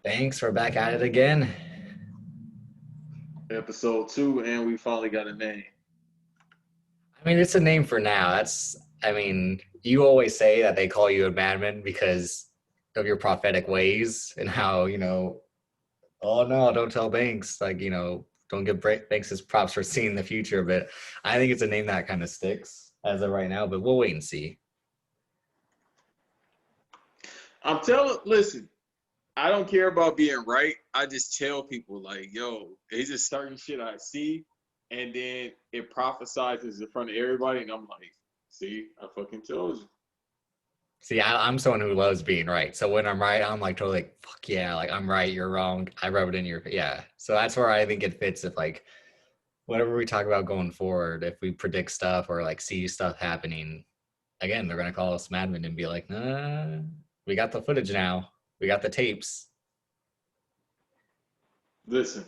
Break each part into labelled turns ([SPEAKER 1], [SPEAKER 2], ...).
[SPEAKER 1] Thanks. We're back at it again.
[SPEAKER 2] Episode 2, and we finally got a name.
[SPEAKER 1] I mean, it's a name for now. I mean, you always say that they call you a madman because of your prophetic ways and how, oh no, don't tell Banks. Like, don't give Banks his props for seeing the future. But I think it's a name that kind of sticks as of right now, but we'll wait and see.
[SPEAKER 2] Listen, I don't care about being right. I just tell people, like, yo, it's just certain shit I see, and then it prophesizes in front of everybody, and I'm like, see, I fucking told you.
[SPEAKER 1] See, I'm someone who loves being right. So when I'm right, I'm like totally like, fuck yeah, like I'm right, you're wrong. I rub it in your, yeah. So that's where I think it fits if like, whatever we talk about going forward, if we predict stuff or like see stuff happening, again, they're gonna call us madmen and be like, nah, we got the footage now. We got the tapes.
[SPEAKER 2] Listen,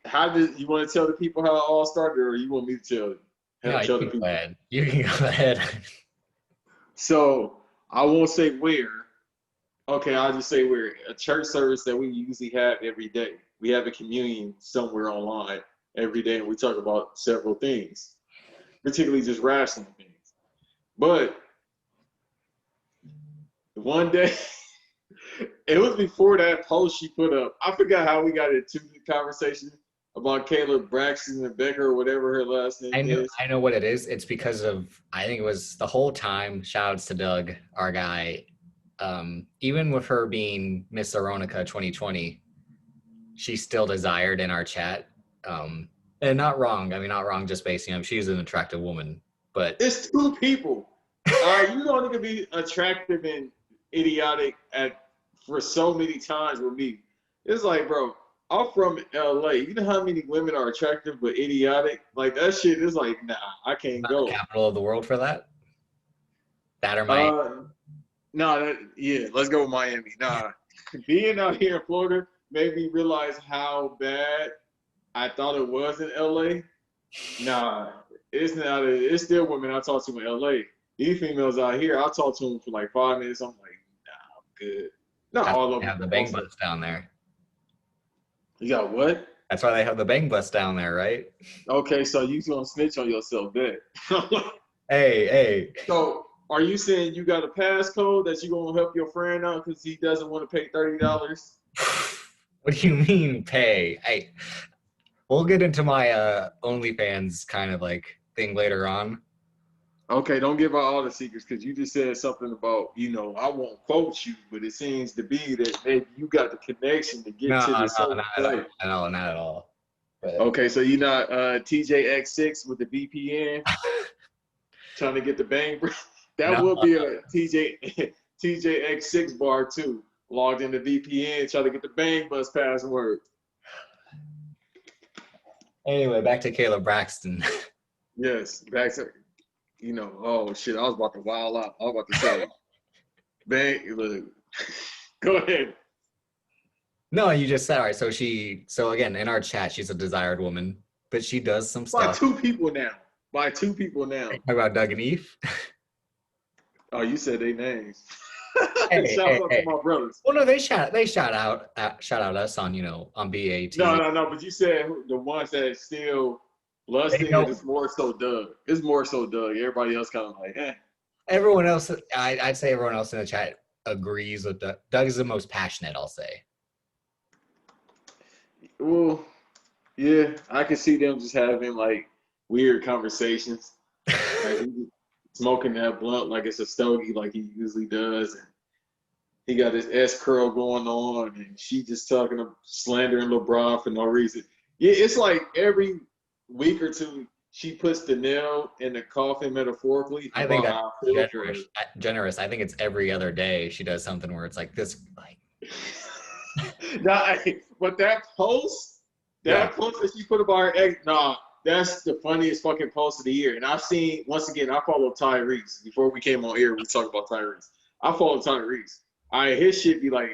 [SPEAKER 2] how did you want to tell the people how it all started, or you want me to tell
[SPEAKER 1] No, you
[SPEAKER 2] tell the
[SPEAKER 1] can go
[SPEAKER 2] people?
[SPEAKER 1] ahead. You can go ahead.
[SPEAKER 2] So I won't say where. Okay, I'll just say where. A church service that we usually have every day. We have a communion somewhere online every day, and we talk about several things, particularly just rational things. But one day, it was before that post she put up. I forgot how we got into the conversation about Caleb Braxton and Becker, or whatever her last name is.
[SPEAKER 1] I know what it is. It's because of I think it was the whole time. Shout outs to Doug, our guy. Even with her being Miss Aronica 2020, she's still desired in our chat. And not wrong. I mean, not wrong. Just basing on she's an attractive woman, but
[SPEAKER 2] It's two people. All right, you don't need to be attractive and idiotic for so many times with me. It's like, bro, I'm from LA. You know how many women are attractive but idiotic? Like that shit is like, nah, I can't
[SPEAKER 1] not the
[SPEAKER 2] go.
[SPEAKER 1] capital of the world for that. That or Miami.
[SPEAKER 2] Uh, nah, yeah, let's go with Miami. Nah, being out here in Florida made me realize how bad I thought it was in LA. Nah, it's not. It's still women I talk to in LA. These females out here, I talk to them for like 5 minutes. I'm like, nah, I'm good. Not
[SPEAKER 1] That's
[SPEAKER 2] all
[SPEAKER 1] why
[SPEAKER 2] of
[SPEAKER 1] they
[SPEAKER 2] them,
[SPEAKER 1] have the
[SPEAKER 2] but
[SPEAKER 1] bang
[SPEAKER 2] most of them.
[SPEAKER 1] butts down there.
[SPEAKER 2] You got what?
[SPEAKER 1] That's why they have the bang butts down there, right?
[SPEAKER 2] Okay, so you gonna snitch on yourself, bet.
[SPEAKER 1] Hey, hey.
[SPEAKER 2] So, are you saying you got a passcode that you gonna help your friend out because he doesn't want to pay $30?
[SPEAKER 1] What do you mean pay? We'll get into my OnlyFans kind of like thing later on.
[SPEAKER 2] Okay, don't give out all the secrets because you just said something about, I won't quote you, but it seems to be that maybe you got the connection to get
[SPEAKER 1] No,
[SPEAKER 2] to the
[SPEAKER 1] no,
[SPEAKER 2] certain
[SPEAKER 1] not at all.
[SPEAKER 2] site.
[SPEAKER 1] No, not at all. But
[SPEAKER 2] Okay, so you're not TJX6 with the VPN trying to get the bang. That
[SPEAKER 1] no.
[SPEAKER 2] will be a TJX6 bar too. Logged into VPN, trying to get the bang bus password.
[SPEAKER 1] Anyway, back to Caleb Braxton.
[SPEAKER 2] Yes, back to oh shit, I was about to wild out. I was about to say, bang, look, go ahead.
[SPEAKER 1] No, you just said all right. So again, in our chat, she's a desired woman, but she does some
[SPEAKER 2] By
[SPEAKER 1] stuff.
[SPEAKER 2] two people now. By two people now.
[SPEAKER 1] Talk about Doug and Eve.
[SPEAKER 2] Oh, you said their names.
[SPEAKER 1] Hey,
[SPEAKER 2] Shout
[SPEAKER 1] hey,
[SPEAKER 2] out to
[SPEAKER 1] hey.
[SPEAKER 2] my brothers.
[SPEAKER 1] Well, no, shout out us on on BAT.
[SPEAKER 2] No. But you said the ones that still
[SPEAKER 1] They
[SPEAKER 2] lusting,
[SPEAKER 1] know
[SPEAKER 2] it is more so Doug. It's more so Doug. Everybody else kind of like, eh.
[SPEAKER 1] everyone else. I'd say everyone else in the chat agrees with Doug. Doug is the most passionate. I'll say.
[SPEAKER 2] Well, yeah, I can see them just having like weird conversations. Like he smoking that blunt like it's a stogie, like he usually does. And he got his S curl going on, and she just talking, slandering LeBron for no reason. Yeah, it's like every week or two, she puts the nail in the coffin metaphorically
[SPEAKER 1] I think
[SPEAKER 2] about
[SPEAKER 1] that's
[SPEAKER 2] how I feel for
[SPEAKER 1] generous.
[SPEAKER 2] her.
[SPEAKER 1] Generous. I think it's every other day she does something where it's like this. Like,
[SPEAKER 2] Nah, but
[SPEAKER 1] yeah,
[SPEAKER 2] that post that she put about her ex, nah, that's the funniest fucking post of the year. And I've seen, once again, I follow Tyrese. Before we came on air, we talked about Tyrese. I follow Tyrese. His shit be like,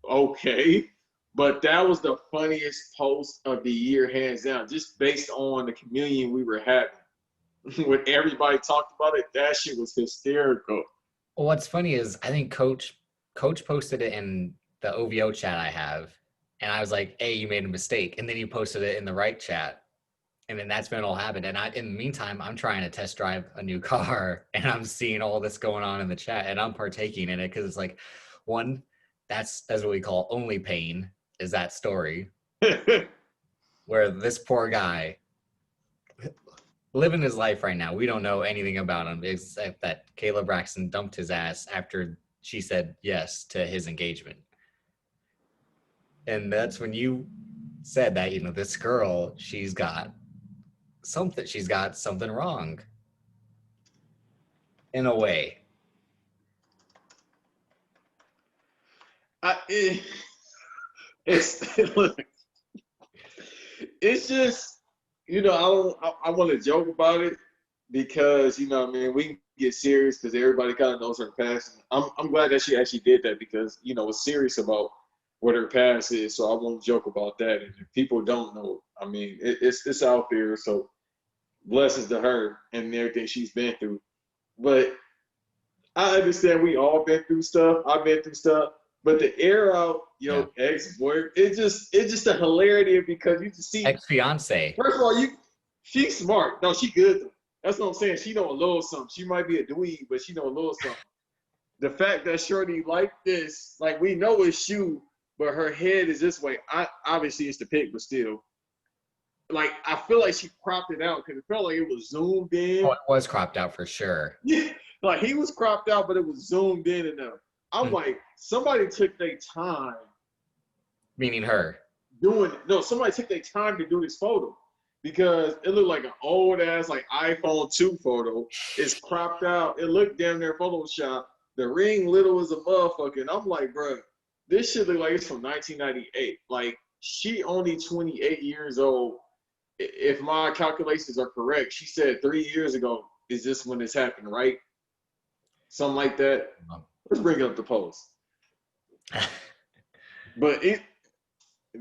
[SPEAKER 2] okay. But that was the funniest post of the year, hands down, just based on the communion we were having. When everybody talked about it, that shit was hysterical.
[SPEAKER 1] well, what's funny is I think Coach Coach posted it in the OVO chat I have, and I was like, "Hey, you made a mistake," and then you posted it in the right chat, and then that's when it all happened. And in the meantime, I'm trying to test drive a new car, and I'm seeing all this going on in the chat, and I'm partaking in it because it's like, one, that's what we call only pain is that story where this poor guy living his life right now. We don't know anything about him except that Kayla Braxton dumped his ass after she said yes to his engagement. And that's when you said that, this girl, she's got something wrong in a way.
[SPEAKER 2] It's look, it's just, I want to joke about it because, I mean, we can get serious because everybody kind of knows her past. I'm glad that she actually did that because, was serious about what her past is. So I won't joke about that. And if people don't know, I mean, it's out there. So blessings to her and everything she's been through. But I understand we all been through stuff. I've been through stuff. But the air out, ex-boy, it's just a hilarity because you just see
[SPEAKER 1] Ex-fiance.
[SPEAKER 2] First of all, she's smart. No, she good though. That's what I'm saying. She know a little something. She might be a dweeb, but she know a little something. The fact that Shorty like this, like we know it's shoe, but her head is this way. Obviously it's the pic, but still. Like I feel like she cropped it out because it felt like it was zoomed in.
[SPEAKER 1] Oh, it was cropped out for sure.
[SPEAKER 2] Yeah, like he was cropped out, but it was zoomed in enough. I'm like, somebody took their time.
[SPEAKER 1] Meaning her.
[SPEAKER 2] Somebody took their time to do this photo because it looked like an old ass like iPhone 2 photo. It's cropped out. It looked damn near Photoshop. The ring little as a motherfucker. And I'm like, bro, this shit look like it's from 1998. Like she only 28 years old. If my calculations are correct, she said 3 years ago is this when this happened, right? Something like that. Let's bring up the post. But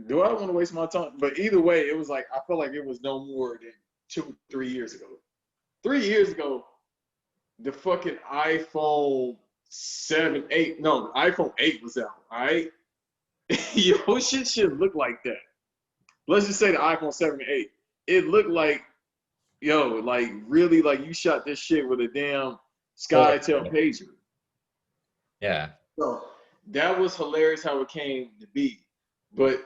[SPEAKER 2] do I want to waste my time? But either way, it was like I felt like it was no more than 2-3 years ago. 3 years ago, the fucking iPhone 7, 8, no, iPhone 8 was out, all right? Yo, shit should look like that. Let's just say the iPhone 7 and 8. It looked like, like really like you shot this shit with a damn SkyTel pager.
[SPEAKER 1] Yeah.
[SPEAKER 2] So that was hilarious how it came to be. But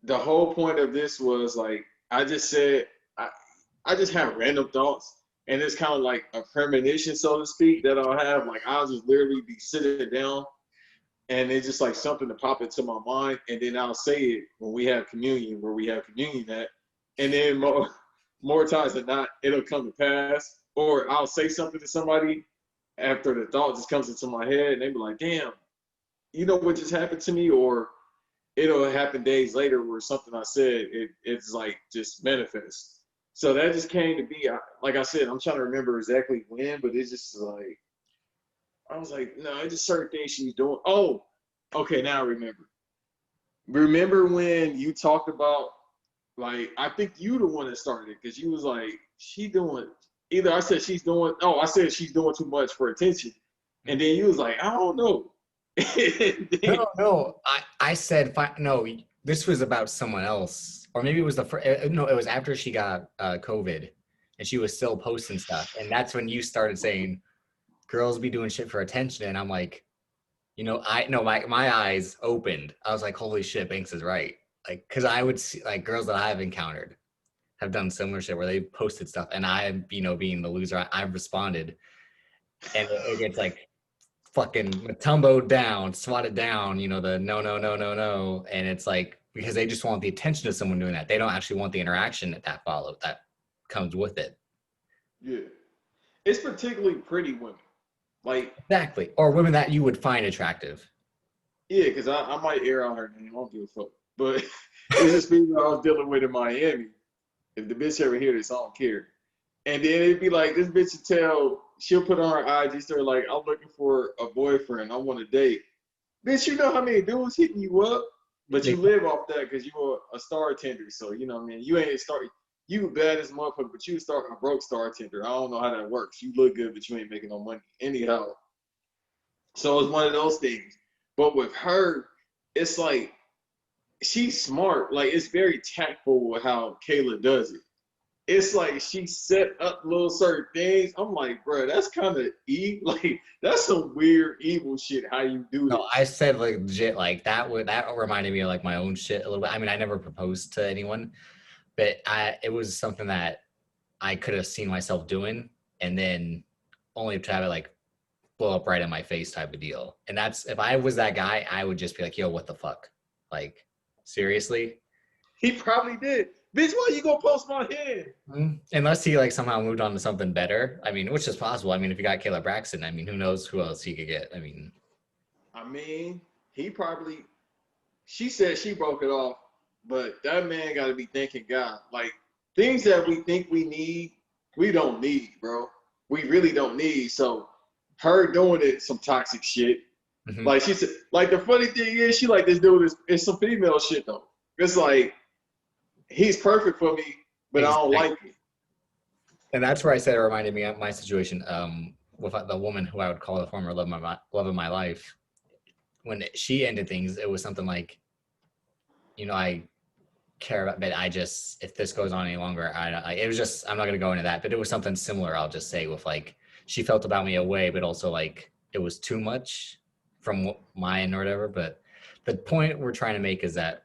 [SPEAKER 2] the whole point of this was like, I just said, I just have random thoughts. And it's kind of like a premonition, so to speak, that I'll have. Like, I'll just literally be sitting down and it's just like something to pop into my mind. And then I'll say it when we have communion, where we have communion at. And then more times than not, it'll come to pass. Or I'll say something to somebody after the thought just comes into my head and they be like, damn, you know what just happened to me? Or it'll happen days later where something I said, it's like just manifests. So that just came to be, like I said, I'm trying to remember exactly when, but it's just like, I was like, no, it's just certain things she's doing. Oh, okay, now I remember. Remember when you talked about, like, I think you the one that started it, because you was like, I said she's doing too much for attention. And then you was like, I don't know.
[SPEAKER 1] No. I said, no, this was about someone else. Or maybe it was it was after she got COVID and she was still posting stuff. And that's when you started saying, girls be doing shit for attention. And I'm like, my eyes opened. I was like, holy shit, Banks is right. Like, cause I would see like girls that I've encountered have done similar shit where they posted stuff and I, being the loser, I've responded. And it gets like fucking Matumbo down, swatted down, the no. And it's like, because they just want the attention of someone doing that. They don't actually want the interaction that comes with it.
[SPEAKER 2] Yeah. It's particularly pretty women. Like
[SPEAKER 1] exactly. Or women that you would find attractive.
[SPEAKER 2] Yeah, because I might air out her name. I don't give a fuck. But it's just people I was dealing with in Miami. If the bitch ever hear this, I don't care. And then it'd be like, this bitch she'll put on her IG story like, I'm looking for a boyfriend. I want a date. Bitch, you know how many dudes hitting you up? But you live off that because you're a star tender. So, you know what I mean? You ain't a star. You bad as a motherfucker, but you a broke star tender. I don't know how that works. You look good, but you ain't making no money. Anyhow. So it's one of those things. But with her, it's like she's smart. Like it's very tactful with how Kayla does it. It's like she set up little certain things. I'm like, bro, that's kind of evil. Like that's some weird evil shit. How you do
[SPEAKER 1] No, I
[SPEAKER 2] this?
[SPEAKER 1] said like legit, like that reminded me of like my own shit a little bit. I mean, I never proposed to anyone, but it was something that I could have seen myself doing, and then only to have it like blow up right in my face type of deal. And that's if I was that guy, I would just be like, yo, what the fuck? Like, seriously?
[SPEAKER 2] He probably did. Bitch, why you gonna post my head?
[SPEAKER 1] Unless he like somehow moved on to something better. I mean, which is possible. I mean, if you got Caleb Braxton, I mean, who knows who else he could get? I mean,
[SPEAKER 2] I mean, he probably. She said she broke it off, but that man got to be thanking God. Like things that we think we need, we don't need, bro. We really don't need. So her doing it, some toxic shit.
[SPEAKER 1] mhm.
[SPEAKER 2] Like she said, like the funny thing is, she like this dude is it's some female shit though. It's like he's perfect for me, but I don't
[SPEAKER 1] Exactly.
[SPEAKER 2] like it.
[SPEAKER 1] And that's where I said it reminded me of my situation with the woman who I would call the former love of my life. When she ended things, it was something like, I care about, but I just, if this goes on any longer, it was just, I'm not going to go into that, but it was something similar, I'll just say, with like, she felt about me a way, but also like, it was too much from mine or whatever. But the point we're trying to make is that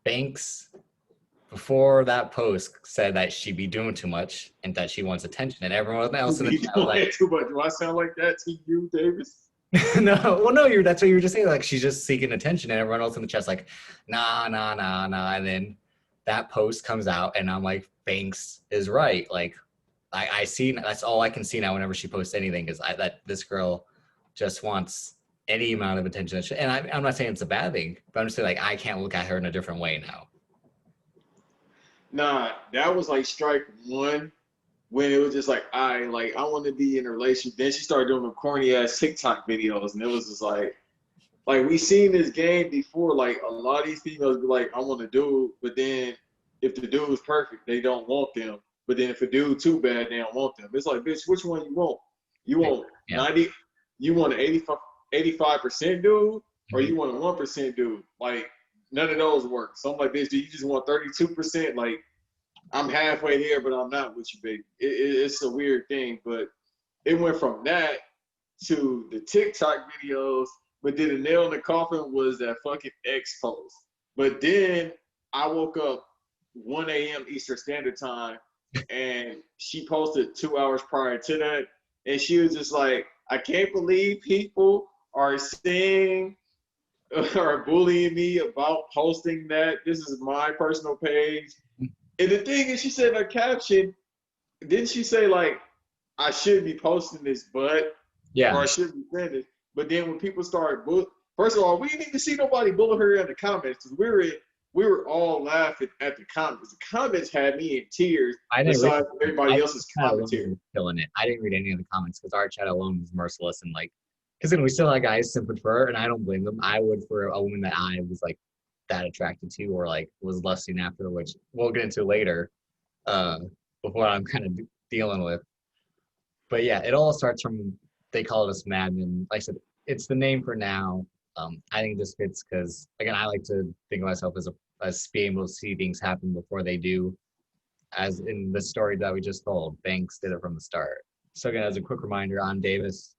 [SPEAKER 1] Banks, before that post, said that she'd be doing too much and that she wants attention, and everyone else in the
[SPEAKER 2] You
[SPEAKER 1] chat was
[SPEAKER 2] doing
[SPEAKER 1] like,
[SPEAKER 2] it too much. Do I sound like that to you, Davis?
[SPEAKER 1] no, well, no, that's what you were just saying. Like she's just seeking attention, and everyone else in the chat's like, nah, nah, nah, nah. And then that post comes out, and I'm like, Banks is right. Like I see that's all I can see now. Whenever she posts anything, is that this girl just wants any amount of attention. And I'm not saying it's a bad thing, but I'm just saying like I can't look at her in a different way now.
[SPEAKER 2] Nah, that was like strike one when it was just like I want to be in a relationship. Then she started doing the corny ass TikTok videos, and it was just like we seen this game before. Like a lot of these females be like, I want a dude, but then if the dude is perfect, they don't want them. But then if a dude too bad, they don't want them. It's like, bitch, which one you want? You want
[SPEAKER 1] Yeah.
[SPEAKER 2] 90? You want an 85% dude, or
[SPEAKER 1] Mhm.
[SPEAKER 2] you want a 1% dude? Like none of those work. So I'm like, bitch, do you just want 32%? Like I'm halfway there, but I'm not with you, baby. It's a weird thing, but it went from that to the TikTok videos, but then the nail in the coffin was that fucking X post. But then I woke up 1 a.m. Eastern Standard Time, and she posted 2 hours prior to that, and she was just like, I can't believe people are saying or bullying me about posting that. This is my personal page. And the thing is, she said in her caption, didn't she say like, I should be posting this, but or
[SPEAKER 1] Yeah.
[SPEAKER 2] I should be saying this. But then when people started, first of all, we didn't even see nobody bully her in the comments because we were all laughing at the comments. The comments had me in tears.
[SPEAKER 1] I didn't read.
[SPEAKER 2] Besides everybody else's
[SPEAKER 1] Chat alone
[SPEAKER 2] commentary.
[SPEAKER 1] was killing it. I didn't read any of the comments because our chat alone was merciless and like, because then we still had guys simping for her, and I don't blame them. I would for a woman that I was like that attracted to or like was lusting after, which we'll get into later. Uh, before I'm kind of dealing with. But yeah, it all starts from they call us Madmen. Like I said, it's the name for now. I think this fits because again, I like to think of myself as being able to see things happen before they do, as in the story that we just told. Banks did it from the start. So again, as a quick reminder, I'm Davis.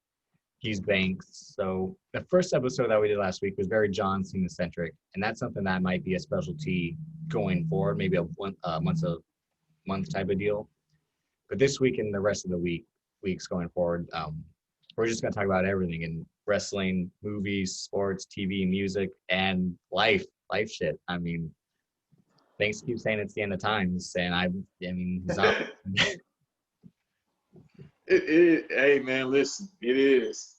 [SPEAKER 1] He's Banks. So the first episode that we did last week was very John Cena centric, and that's something that might be a specialty going forward, maybe once a month type of deal. But this week and the rest of the weeks going forward, we're just gonna talk about everything in wrestling, movies, sports, TV, music, and life shit. I mean, thanks keep saying it's the end of times, and I mean, he's not.
[SPEAKER 2] Hey man, listen, it is.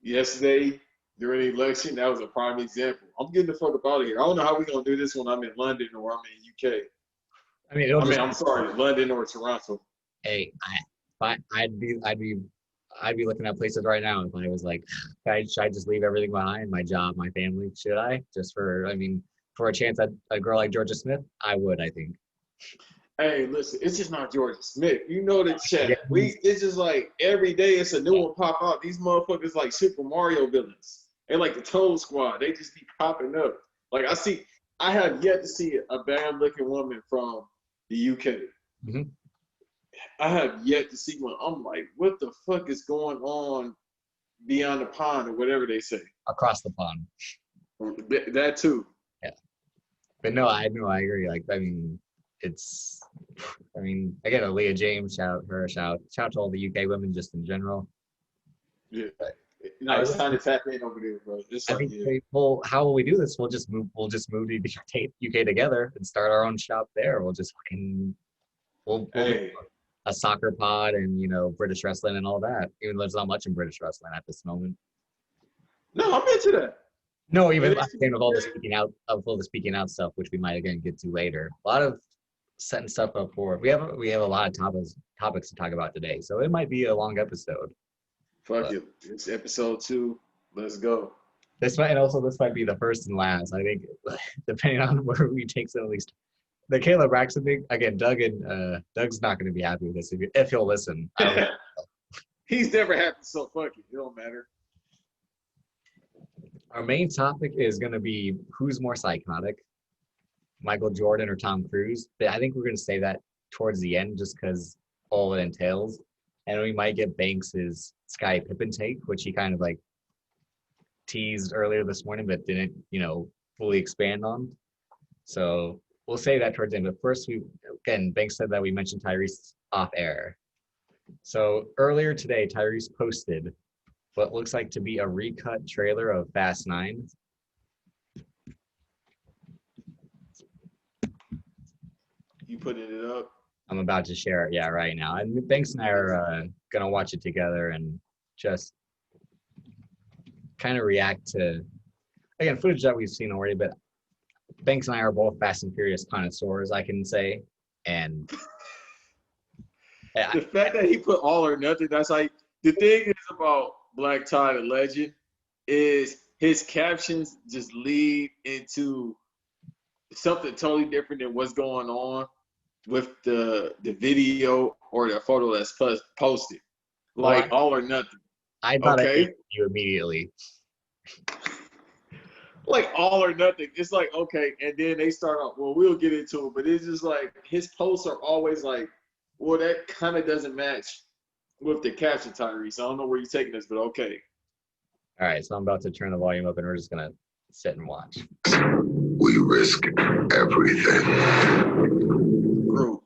[SPEAKER 2] Yesterday during the election, that was a prime example. I'm getting the fuck up out of here. I don't know how we're gonna do this when I'm in London or I'm in UK.
[SPEAKER 1] I mean, it'll
[SPEAKER 2] I mean,
[SPEAKER 1] just
[SPEAKER 2] I'm sorry, London or Toronto.
[SPEAKER 1] hey, I'd be looking at places right now if I was like, should I just leave everything behind, my job, my family? Should I just for I mean, for a chance at a girl like Georgia Smith? I would, I think.
[SPEAKER 2] Hey, listen, it's just not Georgia Smith. You know the
[SPEAKER 1] Yeah,
[SPEAKER 2] chat. It's just like every day it's a new one pop out. These motherfuckers like Super Mario villains. and like the Toad Squad, they just be popping up. Like I have yet to see a bad looking woman from the UK.
[SPEAKER 1] Mm-hmm.
[SPEAKER 2] I have yet to see one. I'm like, what the fuck is going on beyond the pond or whatever they say?
[SPEAKER 1] Across the pond.
[SPEAKER 2] That too.
[SPEAKER 1] Yeah. But no, I agree. Like, I mean, again, Aaliyah James, shout to all the UK women just in general.
[SPEAKER 2] Yeah. No, it's time to tap in over there, bro. It's like,
[SPEAKER 1] well, how will we do this? We'll just move to the UK together and start our own shop there. We'll just we'll do a soccer pod and, you know, British wrestling and all that. Even though there's not much in British wrestling at this moment.
[SPEAKER 2] No, I'm into that.
[SPEAKER 1] No, even with all the speaking out stuff, which we might again get to later. A lot of setting stuff up for. We have a lot of topics to talk about today, so it might be a long episode.
[SPEAKER 2] Fuck it. It's episode 2. Let's go.
[SPEAKER 1] This might be the first and last. I think, depending on where we take some of these. The Caleb Braxton thing again. Doug's not going to be happy with this if he'll listen.
[SPEAKER 2] He's never happy, so fuck it. It don't matter.
[SPEAKER 1] Our main topic is going to be who's more psychotic, Michael Jordan or Tom Cruise. But I think we're going to say that towards the end, just because all it entails, and we might get Banks's Scottie Pippen take, which he kind of like teased earlier this morning, but didn't, you know, fully expand on. So we'll say that towards the end. But first, Banks said that we mentioned Tyrese off air. So earlier today, Tyrese posted what looks like to be a recut trailer of Fast 9.
[SPEAKER 2] You putting it up?
[SPEAKER 1] I'm about to share it, right now. And Banks and I are going to watch it together and just kind of react to, again, footage that we've seen already, but Banks and I are both Fast and Furious connoisseurs, I can say. And
[SPEAKER 2] the fact that he put all or nothing, that's like, the thing is about Black Tie the Legend is his captions just lead into something totally different than what's going on with the video or the photo that's posted. Like all or nothing.
[SPEAKER 1] I thought I hit you immediately.
[SPEAKER 2] Like all or nothing. It's like, okay, and then they start off, well, we'll get into it, but it's just like his posts are always like, well, that kind of doesn't match with the caption, Tyrese. I don't know where you're taking this, but okay.
[SPEAKER 1] All right, so I'm about to turn the volume up and we're just going to sit and watch.
[SPEAKER 3] We risk everything.
[SPEAKER 2] Group.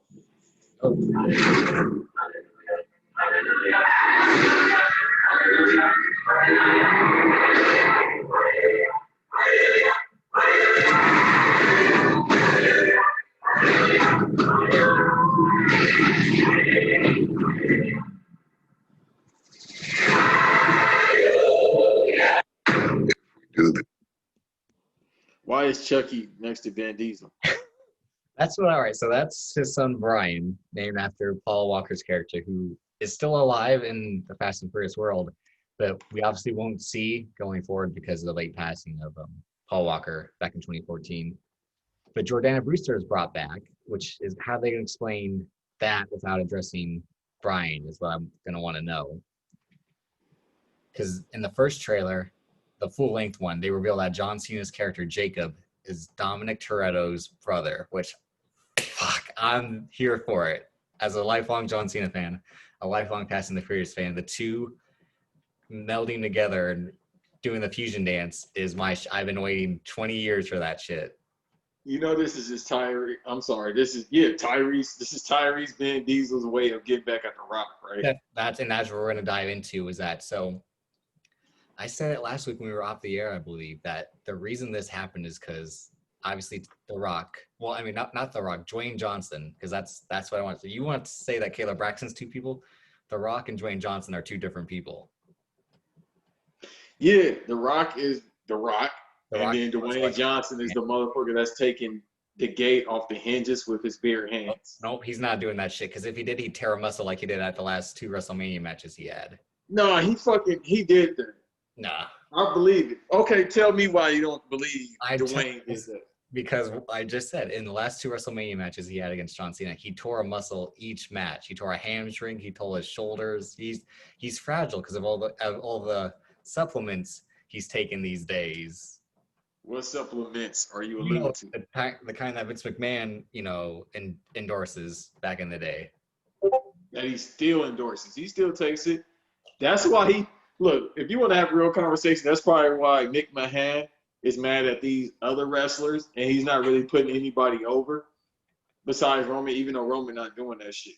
[SPEAKER 2] Why is Chucky next to Van Diesel?
[SPEAKER 1] All right, so that's his son Brian, named after Paul Walker's character, who is still alive in the Fast and Furious world, but we obviously won't see going forward because of the late passing of Paul Walker back in 2014. But Jordana Brewster is brought back, which is how they can explain that without addressing Brian is what I'm going to want to know. Because in the first trailer, the full-length one, they reveal that John Cena's character, Jacob, is Dominic Toretto's brother, which, fuck, I'm here for it. As a lifelong John Cena fan, a lifelong Fast and the Furious fan, the two melding together and doing the fusion dance is I've been waiting 20 years for that shit.
[SPEAKER 2] You know, this is just Tyrese. I'm sorry. Tyrese. This is Tyrese Van Diesel's way of getting back at The Rock, right?
[SPEAKER 1] That's what we're going to dive into is that. So I said it last week when we were off the air, I believe, that the reason this happened is because obviously The Rock, well, I mean, not The Rock, Dwayne Johnson, because that's what I want to say. You want to say that Caleb Braxton's two people? The Rock and Dwayne Johnson are two different people.
[SPEAKER 2] Yeah, The Rock is The Rock. And then Dwayne Johnson is the motherfucker that's taking the gate off the hinges with his bare hands.
[SPEAKER 1] Nope, he's not doing that shit. Because if he did, he'd tear a muscle like he did at the last 2 WrestleMania matches he had.
[SPEAKER 2] No, he did that.
[SPEAKER 1] Nah.
[SPEAKER 2] I believe it. Okay, tell me why you don't believe Dwayne is that.
[SPEAKER 1] Because I just said in the last 2 WrestleMania matches he had against John Cena, he tore a muscle each match. He tore a hamstring. He tore his shoulders. He's fragile because of all the supplements he's taking these days.
[SPEAKER 2] What supplements are you
[SPEAKER 1] You know,
[SPEAKER 2] alluding to?
[SPEAKER 1] the kind that Vince McMahon, endorses back in the day.
[SPEAKER 2] That he still endorses. He still takes it. That's why look, if you want to have a real conversation, that's probably why Mick Mahan is mad at these other wrestlers, and he's not really putting anybody over besides Roman, even though Roman not doing that shit.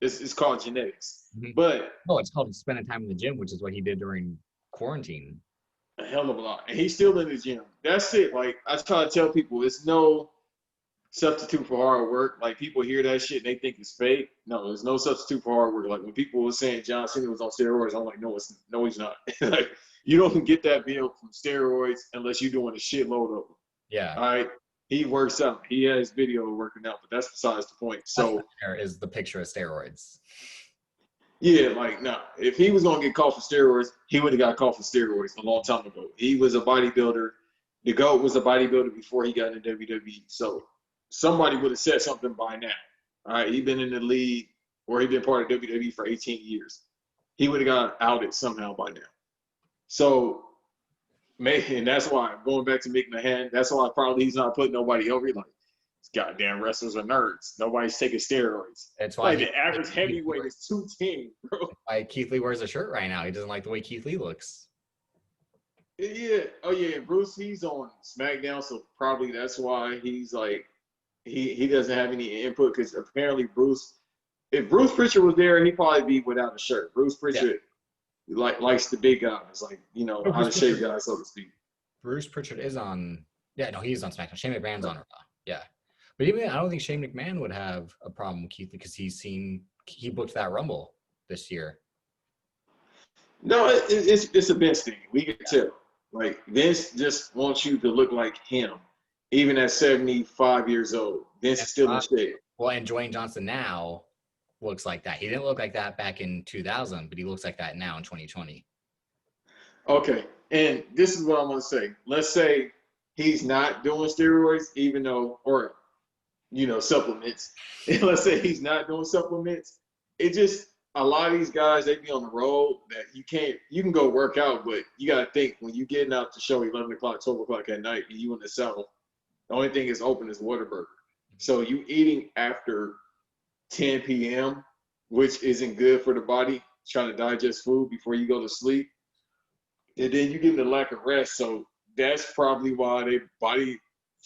[SPEAKER 2] It's called genetics.
[SPEAKER 1] Mhm.
[SPEAKER 2] But
[SPEAKER 1] It's called spending time in the gym, which is what he did during quarantine.
[SPEAKER 2] a hell of a lot. And he's still in the gym. That's it. Like, I try to tell people, it's no substitute for hard work. Like, people hear that shit and they think it's fake. No, there's no substitute for hard work. Like, when people were saying John Cena was on steroids, I'm like, no, he's not. Like, you don't get that bill from steroids unless you're doing a shitload of them.
[SPEAKER 1] Yeah.
[SPEAKER 2] All right. He works out. He has video working out, but that's besides the point. So
[SPEAKER 1] there is the picture of steroids.
[SPEAKER 2] Yeah, like, no. If he was going to get caught for steroids, he would have got caught for steroids a long time ago. He was a bodybuilder. The GOAT was a bodybuilder before he got into WWE. So somebody would have said something by now. All right, he'd been in the league or he'd been part of WWE for 18 years. He would have got outed somehow by now. So, and that's why, going back to Mick Mahan, that's why probably he's not putting nobody over. Like, these goddamn wrestlers are nerds. Nobody's taking steroids.
[SPEAKER 1] That's why
[SPEAKER 2] the average heavyweight is 210, bro.
[SPEAKER 1] Why Keith Lee wears a shirt right now. He doesn't like the way Keith Lee looks.
[SPEAKER 2] Yeah. Oh yeah. Bruce, he's on SmackDown, so probably that's why he's like he doesn't have any input because apparently if Bruce Pritchard was there, he'd probably be without a shirt. Bruce Pritchard likes the big guys, like out of shape guys, so to speak.
[SPEAKER 1] Bruce Pritchard is on. Yeah, no, he's on SmackDown. Shane McMahon's on Raw. Yeah, but even I don't think Shane McMahon would have a problem with Keith because he booked that Rumble this year.
[SPEAKER 2] No, it's a Vince thing. We can tell. Like, Vince just wants you to look like him, even at 75 years old. Vince is still in shape.
[SPEAKER 1] Well, and Dwayne Johnson now looks like that. He didn't look like that back in 2000, but he looks like that now in 2020.
[SPEAKER 2] Okay, and this is what I'm going to say. Let's say he's not doing steroids, even though, or, supplements. And let's say he's not doing supplements. It just, a lot of these guys, they be on the road that you can go work out, but you got to think when you getting out to show 11 o'clock, 12 o'clock at night, and you in the South, the only thing is open is Whataburger. So you eating after 10 p.m., which isn't good for the body, trying to digest food before you go to sleep. And then you get the lack of rest. So that's probably why their body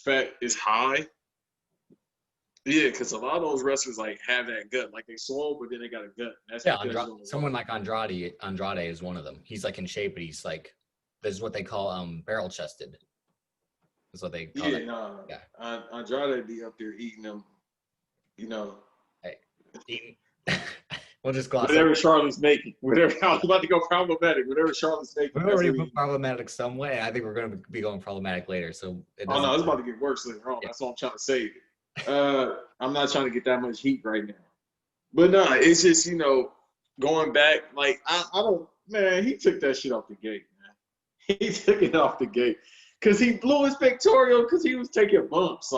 [SPEAKER 2] fat is high. Yeah, because a lot of those wrestlers have that gut, like they swole, but then they got a gut. That's
[SPEAKER 1] someone like Andrade is one of them. He's in shape, but he's this is what they call barrel chested. That's what they call it.
[SPEAKER 2] Yeah. Andrade be up there eating them,
[SPEAKER 1] Hey, eating. We'll just gloss
[SPEAKER 2] whatever Charlotte's making. Whatever I was about to go problematic. Whatever Charlotte's making.
[SPEAKER 1] We already put problematic some way. I think we're going to be going problematic later. So
[SPEAKER 2] it's about to get worse later on. Yeah. That's what I'm trying to say. I'm not trying to get that much heat right now. But no, it's just, going back, I don't, man, he took that shit off the gate, man. He took it off the gate. Because he blew his pectoral because he was taking bumps.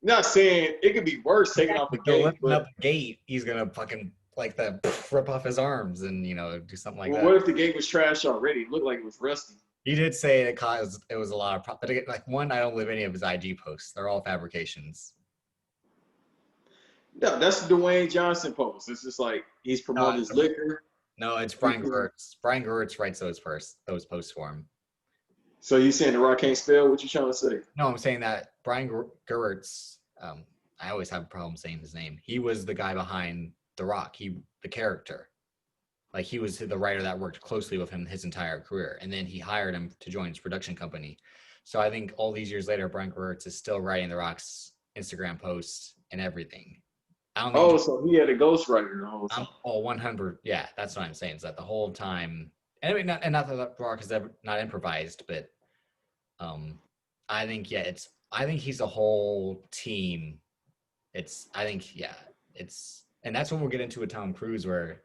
[SPEAKER 2] Not saying it could be worse taking off the gate.
[SPEAKER 1] Lifting up the gate, he's going to fucking, rip off his arms and, do something like that.
[SPEAKER 2] What if the gate was trash already? It looked like it was rusty.
[SPEAKER 1] He did say it was a lot of, but one, I don't believe any of his IG posts. They're all fabrications.
[SPEAKER 2] No, that's the Dwayne Johnson post. It's just he's promoting his liquor.
[SPEAKER 1] No, it's Brian Gewirtz. Brian Gewirtz writes those posts for him.
[SPEAKER 2] So you saying The Rock can't spell? What you trying to say?
[SPEAKER 1] No, I'm saying that Brian Gewirtz, I always have a problem saying his name. He was the guy behind The Rock. The character. He was the writer that worked closely with him his entire career. And then he hired him to join his production company. So I think all these years later, Brian Gewirtz is still writing The Rock's Instagram posts and everything.
[SPEAKER 2] So he had a ghostwriter the whole time.
[SPEAKER 1] 100. Yeah, that's what I'm saying. Is that the whole time, and not that The Rock is ever not improvised, but I think he's a whole team. And that's when we'll get into with Tom Cruise, where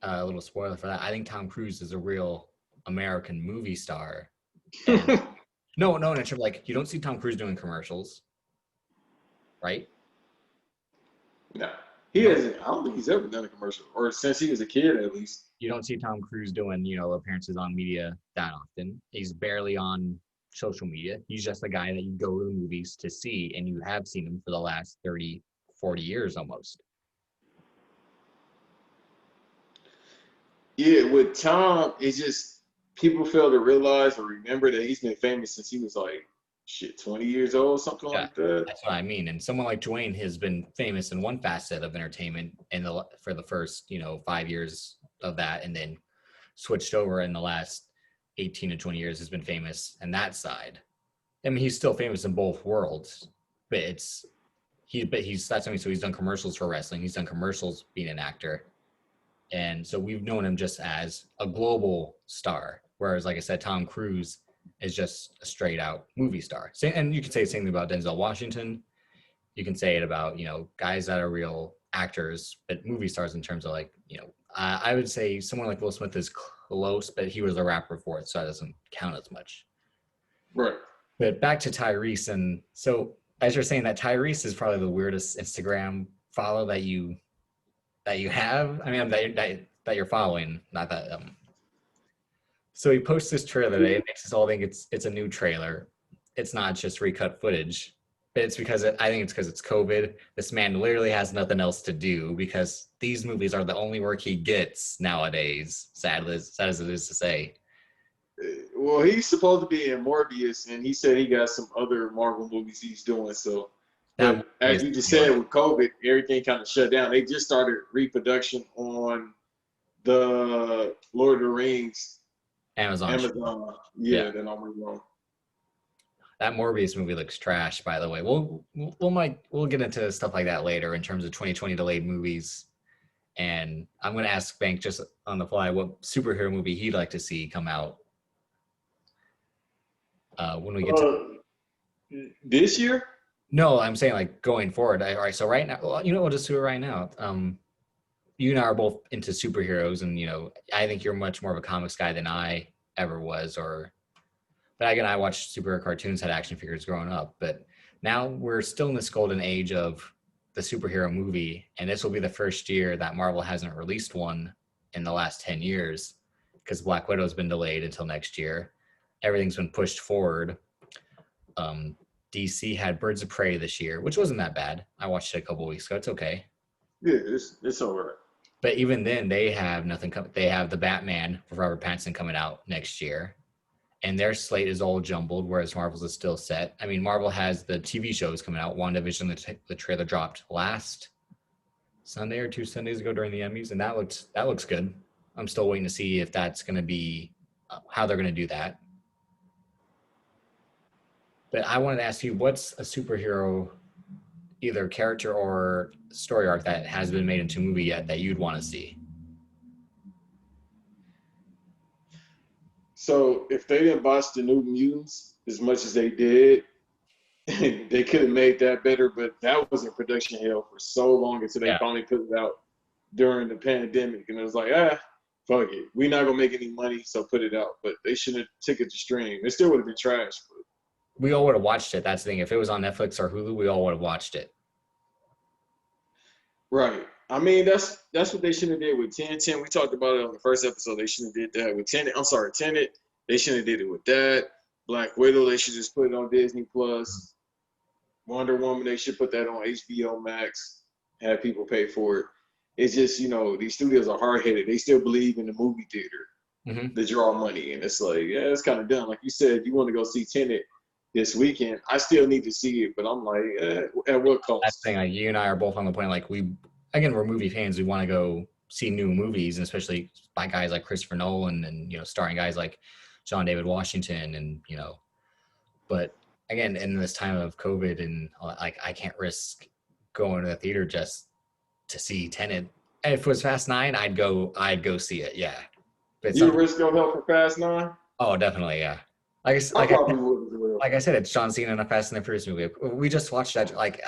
[SPEAKER 1] a little spoiler for that. I think Tom Cruise is a real American movie star. No, you don't see Tom Cruise doing commercials, right?
[SPEAKER 2] No, he hasn't. I don't think he's ever done a commercial, or since he was a kid, at least.
[SPEAKER 1] You don't see Tom Cruise doing, appearances on media that often. He's barely on social media. He's just a guy that you go to the movies to see, and you have seen him for the last 30, 40 years almost.
[SPEAKER 2] Yeah, with Tom, it's just people fail to realize or remember that he's been famous since he was like shit, 20 years old, something
[SPEAKER 1] Yeah,
[SPEAKER 2] like that.
[SPEAKER 1] that's what I mean. And someone like Dwayne has been famous in one facet of entertainment for the first, 5 years of that, and then switched over in the last 18 to 20 years has been famous in that side. I mean, he's still famous in both worlds, but he's that's I mean, so he's done commercials for wrestling. He's done commercials being an actor, and so we've known him just as a global star. Whereas, like I said, Tom Cruise is just a straight out movie star. And you can say the same thing about Denzel Washington. You can say it about guys that are real actors, but movie stars in terms of I would say someone like Will Smith is close, but he was a rapper before it, so that doesn't count as much.
[SPEAKER 2] Right.
[SPEAKER 1] But back to Tyrese, and so as you're saying that Tyrese is probably the weirdest Instagram follow that you have. I mean that you're following, not that. So he posts this trailer today. It makes us all think it's a new trailer. It's not just recut footage, but it's because I think it's because it's COVID. This man literally has nothing else to do because these movies are the only work he gets nowadays. Sad as it is to say.
[SPEAKER 2] Well, he's supposed to be in Morbius, and he said he got some other Marvel movies he's doing. So, but as you just said, with COVID, everything kind of shut down. They just started reproduction on the Lord of the Rings
[SPEAKER 1] Amazon.
[SPEAKER 2] Yeah, then I'm wrong.
[SPEAKER 1] That Morbius movie looks trash, by the way. We'll get into stuff like that later in terms of 2020 delayed movies. And I'm going to ask Bank just on the fly what superhero movie he'd like to see come out when we get to
[SPEAKER 2] this year.
[SPEAKER 1] No, I'm saying like going forward. All right, so right now, well, we'll just do it right now. You and I are both into superheroes, and I think you're much more of a comics guy than I ever was. But again, I watched superhero cartoons, had action figures growing up. But now we're still in this golden age of the superhero movie, and this will be the first year that Marvel hasn't released one in the last 10 years because Black Widow's been delayed until next year. Everything's been pushed forward. DC had Birds of Prey this year, which wasn't that bad. I watched it a couple weeks ago. It's okay.
[SPEAKER 2] Yeah, it's all right.
[SPEAKER 1] But even then, they have nothing. They have the Batman with Robert Pattinson coming out next year, and their slate is all jumbled, whereas Marvel's is still set. I mean, Marvel has the TV shows coming out. WandaVision, the trailer dropped last Sunday or 2 Sundays ago during the Emmys, and that looks good. I'm still waiting to see if that's going to be how they're going to do that. But I wanted to ask you, what's a superhero, either character or story arc that has been made into a movie yet that you'd want to see?
[SPEAKER 2] So if they didn't botch the New Mutants as much as they did, they could have made that better. But that was in production hell for so long until they finally put it out during the pandemic, and it was like, fuck it, we're not gonna make any money, so put it out. But they shouldn't have took it to stream. It still would have been trash. But
[SPEAKER 1] we all would have watched it. That's the thing. If it was on Netflix or Hulu, we all would have watched it.
[SPEAKER 2] Right. I mean, that's what they should have did with Tenet. We talked about it on the first episode. They shouldn't have did that with Tenet. Tenet. They shouldn't have did it with that. Black Widow, they should just put it on Disney Plus. Wonder Woman, they should put that on HBO Max. Have people pay for it. It's just, these studios are hard-headed. They still believe in the movie theater to draw money. And it's like, yeah, it's kind of done. Like you said, you want to go see Tenet this weekend. I still need to see it, but I'm like, at what cost?
[SPEAKER 1] That's the thing. Like you and I are both on the point. Like we're movie fans. We want to go see new movies, and especially by guys like Christopher Nolan and starring guys like John David Washington, and But again, in this time of COVID, and like I can't risk going to the theater just to see Tenet. If it was Fast 9, I'd go see it. Yeah. But
[SPEAKER 2] you risk your health for Fast 9?
[SPEAKER 1] Oh, definitely, yeah. Like I said, it's John Cena in a Fast and the Furious movie. We just watched that. Like,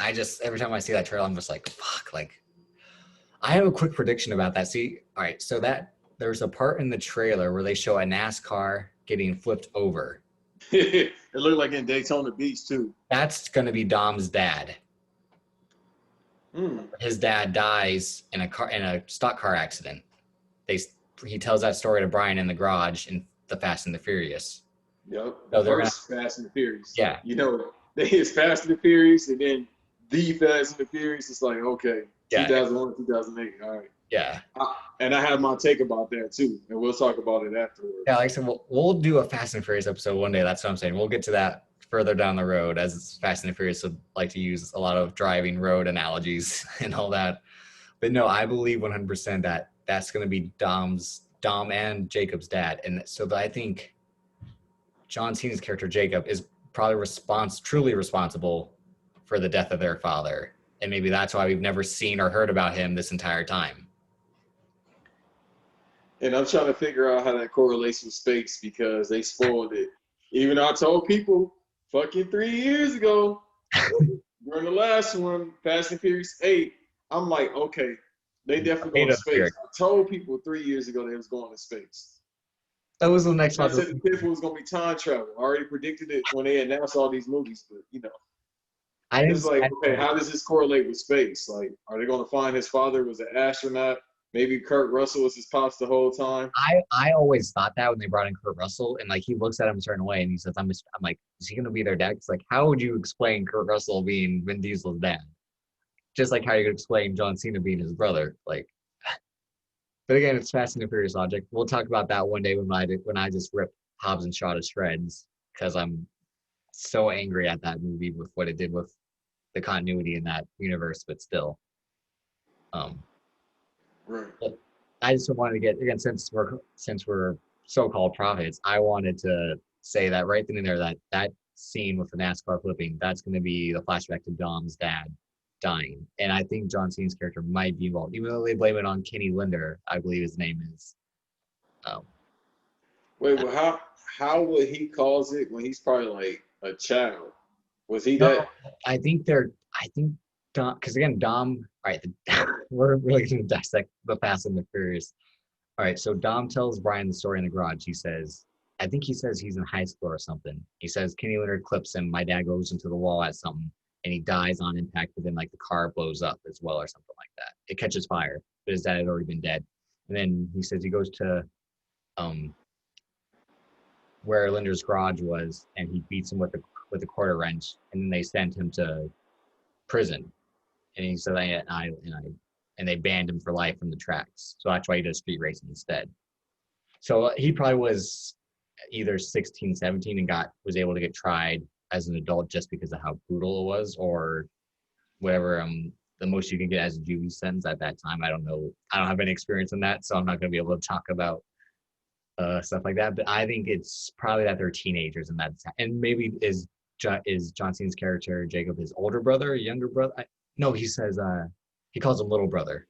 [SPEAKER 1] every time I see that trailer, I'm just like, fuck. Like, I have a quick prediction about that. See, all right, so there's a part in the trailer where they show a NASCAR getting flipped over.
[SPEAKER 2] It looked like in Daytona Beach too.
[SPEAKER 1] That's gonna be Dom's dad. His dad dies in a stock car accident. he tells that story to Brian in the garage in the Fast and the Furious.
[SPEAKER 2] Yep.
[SPEAKER 1] So
[SPEAKER 2] The
[SPEAKER 1] they're gonna,
[SPEAKER 2] first Fast and the Furious.
[SPEAKER 1] yeah,
[SPEAKER 2] You know, it's Fast and the Furious, and then the Fast and the Furious. It's like, okay,
[SPEAKER 1] yeah,
[SPEAKER 2] 2001, 2008. All right.
[SPEAKER 1] yeah.
[SPEAKER 2] And I have my take about that too, and we'll talk about it afterwards.
[SPEAKER 1] Yeah, like I said, we'll do a Fast and Furious episode one day. That's what I'm saying. We'll get to that further down the road, as Fast and Furious would like to use a lot of driving road analogies and all that. But no, I believe 100% that that's going to be Dom and Jacob's dad. And so I think John Cena's character Jacob is probably truly responsible for the death of their father. And maybe that's why we've never seen or heard about him this entire time.
[SPEAKER 2] And I'm trying to figure out how that correlates with space, because they spoiled it. Even though I told people fucking 3 years ago, during the last one, Fast and Furious 8, I'm like, okay, they definitely going to space. I told people 3 years ago they was going to space.
[SPEAKER 1] That was the next one.
[SPEAKER 2] I said the fifth one was going to be time travel. I already predicted it when they announced all these movies, but you know. It's like, okay, how does this correlate with space? Like, are they going to find his father was an astronaut? Maybe Kurt Russell was his pops the whole time.
[SPEAKER 1] I always thought that when they brought in Kurt Russell, and like he looks at him a certain way and he says, I'm like, is he gonna be their dad? It's like, how would you explain Kurt Russell being Vin Diesel's dad? Just like how you could explain John Cena being his brother. Like, but again, it's Fast and the Furious logic. We'll talk about that one day when I just rip Hobbs and Shaw to shreds, because I'm so angry at that movie with what it did with the continuity in that universe, but still.
[SPEAKER 2] Right.
[SPEAKER 1] I just wanted to get, again, since we're so-called prophets, I wanted to say that right then and there, that scene with the NASCAR flipping, that's going to be the flashback to Dom's dad dying. And I think John Cena's character might be involved, even though they blame it on Kenny Linder, I believe his name is.
[SPEAKER 2] Wait, well, how would he cause it when he's probably like a child? Was he that?
[SPEAKER 1] I think Dom, because again, Dom, all right, we're really going to dissect the Fast and the Furious. All right, so Dom tells Brian the story in the garage. I think he says he's in high school or something. He says Kenny Leonard clips him. My dad goes into the wall at something, and he dies on impact, but then like the car blows up as well or something like that. It catches fire, but his dad had already been dead. And then he says he goes to where Linder's garage was, and he beats him with a quarter wrench, and then they send him to prison. And he said, and they banned him for life from the tracks. So that's why he does street racing instead. So he probably was either 16, 17 and was able to get tried as an adult just because of how brutal it was, or whatever the most you can get as a juvie sentence at that time. I don't know. I don't have any experience in that, so I'm not going to be able to talk about stuff like that. But I think it's probably that they're teenagers, and maybe is John Cena's character Jacob his older brother, younger brother? No, he says he calls him little brother.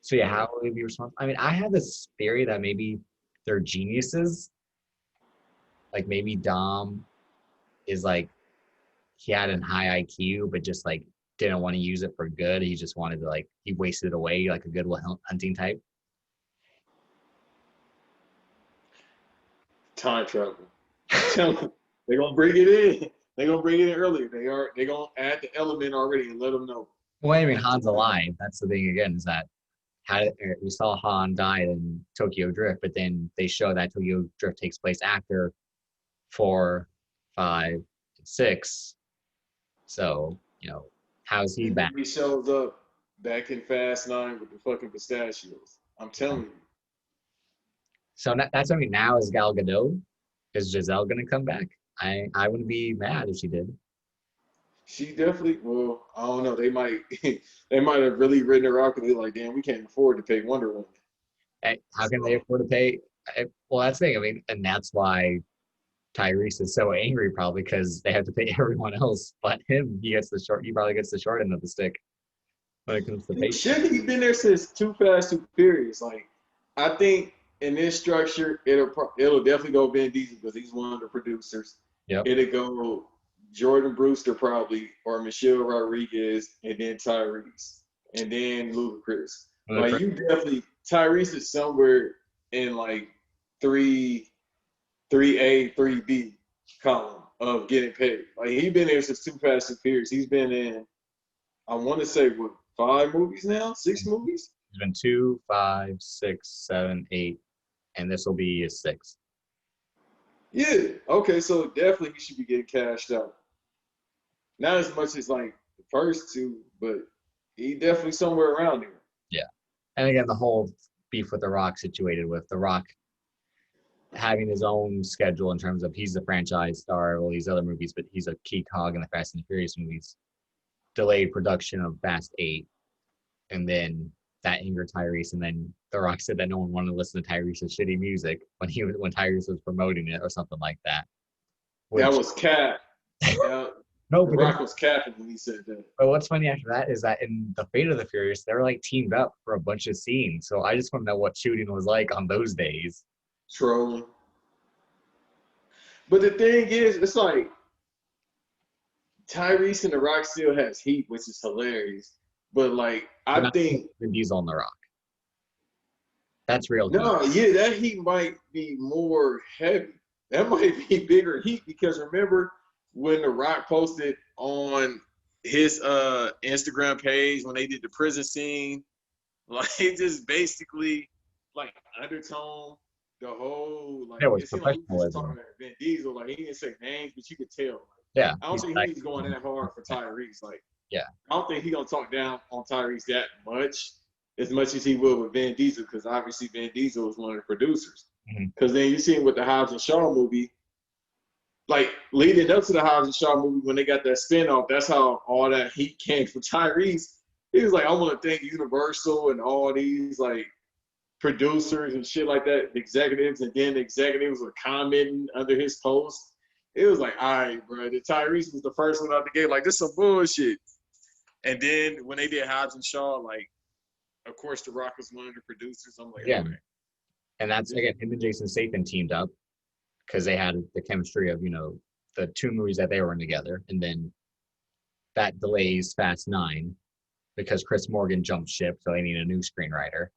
[SPEAKER 1] So yeah, how would he be responsible? I mean, I have this theory that maybe they're geniuses. Like maybe Dom is like, he had a high IQ, but just like didn't want to use it for good. He just wanted to he wasted it away like a Good Will Hunting type.
[SPEAKER 2] Time travel. They're gonna bring it in. They're gonna bring it in earlier. They're gonna add the element already and let them know.
[SPEAKER 1] Well, I mean, Han's alive. That's the thing again, is that we saw Han die in Tokyo Drift, but then they show that Tokyo Drift takes place after 4, 5, 6. So, how's he back?
[SPEAKER 2] He shows up back in Fast 9 with the fucking pistachios. I'm telling you.
[SPEAKER 1] So that's what I mean. Now is Gal Gadot? Is Giselle gonna come back? I wouldn't be mad if she did.
[SPEAKER 2] She definitely. Well, I don't know. They might have really written her out because they're like, damn, we can't afford to pay Wonder Woman.
[SPEAKER 1] Hey, how can they afford to pay? Well, that's the thing. I mean, and that's why Tyrese is so angry, probably because they have to pay everyone else, but him. He probably gets the short end of the stick when it comes to pay.
[SPEAKER 2] Should he been there since Too Fast, Too Furious? Like, I think in this structure, it'll definitely go Vin Diesel because he's one of the producers.
[SPEAKER 1] Yep.
[SPEAKER 2] It'll go Jordan Brewster probably, or Michelle Rodriguez, and then Tyrese, and then Ludacris. Like you definitely, Tyrese is somewhere in like 3A, 3B column of getting paid. Like he's been there since Too Fast and Furious. He's been in, I want to say, what, 5 movies now, 6 movies.
[SPEAKER 1] There's been 2, 5, 6, 7, 8. and this will be his 6th.
[SPEAKER 2] Yeah. Okay. So definitely he should be getting cashed out. Not as much as like the first 2, but he definitely somewhere around there.
[SPEAKER 1] Yeah. And again, the whole beef with The Rock situated with The Rock having his own schedule in terms of he's the franchise star of all these other movies, but he's a key cog in the Fast and the Furious movies. Delayed production of Fast 8, and then that angered Tyrese, and then The Rock said that no one wanted to listen to Tyrese's shitty music when Tyrese was promoting it or something like that.
[SPEAKER 2] That was cap.
[SPEAKER 1] No,
[SPEAKER 2] The Rock was capping when he said that.
[SPEAKER 1] But what's funny after that is that in the Fate of the Furious, they were like teamed up for a bunch of scenes. So I just want to know what shooting was like on those days.
[SPEAKER 2] Trolling. But the thing is, it's like Tyrese and The Rock still has heat, which is hilarious. But like, I think
[SPEAKER 1] Vin Diesel on The Rock. That's real heat.
[SPEAKER 2] No, yeah, that heat might be more heavy. That might be bigger heat because remember when The Rock posted on his Instagram page when they did the prison scene, like it just basically like undertone the whole like
[SPEAKER 1] it was
[SPEAKER 2] it's him talking
[SPEAKER 1] professionalism.
[SPEAKER 2] about Vin Diesel. Like he didn't say names, but you could tell. Like,
[SPEAKER 1] Yeah.
[SPEAKER 2] I don't think he's going that hard for Tyrese. Like,
[SPEAKER 1] yeah,
[SPEAKER 2] I don't think he's gonna talk down on Tyrese that much, as much as he will with Vin Diesel, because obviously Vin Diesel is one of the producers. Because then you see him with the Hobbs and Shaw movie, like leading up to the Hobbs and Shaw movie when they got that spinoff, that's how all that heat came from Tyrese. He was like, I want to thank Universal and all these like producers and shit like that, executives, and then the executives were commenting under his post. It was like, all right, bro. The Tyrese was the first one out the gate, like, this some bullshit. And then when they did Hobbs and Shaw, like, of course, The Rock was one of the producers. I'm like,
[SPEAKER 1] yeah.
[SPEAKER 2] Okay.
[SPEAKER 1] And that's, again, him and Jason Statham teamed up because they had the chemistry of, the 2 movies that they were in together. And then that delays Fast 9 because Chris Morgan jumped ship, so they need a new screenwriter.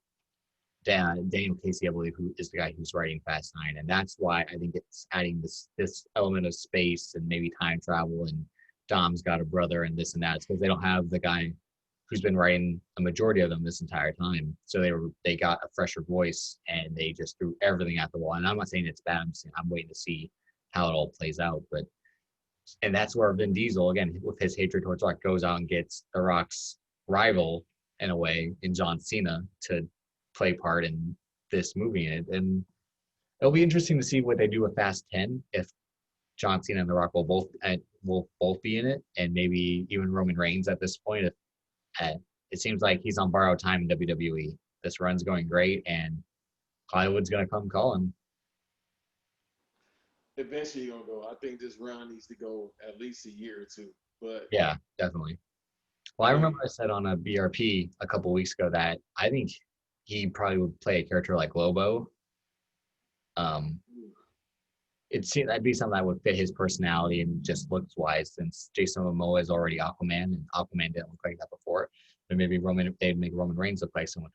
[SPEAKER 1] Daniel Casey, I believe, who is the guy who's writing Fast 9. And that's why I think it's adding this element of space and maybe time travel, and Dom's got a brother and this and that. It's because they don't have the guy who's been writing a majority of them this entire time. So they got a fresher voice, and they just threw everything at the wall. And I'm not saying it's bad. I'm waiting to see how it all plays out. And that's where Vin Diesel, again, with his hatred towards Rock, goes out and gets The Rock's rival, in a way, in John Cena to play part in this movie. And it'll be interesting to see what they do with Fast 10, if John Cena and The Rock will both be in it, and maybe even Roman Reigns at this point. It seems like he's on borrowed time in WWE. This run's going great, and Hollywood's going to come calling.
[SPEAKER 2] Eventually, you're going to go. I think this run needs to go at least a year or 2. But
[SPEAKER 1] yeah, definitely. Well, I remember I said on a BRP a couple weeks ago that I think he probably would play a character like Lobo. That'd be something that would fit his personality and just looks wise, since Jason Momoa is already Aquaman, and Aquaman didn't look like that before. But maybe they'd make Roman Reigns look like someone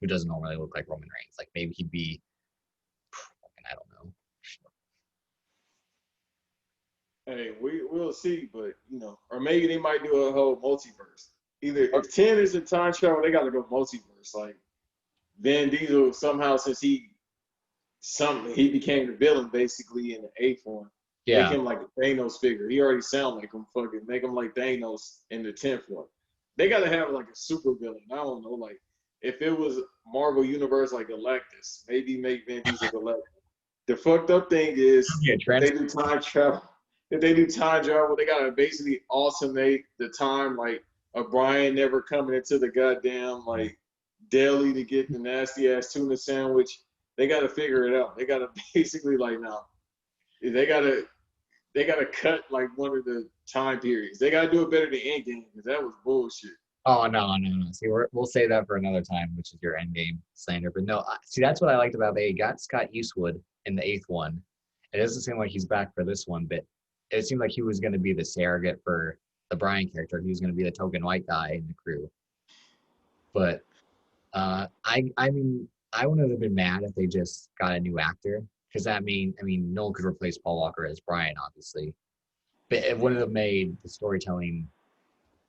[SPEAKER 1] who doesn't normally look like Roman Reigns. Like maybe he'd be, I don't know.
[SPEAKER 2] Hey, we'll see, but or maybe they might do a whole multiverse. Either if 10 is in time travel, they got to go multiverse. Like Vin Diesel somehow, since he became the villain basically in the 8th one.
[SPEAKER 1] Yeah.
[SPEAKER 2] Make him like a Thanos figure. He already sound like him. Fucking make him like Thanos in the 10th one. They got to have like a super villain. I don't know, like if it was Marvel Universe like Galactus, maybe make Vin Diesel Galactus. The fucked up thing is they do time travel. If they do time travel, they gotta basically alternate the time, like a Brian never coming into the goddamn like deli to get the nasty ass tuna sandwich. They gotta figure it out. They gotta basically like now. They gotta cut like one of the time periods. They gotta do it better than Endgame, because that was bullshit.
[SPEAKER 1] Oh no. See, we'll say that for another time, which is your Endgame slander. But no, see, that's what I liked about they got Scott Eastwood in the 8th one. It doesn't seem like he's back for this one, but it seemed like he was going to be the surrogate for the Brian character. He was going to be the token white guy in the crew. But I mean, I wouldn't have been mad if they just got a new actor, because I mean, no one could replace Paul Walker as Brian, obviously. But it wouldn't have made the storytelling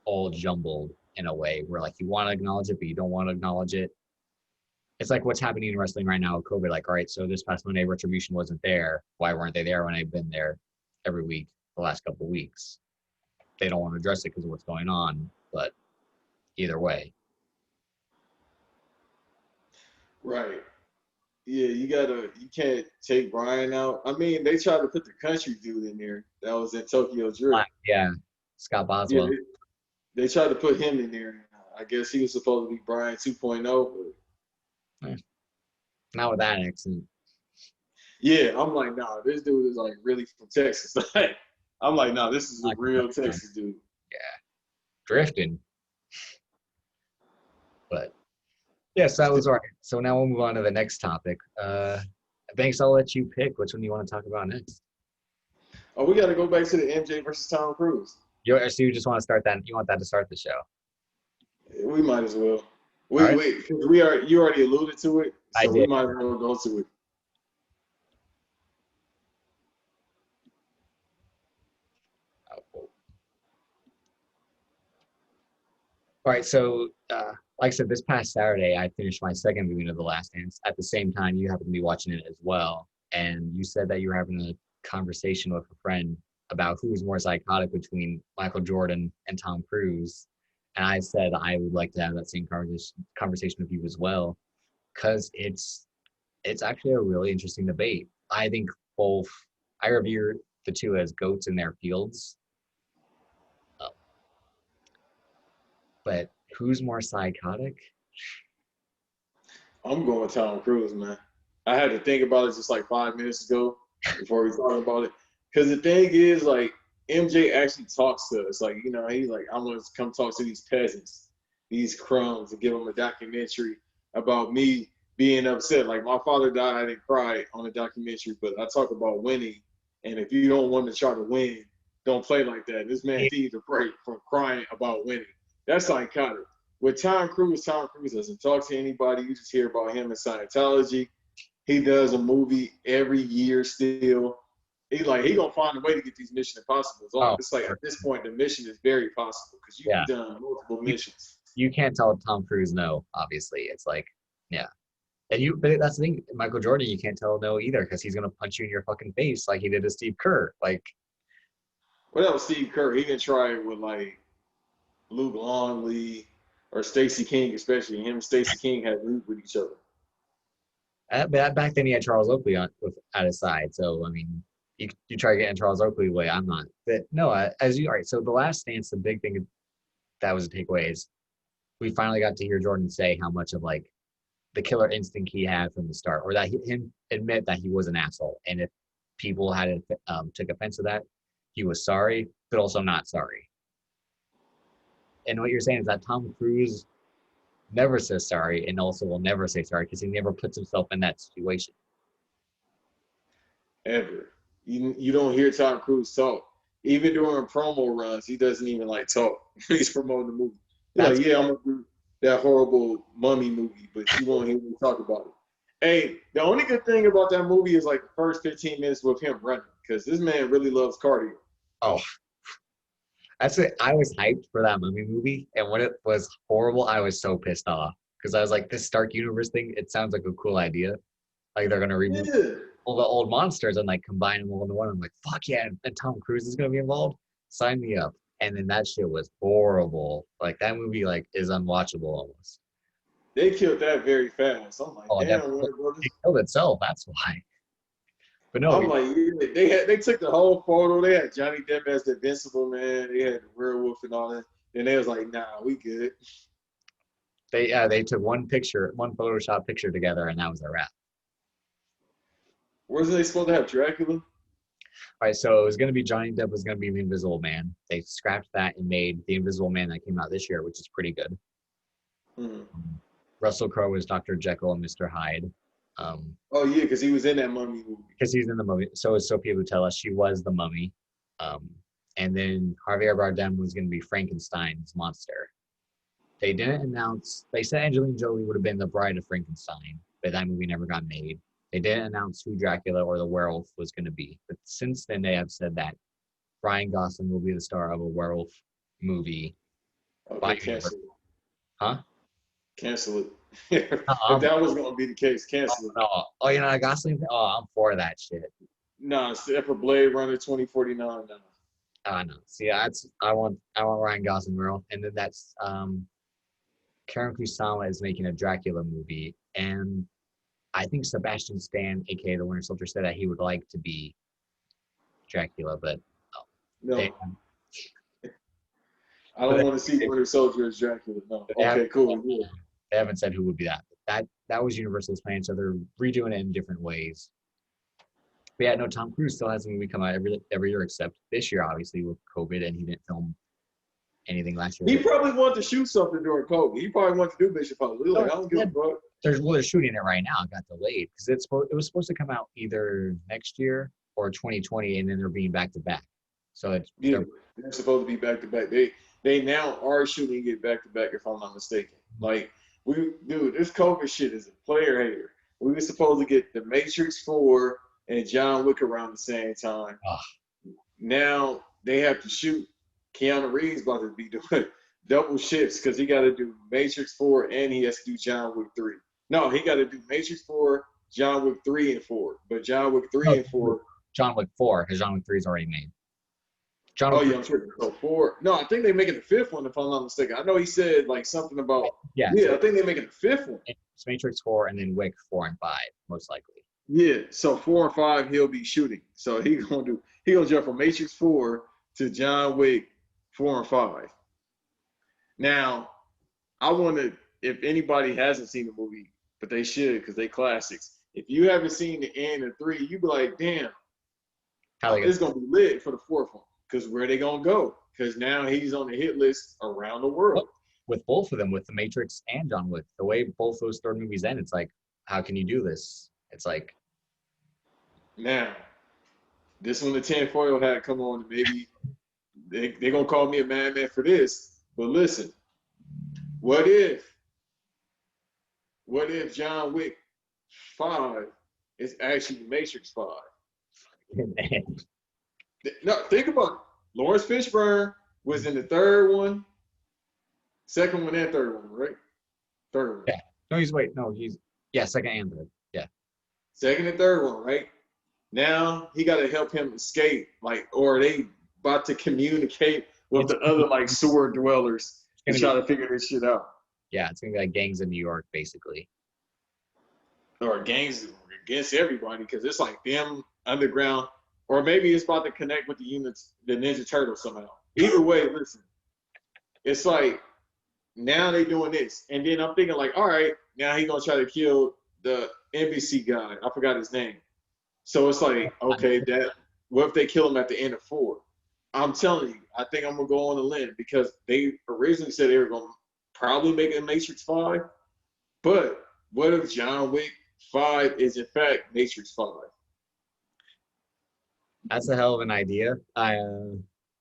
[SPEAKER 1] all jumbled in a way where like you want to acknowledge it, but you don't want to acknowledge it. it's like what's happening in wrestling right now with COVID. Like, all right, so this past Monday, Retribution wasn't there. Why weren't they there when I've been there every week the last couple of weeks? They don't want to address it because of what's going on. But either way,
[SPEAKER 2] Right. Yeah, you can't take Brian out. I mean, they tried to put the country dude in there that was in Tokyo Drift.
[SPEAKER 1] yeah, Scott
[SPEAKER 2] Yeah,
[SPEAKER 1] Boswell.
[SPEAKER 2] they tried to put him in there. I guess he was supposed to be Brian 2.0, but
[SPEAKER 1] Not with that accent.
[SPEAKER 2] yeah, I'm like, nah, this dude is like really from Texas. Like, I'm like, nah, this is a real Texas dude.
[SPEAKER 1] Yeah, drifting. But yes, that was all right. So now we'll move on to the next topic. Thanks. I'll let you pick which one you want to talk about next.
[SPEAKER 2] Oh, we got to go back to the MJ versus Tom Cruise.
[SPEAKER 1] So you just want to start that? You want that to start the show?
[SPEAKER 2] We might as well.
[SPEAKER 1] Right.
[SPEAKER 2] Wait, you already alluded to it, so
[SPEAKER 1] I did.
[SPEAKER 2] we might as well go to it.
[SPEAKER 1] All right. So, like I said, this past Saturday, I finished my second viewing of The Last Dance. At the same time, you happen to be watching it as well, and you said that you were having a conversation with a friend about who's more psychotic between Michael Jordan and Tom Cruise. And I said I would like to have that same conversation with you as well, because it's actually a really interesting debate. I think both. I revere the two as goats in their fields. But who's more psychotic?
[SPEAKER 2] I'm going with Tom Cruise, man. I had to think about it just like 5 minutes ago before we talked about it. Because the thing is, like, MJ actually talks to us. Like, you know, he's like, I'm going to come talk to these peasants, these crumbs, and give them a documentary about me being upset. Like, my father died and cried on a documentary, but I talk about winning. And if you don't want to try to win, don't play like that. This man needs a break from crying about winning. That's psychotic. With Tom Cruise doesn't talk to anybody. You just hear about him in Scientology. He does a movie every year still. He gonna find a way to get these Mission Impossibles on. It's like at this point the mission is very possible because you've done multiple missions.
[SPEAKER 1] You can't tell Tom Cruise no, obviously. It's like, yeah. But that's the thing, Michael Jordan, you can't tell no either because he's gonna punch you in your fucking face like he did to Steve Kerr. Like,
[SPEAKER 2] what else? Steve Kerr, he didn't try it with like Luke Longley or Stacey King, especially. Him and Stacey King had root with each other.
[SPEAKER 1] Back then he had Charles Oakley at his side. So, I mean, you try getting Charles Oakley away. I'm not. But no, all right. So The Last Dance, the big thing that was a takeaway is we finally got to hear Jordan say how much of like the killer instinct he had from the start, or that him admit that he was an asshole. And if people had took offense to that, he was sorry, but also not sorry. And what you're saying is that Tom Cruise never says sorry and also will never say sorry because he never puts himself in that situation.
[SPEAKER 2] Ever. You don't hear Tom Cruise talk. Even during promo runs, he doesn't even like talk. He's promoting the movie. He's like, yeah, I'm gonna do that horrible mummy movie, but you won't hear me talk about it. Hey, the only good thing about that movie is like the first 15 minutes with him running, because this man really loves cardio.
[SPEAKER 1] Oh, that's it. I was hyped for that mummy movie, and when it was horrible, I was so pissed off because I was like, this Stark Universe thing, it sounds like a cool idea. Like they're gonna reboot all the old monsters and like combine them all into one. I'm like, fuck yeah, and Tom Cruise is gonna be involved. Sign me up. And then that shit was horrible. Like that movie, like is unwatchable almost.
[SPEAKER 2] They killed that very fast. I'm like, damn,
[SPEAKER 1] it killed itself. That's why. But no,
[SPEAKER 2] I'm like, yeah, they took the whole photo. They had Johnny Depp as the Invincible Man. They had the werewolf and all that. And they was like, nah, we good.
[SPEAKER 1] They took one Photoshop picture together, and that was a wrap.
[SPEAKER 2] Wasn't they supposed to have Dracula?
[SPEAKER 1] All right, so it was going to be Johnny Depp was going to be the Invisible Man. They scrapped that and made the Invisible Man that came out this year, which is pretty good.
[SPEAKER 2] Mm-hmm.
[SPEAKER 1] Russell Crowe was Dr. Jekyll and Mr. Hyde.
[SPEAKER 2] Oh yeah, because he was in that mummy movie.
[SPEAKER 1] Because he's in the movie. So is Sophia Boutella. She was the mummy. And then Javier Bardem was going to be Frankenstein's monster. They didn't announce. They said Angelina Jolie would have been the bride of Frankenstein, but that movie never got made. They didn't announce who Dracula or the werewolf was going to be. But since then, they have said that Ryan Gosling will be the star of a werewolf movie.
[SPEAKER 2] Okay, cancel it.
[SPEAKER 1] Huh?
[SPEAKER 2] Cancel it. If that was gonna be the case, cancel it.
[SPEAKER 1] no. Oh, you know, I got something. Oh, I'm for that shit.
[SPEAKER 2] Nah, except for Blade Runner 2049. Nah.
[SPEAKER 1] No. See, I want Ryan Gosling girl, and then that's Karen Kusama is making a Dracula movie, and I think Sebastian Stan, aka the Winter Soldier, said that he would like to be Dracula, but
[SPEAKER 2] No,
[SPEAKER 1] they,
[SPEAKER 2] I don't want to see Winter Soldier as Dracula. No. Okay, cool. Yeah.
[SPEAKER 1] they haven't said who would be that. That was Universal's plan, so they're redoing it in different ways. But yeah, no, Tom Cruise still has a movie come out every year except this year, obviously with COVID, and he didn't film anything last year.
[SPEAKER 2] He probably wanted to shoot something during COVID. He probably wanted to do Mission Impossible. Like, I don't give a fuck.
[SPEAKER 1] They're shooting it right now. It got delayed because it was supposed to come out either next year or 2020, and then they're being back to back. So
[SPEAKER 2] they're supposed to be back to back. They now are shooting it back to back, if I'm not mistaken. Like this COVID shit is a player hater. We were supposed to get The Matrix 4 and John Wick around the same time. Now they have to shoot. Keanu Reeves about to be doing double shifts because he got to do Matrix 4 and he has to do John Wick 3. No, he got to do Matrix 4, John Wick 3 and 4. But John Wick 3 and 4.
[SPEAKER 1] John Wick 4, because John Wick 3 is already made.
[SPEAKER 2] I'm sure. So 4. No, I think they're making the 5th one, if I'm not mistaken. I know he said like something about. Yeah, I think they're making the 5th one.
[SPEAKER 1] It's Matrix 4 and then Wick 4 and 5, most likely.
[SPEAKER 2] Yeah, so 4 and 5 he'll be shooting. So he's gonna jump from Matrix 4 to John Wick 4 and 5. Now, I wonder if anybody hasn't seen the movie, but they should because they classics. If you haven't seen the end of 3, you be like, damn, it's gonna be lit for the 4th one. Because where they gonna go? Because now he's on the hit list around the world.
[SPEAKER 1] With both of them, with The Matrix and John Wick, the way both those third movies end, it's like, how can you do this? It's like.
[SPEAKER 2] Now, this one the tinfoil hat come on, maybe they're gonna call me a madman for this. But listen, what if John Wick 5 is actually Matrix 5? No, think about it. Lawrence Fishburne was in the 3rd one, 2nd one and 3rd one, right? 3rd one.
[SPEAKER 1] Yeah. No, he's 2nd and 3rd. Yeah.
[SPEAKER 2] 2nd and 3rd one, right? Now he got to help him escape, or they about to communicate with the other sewer dwellers and try to figure this shit out.
[SPEAKER 1] Yeah, it's gonna be like gangs in New York, basically.
[SPEAKER 2] Or gangs against everybody, because it's like them underground. Or maybe it's about to connect with the Ninja Turtles somehow. Either way, listen. It's like, now they doing this. And then I'm thinking all right, now he's going to try to kill the NBC guy. I forgot his name. So it's like, okay, what if they kill him at the end of 4? I'm telling you, I think I'm going to go on a limb because they originally said they were going to probably make a Matrix 5. But what if John Wick 5 is in fact Matrix 5?
[SPEAKER 1] That's a hell of an idea.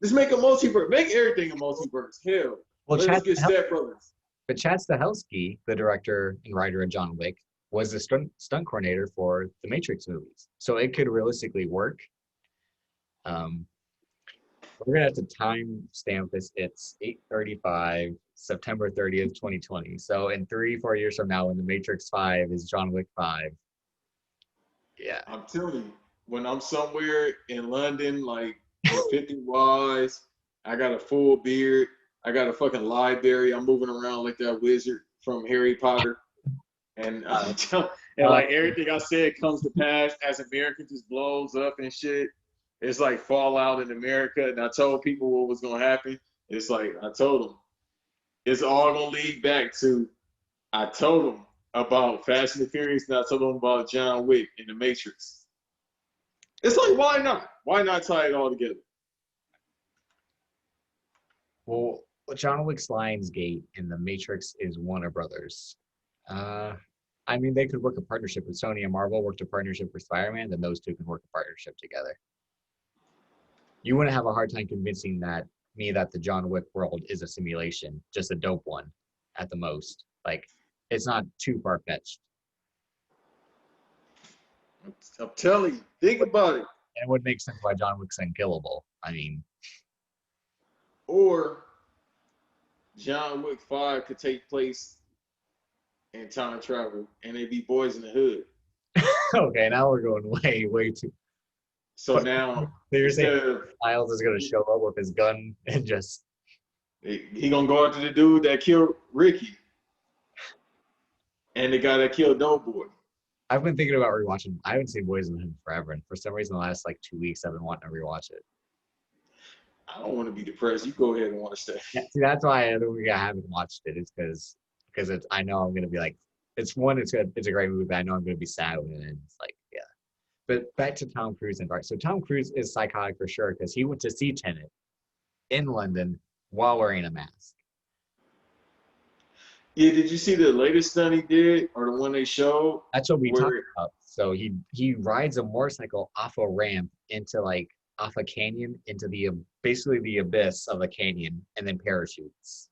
[SPEAKER 2] Just make a multiverse. Make everything a multiverse. Hell.
[SPEAKER 1] Well,
[SPEAKER 2] let's get Step Brothers.
[SPEAKER 1] But Chad Stahelski, the director and writer of John Wick, was the stunt coordinator for the Matrix movies. So it could realistically work. We're going to have to time stamp this. It's 8:35, September 30th, 2020. So in 3-4 years from now, when the Matrix 5 is John Wick 5. Yeah.
[SPEAKER 2] I'm telling you. When I'm somewhere in London, 50 wise, I got a full beard, I got a fucking library, I'm moving around like that wizard from Harry Potter, and everything I said comes to pass as America just blows up and shit. It's like Fallout in America, and I told people what was gonna happen. It's like I told them, it's all gonna lead back to. I told them about Fast and the Furious, and I told them about John Wick and the Matrix. It's like, why not? Why not tie it all together?
[SPEAKER 1] Well, John Wick's Lionsgate and The Matrix is Warner Brothers. They could work a partnership with Sony and Marvel, worked a partnership for Spider-Man, then those two can work a partnership together. You wouldn't have a hard time convincing that the John Wick world is a simulation, just a dope one at the most. It's not too far-fetched.
[SPEAKER 2] I'm telling you, think about it.
[SPEAKER 1] And it would make sense why John Wick's unkillable.
[SPEAKER 2] Or John Wick 5 could take place and time travel, and they be boys in the hood.
[SPEAKER 1] Okay, now we're going way too.
[SPEAKER 2] So now
[SPEAKER 1] So you're saying
[SPEAKER 2] instead of
[SPEAKER 1] Miles is gonna show up with his gun and just
[SPEAKER 2] he gonna go after the dude that killed Ricky and the guy that killed Doughboy.
[SPEAKER 1] I've been thinking about rewatching. I haven't seen Boys in the Hood forever, and for some reason, the last like 2 weeks, I've been wanting to rewatch it.
[SPEAKER 2] I don't want to be depressed. You go ahead and watch that.
[SPEAKER 1] Yeah, see, that's why I haven't watched it. It's because it's I know I'm gonna be like it's good. It's a great movie, but I know I'm gonna be sad when it ends. Like yeah. But back to Tom Cruise and Bart. So Tom Cruise is psychotic for sure because he went to see Tenet in London while wearing a mask.
[SPEAKER 2] Yeah, did you see the latest stunt he did, or the one they showed?
[SPEAKER 1] That's what we talked
[SPEAKER 2] Where
[SPEAKER 1] about. So he rides a motorcycle off a ramp into like off a canyon into the basically the abyss of a canyon and then parachutes.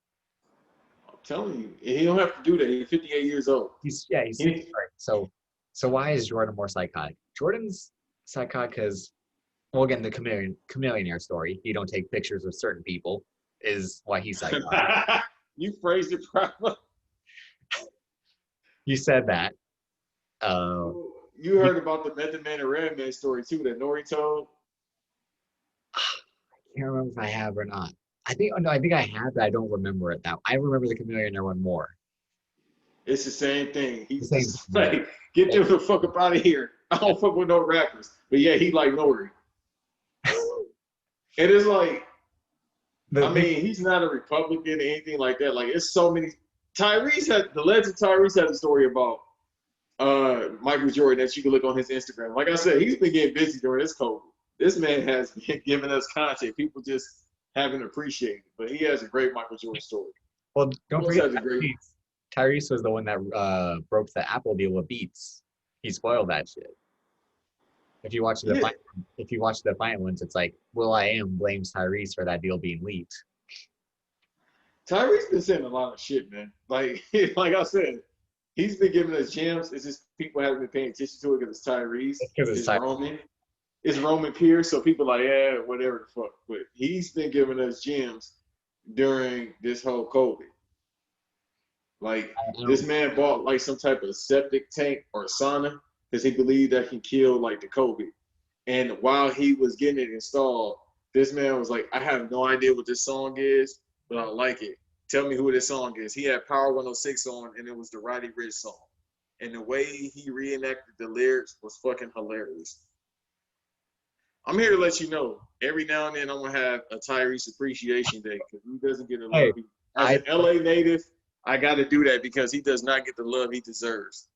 [SPEAKER 2] I'm telling you, he don't have to do that. He's 58 years old.
[SPEAKER 1] He's
[SPEAKER 2] He,
[SPEAKER 1] right. So why is Jordan more psychotic? Jordan's psychotic because well again the chameleonaire story. He don't take pictures of certain people is why he's psychotic.
[SPEAKER 2] you phrased it properly.
[SPEAKER 1] You said that.
[SPEAKER 2] You heard about the Method Man and Redman story too that Nori told.
[SPEAKER 1] I can't remember if I have or not. I think I have, but I don't remember it now. I remember the chameleonaire one more.
[SPEAKER 2] It's the same thing. He's
[SPEAKER 1] Same
[SPEAKER 2] just
[SPEAKER 1] thing.
[SPEAKER 2] like, get them the fuck up out of here. I don't fuck with no rappers. But yeah, he like Nori. And it's like, I mean, he's not a Republican or anything like that. Like, it's so many. The legend Tyrese had a story about Michael Jordan that you can look on his Instagram. Like I said, he's been getting busy during this COVID. This man has been giving us content. People just haven't appreciated it. But he has a great Michael Jordan story.
[SPEAKER 1] Well, don't
[SPEAKER 2] He
[SPEAKER 1] forget
[SPEAKER 2] has a great.
[SPEAKER 1] Tyrese was the one that broke the Apple deal with Beats. He spoiled that shit. If you watch the final ones, it's like will.i.am blames Tyrese for that deal being leaked.
[SPEAKER 2] Tyrese been saying a lot of shit, man. Like I said, he's been giving us gems. It's just people haven't been paying attention to it because it's Tyrese. It's Roman. It's Roman Pierce, so people like, yeah, whatever the fuck. But he's been giving us gems during this whole COVID. Like this man bought like some type of septic tank or sauna because he believed that he killed like the COVID. And while he was getting it installed, this man was like, I have no idea what this song is, but I like it. Tell me who this song is. He had Power 106 on, and it was the Roddy Ricch song. And the way he reenacted the lyrics was fucking hilarious. I'm here to let you know, every now and then I'm going to have a Tyrese Appreciation Day because he doesn't get a love. As an LA native, I got to do that because he does not get the love he deserves.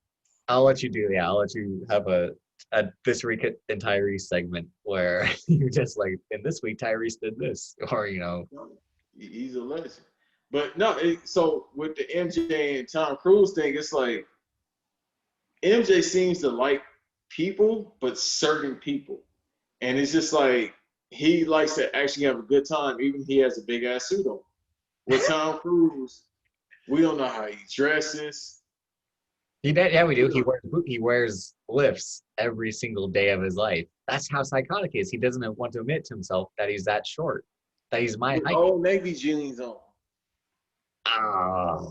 [SPEAKER 1] I'll let you do that. I'll let you have a This Week in Tyrese segment where you just like, and this week Tyrese did this, or, you know.
[SPEAKER 2] He's a legend. But no, so with the MJ and Tom Cruise thing, it's like MJ seems to like people, but certain people. And it's just like he likes to actually have a good time, even if he has a big ass suit on. With Tom Cruise, we don't know how he dresses.
[SPEAKER 1] Yeah, we do. He wears lifts every single day of his life. That's how psychotic he is. He doesn't want to admit to himself that he's that short, that he's my height.
[SPEAKER 2] Old Navy jeans on.
[SPEAKER 1] Oh.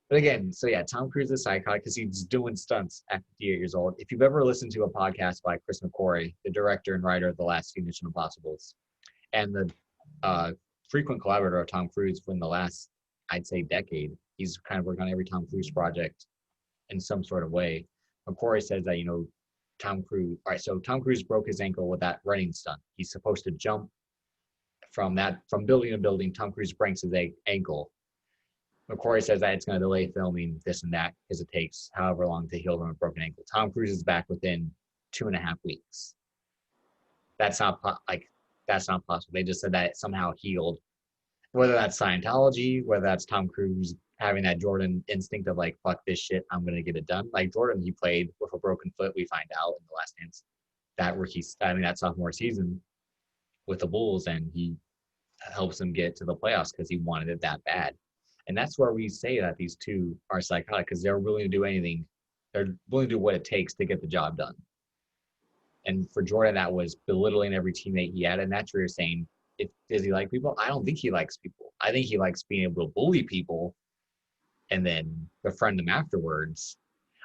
[SPEAKER 1] But again, so yeah, Tom Cruise is psychotic because he's doing stunts at 58 years old. If you've ever listened to a podcast by Chris McQuarrie, the director and writer of the last few Mission Impossibles, and the frequent collaborator of Tom Cruise for the last, I'd say, decade, he's kind of worked on every Tom Cruise project in some sort of way. McQuarrie says that, you know, Tom Cruise broke his ankle with that running stunt. He's supposed to jump from building to building. Tom Cruise breaks his ankle. McQuarrie says that it's going to delay filming this and that because it takes however long to heal from a broken ankle. Tom Cruise is back within 2.5 weeks. That's not possible. They just said that it somehow healed. Whether that's Scientology, whether that's Tom Cruise having that Jordan instinct of like, fuck this shit, I'm going to get it done. Like Jordan, he played with a broken foot, we find out in the last dance, that sophomore season with the Bulls, and he helps them get to the playoffs because he wanted it that bad. And that's where we say that these two are psychotic because they're willing to do anything. They're willing to do what it takes to get the job done. And for Jordan, that was belittling every teammate he had. And that's where you're saying, does he like people? I don't think he likes people. I think he likes being able to bully people and then befriend them afterwards.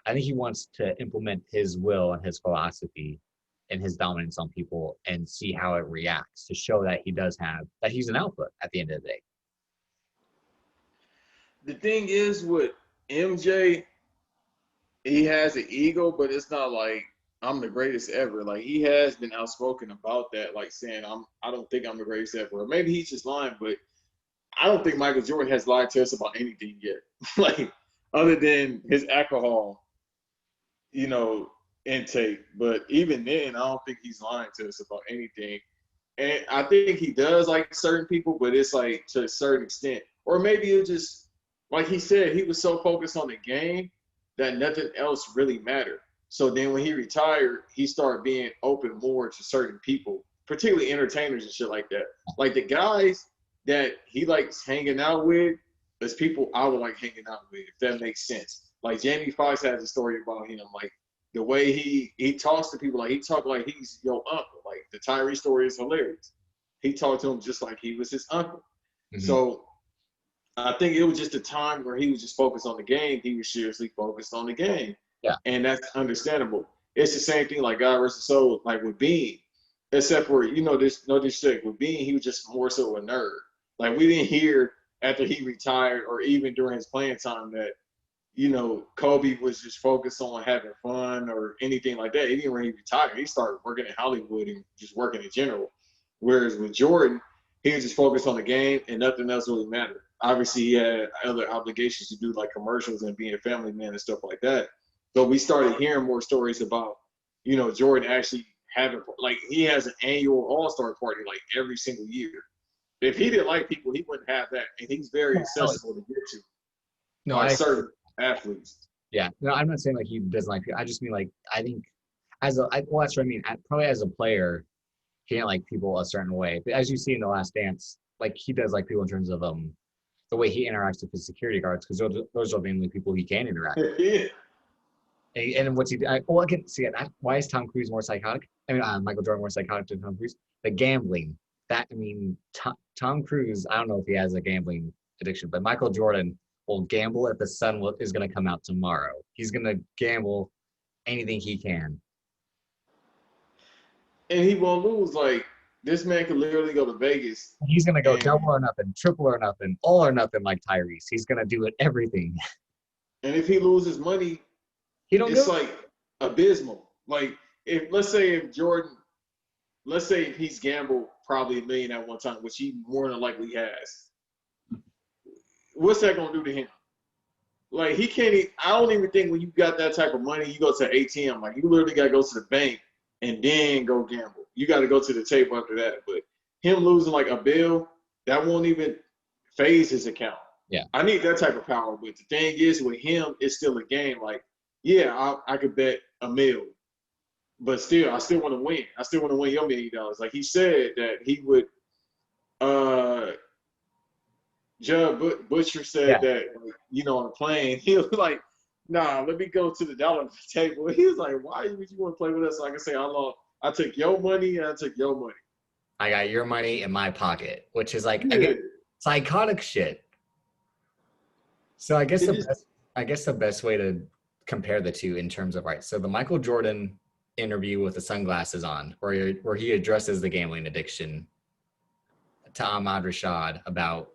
[SPEAKER 1] I think he wants to implement his will and his philosophy and his dominance on people and see how it reacts to show that that he's an alpha at the end of the day.
[SPEAKER 2] The thing is with MJ, he has an ego, but it's not like I'm the greatest ever. Like he has been outspoken about that, like saying I don't think I'm the greatest ever. Or maybe he's just lying, but I don't think Michael Jordan has lied to us about anything yet. Like other than his alcohol, intake. But even then, I don't think he's lying to us about anything. And I think he does like certain people, but it's like to a certain extent. Or maybe it just, like he said, he was so focused on the game that nothing else really mattered. So then when he retired, he started being open more to certain people, particularly entertainers and shit like that. Like the guys that he likes hanging out with is people I would like hanging out with, if that makes sense. Like Jamie Foxx has a story about him, like the way he talks to people, like he talk like he's your uncle. Like the Tyrese story is hilarious. He talked to him just like he was his uncle. Mm-hmm. So I think it was just a time where he was just focused on the game. He was seriously focused on the game.
[SPEAKER 1] Yeah.
[SPEAKER 2] And that's understandable. It's the same thing like God versus Soul, like with Bean. Except for, there's no disrespect. With Bean, he was just more so a nerd. Like we didn't hear after he retired or even during his playing time that, Kobe was just focused on having fun or anything like that. Even when he retired, he started working in Hollywood and just working in general. Whereas with Jordan, he was just focused on the game and nothing else really mattered. Obviously, he had other obligations to do, like commercials and being a family man and stuff like that. So we started hearing more stories about, Jordan actually having, like, he has an annual All-Star party, like, every single year. If he didn't like people, he wouldn't have that. And he's very accessible to get to.
[SPEAKER 1] No,
[SPEAKER 2] like certain athletes.
[SPEAKER 1] Yeah. No, I'm not saying, like, he doesn't like people. I just mean, like, I think that's what I mean. Probably as a player, he didn't like people a certain way. But as you see in The Last Dance, like, he does like people in terms of the way he interacts with his security guards, because those are the only people he can interact with.
[SPEAKER 2] Yeah.
[SPEAKER 1] And what's he? I can see it. Why is Tom Cruise more psychotic? I mean, Michael Jordan more psychotic than Tom Cruise? The gambling. Tom Cruise. I don't know if he has a gambling addiction, but Michael Jordan will gamble if the sun is going to come out tomorrow. He's going to gamble anything he can.
[SPEAKER 2] And he won't lose. Like, this man could literally go to Vegas.
[SPEAKER 1] He's going to go double or nothing, triple or nothing, all or nothing like Tyrese. He's going to do it everything.
[SPEAKER 2] And if he loses money, it's like abysmal. Like, let's say if he's gambled probably $1 million at one time, which he more than likely has, what's that going to do to him? Like, he can't I don't even think when you got that type of money, you go to ATM. Like, you literally got to go to the bank and then go gamble. You got to go to the table after that. But him losing like a bill, that won't even phase his account.
[SPEAKER 1] Yeah.
[SPEAKER 2] I need that type of power. But the thing is, with him, it's still a game. Like, yeah, I could bet $1 million. But still, I still want to win. I still want to win your $1 million. Like he said that he would, Judd Butcher said that, on a plane, he was like, nah, let me go to the dollar table. He was like, why would you want to play with us? So I can say, I took your money and I took your money.
[SPEAKER 1] I got your money in my pocket, which is like, again, psychotic shit. So I guess the best way to compare the two in terms of, right, so the Michael Jordan interview with the sunglasses on, where he addresses the gambling addiction to Ahmad Rashad about,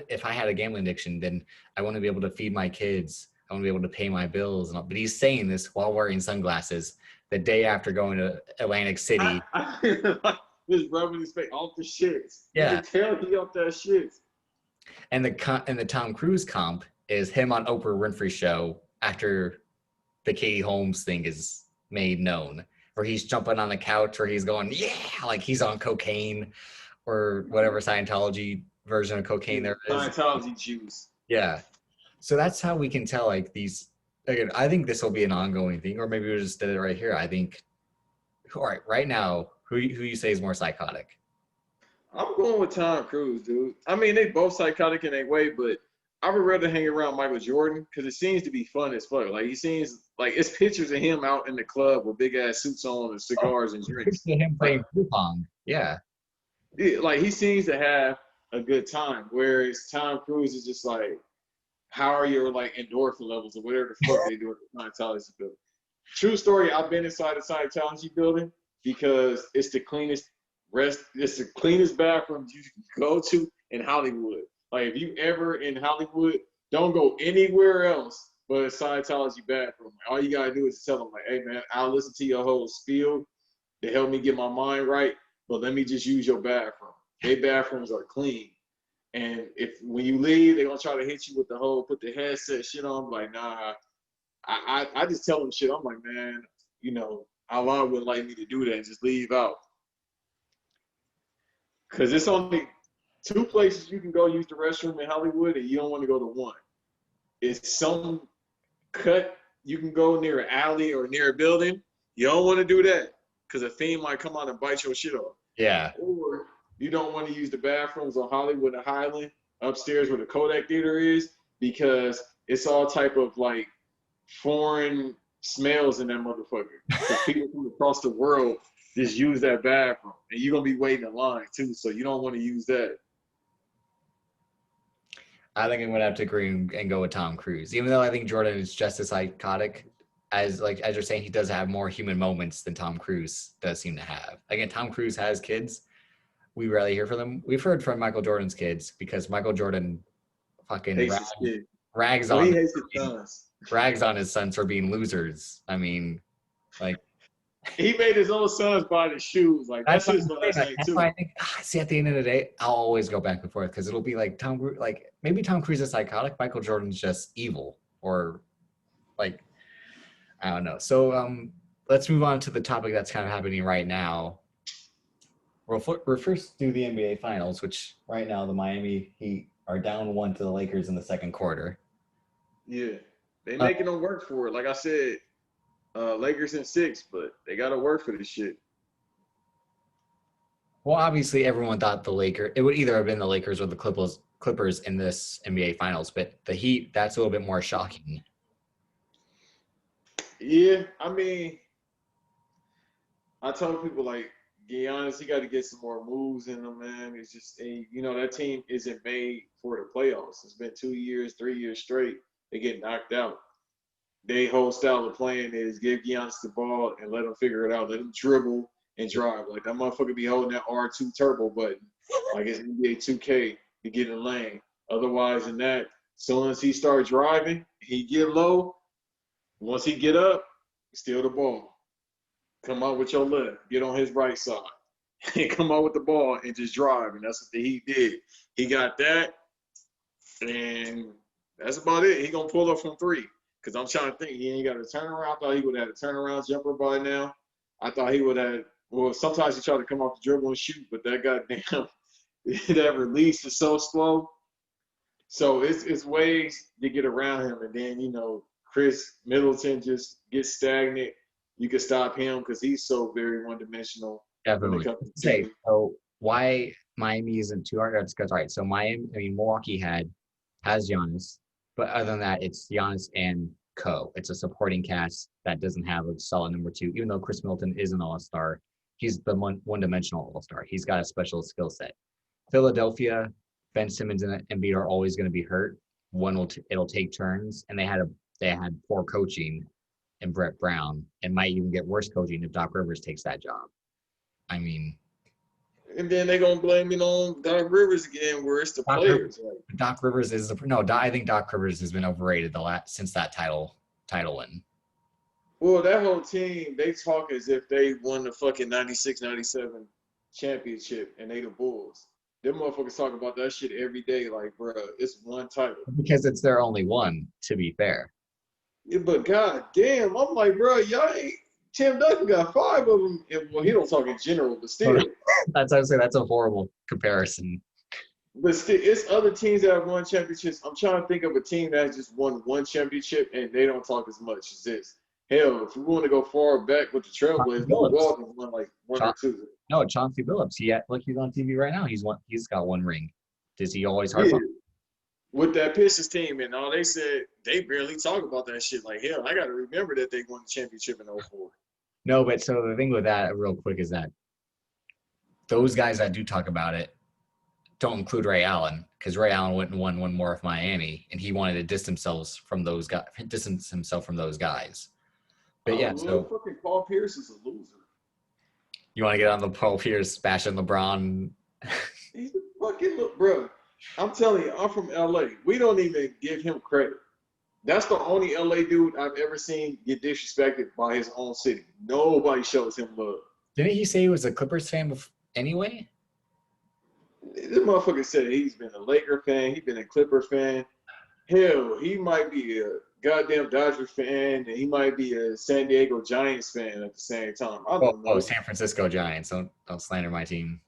[SPEAKER 1] if I had a gambling addiction, then I want to be able to feed my kids. I want to be able to pay my bills. And all. But he's saying this while wearing sunglasses the day after going to Atlantic City.
[SPEAKER 2] Just rubbing his face off the shit.
[SPEAKER 1] Yeah.
[SPEAKER 2] You can tell he off that shit.
[SPEAKER 1] And the Tom Cruise comp is him on Oprah Winfrey's show after the Katie Holmes thing is made known, where he's jumping on the couch, where he's going, yeah, like he's on cocaine or whatever Scientology version of cocaine there is.
[SPEAKER 2] Scientology juice.
[SPEAKER 1] Yeah. So that's how we can tell, like, these, again, I think this will be an ongoing thing, or maybe we just did it right here. I think, all right, right now, who you say is more psychotic?
[SPEAKER 2] I'm going with Tom Cruise, dude. I mean, they both psychotic in a way, but I would rather hang around Michael Jordan because it seems to be fun as fuck. Like, he seems like it's pictures of him out in the club with big ass suits on and cigars and drinks.
[SPEAKER 1] Pictures of him playing ping pong. Yeah.
[SPEAKER 2] Like, he seems to have a good time, whereas Tom Cruise is just like, how are your like endorphin levels or whatever the fuck they do at the Scientology building. True story, I've been inside the Scientology building because it's the cleanest bathrooms you can go to in Hollywood. Like if you ever in Hollywood, don't go anywhere else but a Scientology bathroom. All you gotta do is tell them like, hey man, I'll listen to your whole spiel to help me get my mind right, but let me just use your bathroom. Their bathrooms are clean. And if when you leave, they're gonna try to hit you with the whole put the headset shit on. I'm like, nah. I just tell them shit. I'm like, man, you know, Allah wouldn't like me to do that and just leave out. Cause it's only 2 places you can go use the restroom in Hollywood, and you don't want to go to one. It's some cut you can go near an alley or near a building. You don't want to do that because a fiend might come out and bite your shit off.
[SPEAKER 1] Yeah.
[SPEAKER 2] Or you don't want to use the bathrooms on Hollywood and Highland upstairs where the Kodak Theater is because it's all type of like foreign smells in that motherfucker. Because people from across the world just use that bathroom. And you're going to be waiting in line too, so you don't want to use that.
[SPEAKER 1] I think I'm going to have to agree and go with Tom Cruise. Even though I think Jordan is just as psychotic, as you're saying, he does have more human moments than Tom Cruise does seem to have. Again, Tom Cruise has kids. We rarely hear from them. We've heard from Michael Jordan's kids because Michael Jordan fucking rags on his sons for being losers. I mean, like
[SPEAKER 2] he made his own sons buy the shoes. Like that's his last name too.
[SPEAKER 1] I think. See, at the end of the day, I'll always go back and forth because it'll be like maybe Tom Cruise is psychotic, Michael Jordan's just evil, or like I don't know. So let's move on to the topic that's kind of happening right now. We'll first do the NBA Finals, which right now the Miami Heat are down 1 to the Lakers in the second quarter.
[SPEAKER 2] Yeah, they making them work for it. Like I said, Lakers in 6, but they got to work for this shit.
[SPEAKER 1] Well, obviously, everyone thought it would either have been the Lakers or the Clippers in this NBA Finals, but the Heat, that's a little bit more shocking.
[SPEAKER 2] Yeah, I mean, I told people like, be honest, he got to get some more moves in them, man. It's just, that team isn't made for the playoffs. It's been 2 years, 3 years straight. They get knocked out. Their whole style of playing is give Giannis the ball and let him figure it out. Let him dribble and drive. Like that motherfucker be holding that R2 turbo button, like it's NBA 2K to get in the lane. Otherwise than that, as soon as he start driving, he get low. Once he get up, steal the ball. Come out with your left. Get on his right side. And come out with the ball and just drive. And that's what he did. He got that. And that's about it. He going to pull up from 3. Because I'm trying to think. He ain't got a turnaround. I thought he would have had a turnaround jumper by now. I thought he would have. Well, sometimes he try to come off the dribble and shoot. But that goddamn, that release is so slow. So it's ways to get around him. And then, Chris Middleton just gets stagnant. You can stop him because he's so very one-dimensional.
[SPEAKER 1] Definitely. So why Miami isn't too hard? Because so Milwaukee has Giannis, but other than that, it's Giannis and Co. It's a supporting cast that doesn't have a solid number 2. Even though Chris Middleton is an all-star, he's the one-dimensional all-star. He's got a special skill set. Philadelphia, Ben Simmons and Embiid are always going to be hurt. It'll take turns, and they had poor coaching and Brett Brown, and might even get worse coaching if Doc Rivers takes that job. I mean,
[SPEAKER 2] and then they're gonna blame it on Doc Rivers again, where it's the players.
[SPEAKER 1] Doc Rivers is I think Doc Rivers has been overrated since that title win.
[SPEAKER 2] Well, that whole team, they talk as if they won the fucking 96, 97 championship, and they the Bulls. Them motherfuckers talk about that shit every day, like, bro, it's one title.
[SPEAKER 1] Because it's their only one, to be fair.
[SPEAKER 2] Yeah, but god damn, I'm like, bro, y'all ain't. Tim Duncan got 5 of them. Well, he don't talk in general, but still.
[SPEAKER 1] That's a horrible comparison.
[SPEAKER 2] But still, it's other teams that have won championships. I'm trying to think of a team that has just won one championship and they don't talk as much as this. Hell, if we want to go far back with the Trailblazers, Milwaukee won like 1 or 2.
[SPEAKER 1] No, Chauncey Billups. Look, he's on TV right now. He's got 1 ring. Does he always harp on?
[SPEAKER 2] With that Pistons team and all, they said they barely talk about that shit. Like, hell, I got to remember that they won the championship in 04.
[SPEAKER 1] No, but so the thing with that real quick is that those guys that do talk about it, don't include Ray Allen because Ray Allen went and won one more with Miami, and he wanted to distance himself from those guys. But yeah, so
[SPEAKER 2] fucking Paul Pierce is a loser.
[SPEAKER 1] You want to get on the Paul Pierce bashing LeBron?
[SPEAKER 2] He's a fucking bro. I'm telling you, I'm from LA. We don't even give him credit. That's the only LA dude I've ever seen get disrespected by his own city. Nobody shows him love.
[SPEAKER 1] Didn't he say he was a Clippers fan anyway?
[SPEAKER 2] This motherfucker said he's been a Laker fan, he's been a Clipper fan. Hell, he might be a goddamn Dodgers fan, and he might be a San Diego Giants fan at the same time. I don't know.
[SPEAKER 1] Oh, San Francisco Giants. Don't slander my team.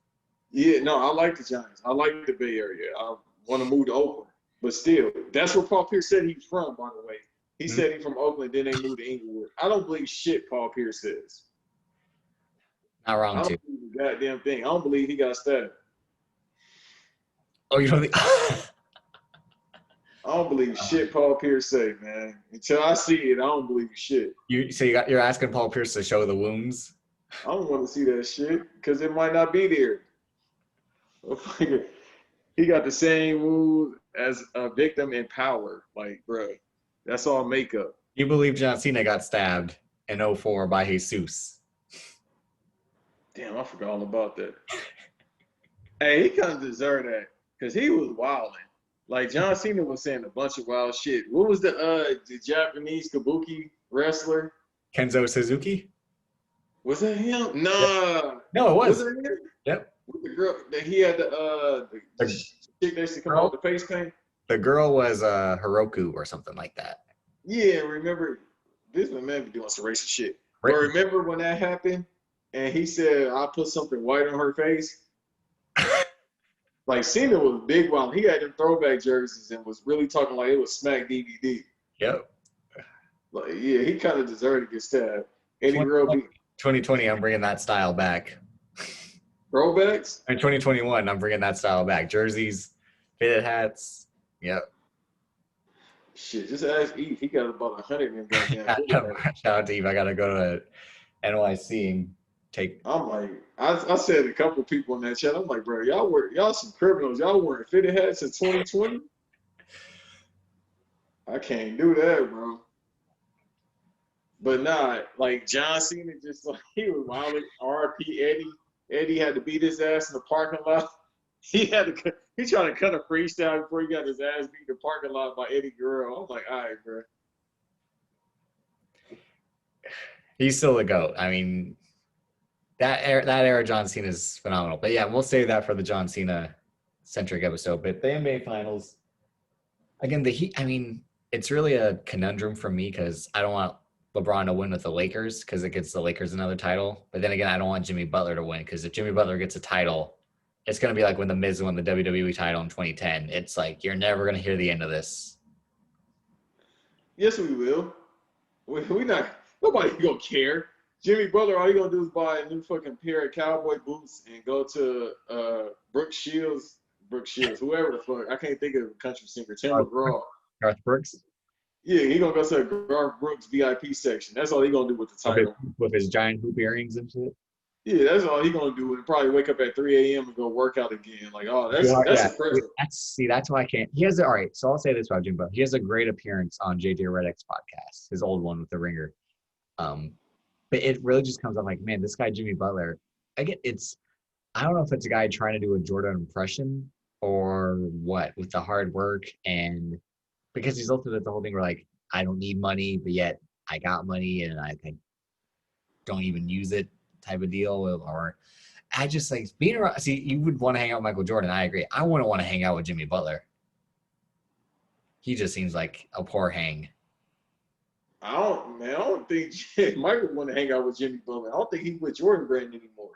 [SPEAKER 2] Yeah, no, I like the Giants. I like the Bay Area. I want to move to Oakland. But still, that's where Paul Pierce said he's from, by the way. He said he's from Oakland, then they moved to Inglewood. I don't believe shit Paul Pierce says.
[SPEAKER 1] Not wrong,
[SPEAKER 2] I
[SPEAKER 1] too.
[SPEAKER 2] don't believe the goddamn thing. I don't believe he got stabbed.
[SPEAKER 1] Oh, you don't think...
[SPEAKER 2] I don't believe shit Paul Pierce say, man. Until I see it, I don't believe shit.
[SPEAKER 1] You're asking Paul Pierce to show the wounds?
[SPEAKER 2] I don't want to see that shit because it might not be there. He got the same wound as a victim in Power. Like, bro, that's all makeup.
[SPEAKER 1] You believe John Cena got stabbed in 2004 by Jesus?
[SPEAKER 2] Damn, I forgot all about that. Hey, he kind of deserved that because he was wilding. Like, John Cena was saying a bunch of wild shit. What was the Japanese kabuki wrestler?
[SPEAKER 1] Kenzo Suzuki?
[SPEAKER 2] Was that him? Nah.
[SPEAKER 1] No, it was.
[SPEAKER 2] Was it him?
[SPEAKER 1] Yep.
[SPEAKER 2] With the girl that he had the chick that used to come out with the face paint?
[SPEAKER 1] The girl was Hiroku or something like that.
[SPEAKER 2] Yeah, remember, this man be doing some racist shit. But remember when that happened and he said, I put something white on her face? Like, Cena was big while he had them throwback jerseys and was really talking like it was Smack DVD.
[SPEAKER 1] Yep.
[SPEAKER 2] Like, yeah, he kind of deserved to get stabbed. Eddie Roby.
[SPEAKER 1] 2020, I'm bringing that style back.
[SPEAKER 2] Throwbacks?
[SPEAKER 1] In 2021, I'm bringing that style back. Jerseys, fitted hats. Yep.
[SPEAKER 2] Shit, just ask Eve. He got about 100 in them goddamn.
[SPEAKER 1] Shout out to Eve. I got to go to NYC and take.
[SPEAKER 2] I'm like, I said a couple people in that chat. I'm like, bro, y'all some criminals. Y'all wearing fitted hats in 2020? I can't do that, bro. But nah, like John Cena just like he was wild. R.I.P. Eddie. Eddie had to beat his ass in the parking lot. He tried to cut a freestyle before he got his ass beat in the parking lot by Eddie Guerrero. I'm like, all right, bro.
[SPEAKER 1] He's still the GOAT. I mean, that era John Cena is phenomenal. But yeah, we'll save that for the John Cena centric episode. But the NBA Finals, again, it's really a conundrum for me because I don't want LeBron to win with the Lakers because it gets the Lakers another title. But then again, I don't want Jimmy Butler to win because if Jimmy Butler gets a title, it's going to be like when The Miz won the WWE title in 2010. It's like you're never going to hear the end of this.
[SPEAKER 2] Yes, we will. We not. Nobody gonna care. Jimmy Butler, all you gonna do is buy a new fucking pair of cowboy boots and go to Brooke Shields, whoever the fuck. I can't think of a country singer. Tim McGraw.
[SPEAKER 1] Garth Brooks?
[SPEAKER 2] Yeah, he gonna go to the Garth Brooks VIP section. That's all he gonna do with the title.
[SPEAKER 1] With his giant hoop earrings and shit?
[SPEAKER 2] Yeah, that's all he gonna do. And probably wake up at 3 a.m. and go work out again. Like, oh, that's impressive.
[SPEAKER 1] That's why I can't. All right, so I'll say this about Jimmy Butler. He has a great appearance on JJ Redick's podcast, his old one with The Ringer. But it really just comes up like, man, this guy Jimmy Butler, I don't know if it's a guy trying to do a Jordan impression or what with the hard work, and because he's also the whole thing where like I don't need money, but yet I got money and I don't even use it type of deal. Or I just like being around. See, you would want to hang out with Michael Jordan. I agree. I wouldn't want to hang out with Jimmy Butler. He just seems like a poor hang.
[SPEAKER 2] I don't think Michael want to hang out with Jimmy Butler. I don't think he's with Jordan Brand anymore.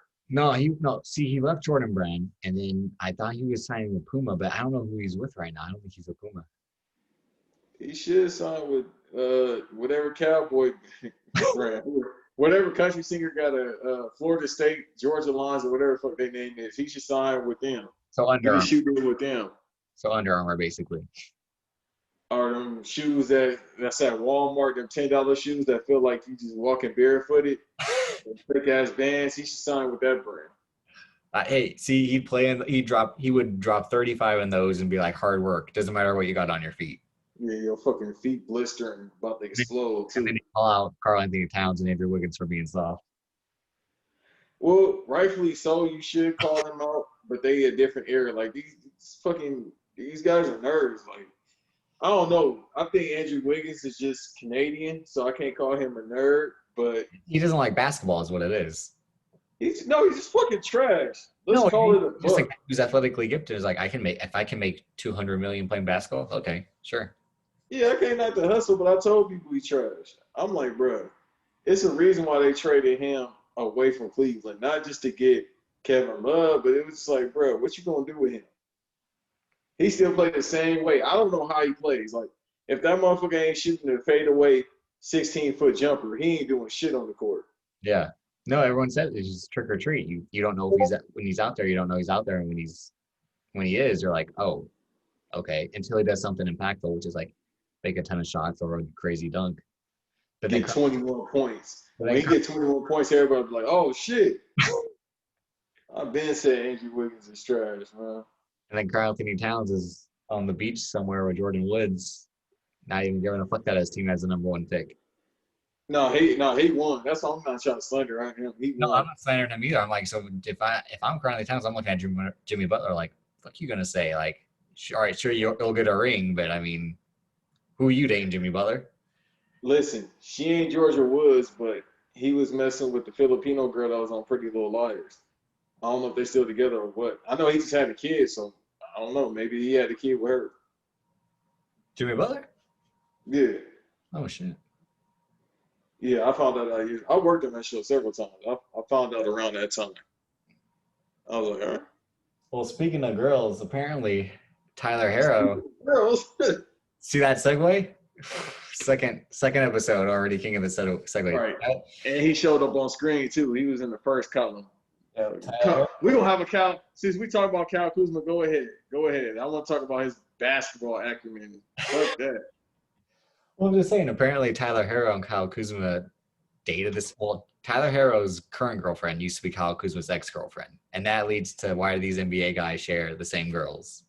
[SPEAKER 1] He left Jordan Brand, and then I thought he was signing with Puma, but I don't know who he's with right now. I don't think he's with Puma.
[SPEAKER 2] He should sign with whatever cowboy brand, whatever country singer got a Florida State, Georgia Lines, or whatever the fuck their name is. He should sign with them.
[SPEAKER 1] So Under Armour.
[SPEAKER 2] He should do with them.
[SPEAKER 1] So Under Armour, basically.
[SPEAKER 2] Or them shoes that's at Walmart, them $10 shoes that feel like you just walking barefooted, thick ass bands. He should sign with that brand.
[SPEAKER 1] Hey, see, he would drop 35 in those and be like, hard work. Doesn't matter what you got on your feet.
[SPEAKER 2] Yeah, your fucking feet blistering, about to explode
[SPEAKER 1] And then
[SPEAKER 2] too.
[SPEAKER 1] he call out Karl Anthony Towns and Andrew Wiggins for being soft.
[SPEAKER 2] Well, rightfully so, you should call them out, but they a different era. Like these guys are nerds. Like I don't know. I think Andrew Wiggins is just Canadian, so I can't call him a nerd. But
[SPEAKER 1] He doesn't like basketball, is what it is.
[SPEAKER 2] he's just fucking trash. Let's
[SPEAKER 1] No,
[SPEAKER 2] call it a
[SPEAKER 1] just like
[SPEAKER 2] buck.
[SPEAKER 1] who's athletically gifted is like if I can make 200 million playing basketball, okay, sure.
[SPEAKER 2] Yeah, I can't knock the hustle, but I told people he trash. I'm like, bro, it's a reason why they traded him away from Cleveland, not just to get Kevin Love, but it was just like, bro, what you gonna do with him? He still played the same way. I don't know how he plays. Like, if that motherfucker ain't shooting a fadeaway 16-foot jumper, he ain't doing shit on the court.
[SPEAKER 1] Yeah. No, everyone says it's just trick or treat. You don't know if when he's out there, you don't know he's out there, and when he is, you're like, oh, okay. Until he does something impactful, which is like make a ton of shots or a crazy dunk. But then
[SPEAKER 2] Get 21 points.
[SPEAKER 1] but
[SPEAKER 2] When
[SPEAKER 1] then
[SPEAKER 2] he get 21 points, everybody be like, oh shit. I've been saying Andrew Wiggins is trash, man.
[SPEAKER 1] and then Karl Anthony Towns is on the beach somewhere with Jordan Woods, not even giving a fuck that his team has the number one pick.
[SPEAKER 2] No, he won. That's all. I'm not trying to slander on him. He
[SPEAKER 1] No, I'm
[SPEAKER 2] won.
[SPEAKER 1] not slandering him either. I'm like, so if I'm Karl Anthony Towns, I'm looking at Jimmy Butler like, fuck you gonna say? Like, all right, sure you'll get a ring, but I mean, who are you dating, Jimmy Butler?
[SPEAKER 2] Listen, she ain't Georgia Woods, but he was messing with the Filipino girl that was on Pretty Little Liars. I don't know if they're still together or what. I know he just had a kid, so I don't know. Maybe he had a kid with her.
[SPEAKER 1] Jimmy Butler?
[SPEAKER 2] Yeah.
[SPEAKER 1] Oh shit.
[SPEAKER 2] Yeah, I found out out here. I worked on that show several times. I found out around that time. I was like, all right.
[SPEAKER 1] Well, speaking of girls, apparently Tyler Harrow.
[SPEAKER 2] Girls.
[SPEAKER 1] See that segue? Second episode already king of the segue.
[SPEAKER 2] Right. And he showed up on screen too. He was in the first column.
[SPEAKER 1] Tyler,
[SPEAKER 2] We're gonna have a Cal. Since we talk about Cal Kuzma, go ahead. Go ahead. I want to talk about his basketball acumen. Fuck that.
[SPEAKER 1] well, I'm just saying. Apparently, Tyler Harrow and Kyle Kuzma dated this. Well, Tyler Harrow's current girlfriend used to be Kyle Kuzma's ex-girlfriend, and that leads to why do these NBA guys share the same girls?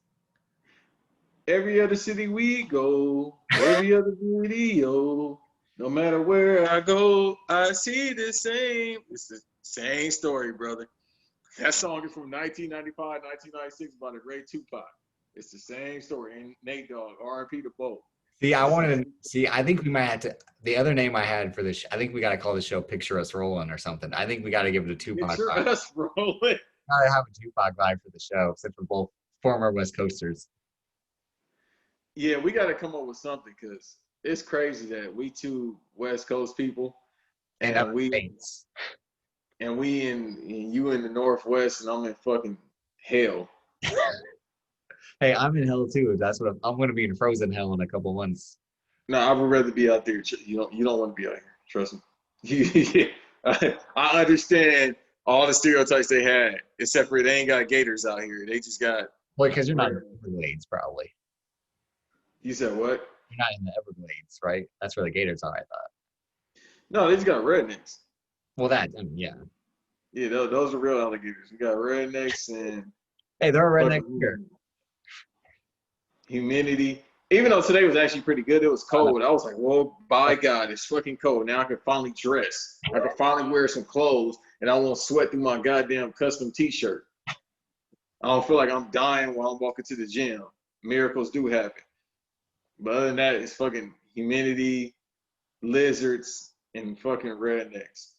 [SPEAKER 2] Every other city we go, every other video, no matter where I go, I see the same. It's the same story, brother. That song is from 1995, 1996 by the great Tupac. It's the same story. And Nate Dogg, R.I.P. to both.
[SPEAKER 1] See, I wanted to see. I think we might have to. The other name I had for this, I think we got to call the show "Picture Us Rolling" or something. I think we got to give it a Tupac
[SPEAKER 2] Picture
[SPEAKER 1] vibe.
[SPEAKER 2] us rolling.
[SPEAKER 1] Gotta have a Tupac vibe for the show, since we're both former West Coasters.
[SPEAKER 2] Yeah, we got to come up with something because it's crazy that we two West Coast people
[SPEAKER 1] And
[SPEAKER 2] we
[SPEAKER 1] States.
[SPEAKER 2] and we in you in the Northwest and I'm in fucking hell.
[SPEAKER 1] Hey, I'm in hell too. That's what I'm going to be in frozen hell in a couple months.
[SPEAKER 2] No, I would rather be out there. You don't want to be out here. Trust me. I understand all the stereotypes they had, except for they ain't got gators out here. They just got.
[SPEAKER 1] Well, because you're not in the Everglades, probably.
[SPEAKER 2] You said what?
[SPEAKER 1] You're not in the Everglades, right? That's where the gators are, I thought.
[SPEAKER 2] No, they just got rednecks.
[SPEAKER 1] Well, yeah.
[SPEAKER 2] Yeah, those are real alligators. We got rednecks and
[SPEAKER 1] Hey, they're a redneck here.
[SPEAKER 2] humidity. Even though today was actually pretty good, it was cold. I was like, well, by God, it's fucking cold. Now I can finally dress. I can finally wear some clothes, and I won't sweat through my goddamn custom T-shirt. I don't feel like I'm dying while I'm walking to the gym. Miracles do happen. But other than that, it's fucking humidity, lizards, and fucking rednecks.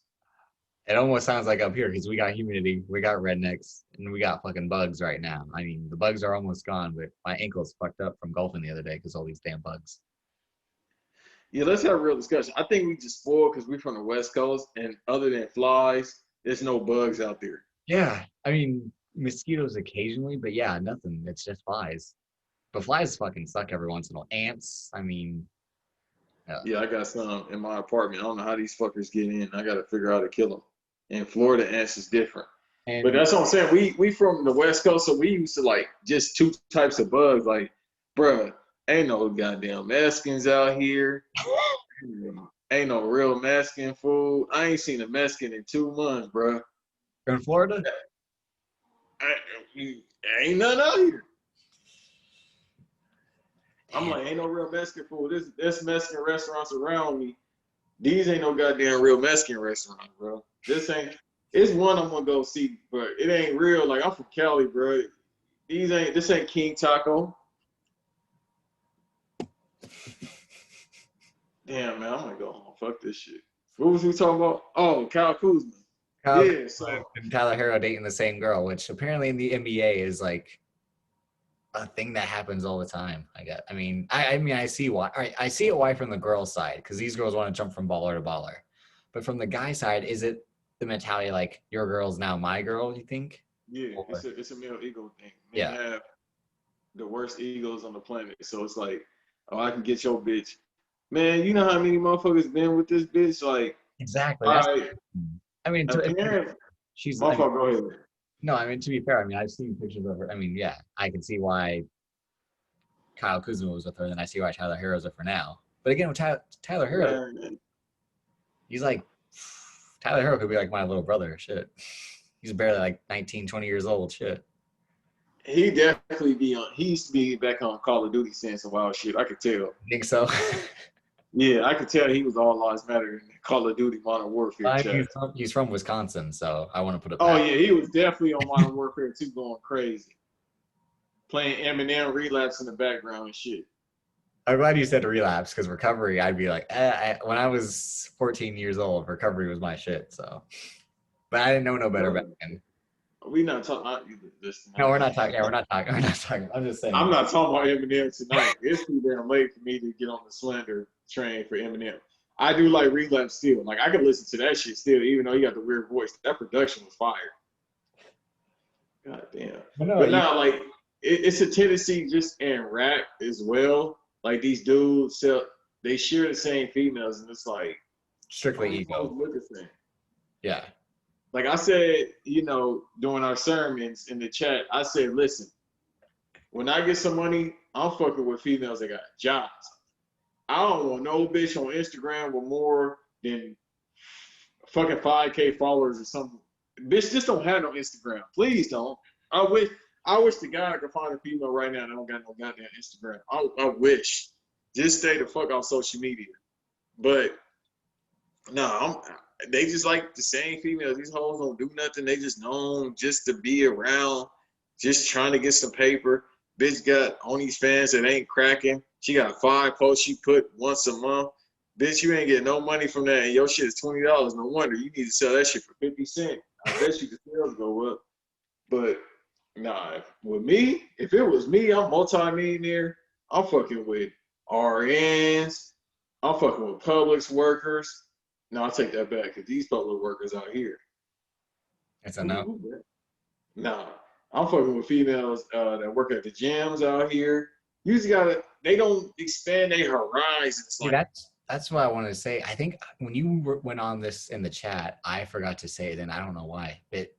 [SPEAKER 1] It almost sounds like up here because we got humidity, we got rednecks, and we got fucking bugs right now. I mean, the bugs are almost gone, but my ankle's fucked up from golfing the other day because all these damn bugs.
[SPEAKER 2] Yeah, let's have a real discussion. I think we just spoiled because we're from the West Coast, and other than flies, there's no bugs out there.
[SPEAKER 1] Yeah, I mean, mosquitoes occasionally, but yeah, nothing. It's just flies. But flies fucking suck every once in a while. Ants, I mean.
[SPEAKER 2] Yeah, I got some in my apartment. I don't know how these fuckers get in. I got to figure out how to kill them. And Florida ants is different.
[SPEAKER 1] And
[SPEAKER 2] But that's what I'm saying. We from the West Coast, so we used to like just two types of bugs. Like, bruh, ain't no goddamn Mexicans out here. Ain't no real Mexican food. I ain't seen a Mexican in 2 months, bruh.
[SPEAKER 1] in Florida?
[SPEAKER 2] ain't nothing out here. I'm like, ain't no real Mexican food. There's Mexican restaurants around me. These ain't no goddamn real Mexican restaurants, bro. It's one I'm gonna go see, but it ain't real. Like, I'm from Cali, bro. This ain't King Taco. Damn, man, I'm gonna go home. Fuck this shit. What was we talking about? Oh, Kyle Kuzma.
[SPEAKER 1] Kyle
[SPEAKER 2] Yeah, so
[SPEAKER 1] and Tyler Hero dating the same girl, which apparently in the NBA is like a thing that happens all the time. I mean, I see why. All right, I see it why from the girl side, because these girls want to jump from baller to baller. But from the guy side, is it the mentality like your girl's now my girl? You think?
[SPEAKER 2] yeah,
[SPEAKER 1] Or,
[SPEAKER 2] it's a male ego thing.
[SPEAKER 1] yeah,
[SPEAKER 2] Men have the worst egos on the planet. So it's like, oh, I can get your bitch. Man, you know how many motherfuckers been with this bitch? Like,
[SPEAKER 1] exactly.
[SPEAKER 2] all
[SPEAKER 1] That's.
[SPEAKER 2] right,
[SPEAKER 1] I mean,
[SPEAKER 2] a parent.
[SPEAKER 1] she's. I mean,
[SPEAKER 2] Motherfucker, go ahead.
[SPEAKER 1] no, I mean to be fair, I mean I've seen pictures of her. I mean, yeah, I can see why Kyle Kuzma was with her, and I see why Tyler Hero's with her now. But again, with Tyler Hero,
[SPEAKER 2] Man,
[SPEAKER 1] he's like Tyler Hero could be like my little brother. Shit, he's barely like 19, 20 years old. Shit.
[SPEAKER 2] he definitely be on. He used to be back on Call of Duty saying some wild shit. I could tell.
[SPEAKER 1] Think so?
[SPEAKER 2] Yeah, I could tell he was all lives matter in Call of Duty Modern Warfare chat.
[SPEAKER 1] He's from Wisconsin, so I want to put it.
[SPEAKER 2] Oh
[SPEAKER 1] Back.
[SPEAKER 2] yeah, he was definitely on Modern Warfare 2 going crazy. Playing Eminem Relapse in the background and shit.
[SPEAKER 1] I'm glad you said relapse, because recovery, I'd be like, when I was 14 years old, recovery was my shit. So, but I didn't know no better back then.
[SPEAKER 2] We not talking.
[SPEAKER 1] No, we're not talking. Yeah, we're not talking. We're not talking. I'm just saying.
[SPEAKER 2] I'm not talking about Eminem tonight. It's too damn late for me to get on the slander train for Eminem. I do like Relapse still. Like, I could listen to that shit still, even though he got the weird voice. That production was fire. God damn. But now, like, it's a tendency just in rap as well. Like, these dudes, they share the same females, and it's like
[SPEAKER 1] strictly ego. Yeah.
[SPEAKER 2] Like I said, during our sermons in the chat, I said, listen, when I get some money, I'm fucking with females that got jobs. I don't want no bitch on Instagram with more than fucking 5K followers or something. Bitch, just don't have no Instagram. Please don't. I wish the guy could find a female right now that don't got no goddamn Instagram. I wish. Just stay the fuck off social media. But no, they just like the same females. These hoes don't do nothing. They just known just to be around, just trying to get some paper. Bitch got OnlyFans that ain't cracking. She got 5 posts she put once a month. Bitch, you ain't getting no money from that, and your shit is $20. No wonder you need to sell that shit for 50 cents. I bet you the sales go up. But nah, with me, if it was me, I'm multi-millionaire. I'm fucking with RNs. I'm fucking with Publix workers. No, I'll take that back, because these public workers out here.
[SPEAKER 1] It's a no.
[SPEAKER 2] Nah, I'm fucking with females that work at the gyms out here. You just gotta, they don't expand their horizons.
[SPEAKER 1] See, that's what I wanted to say. I think when you went on this in the chat, I forgot to say it, and I don't know why. But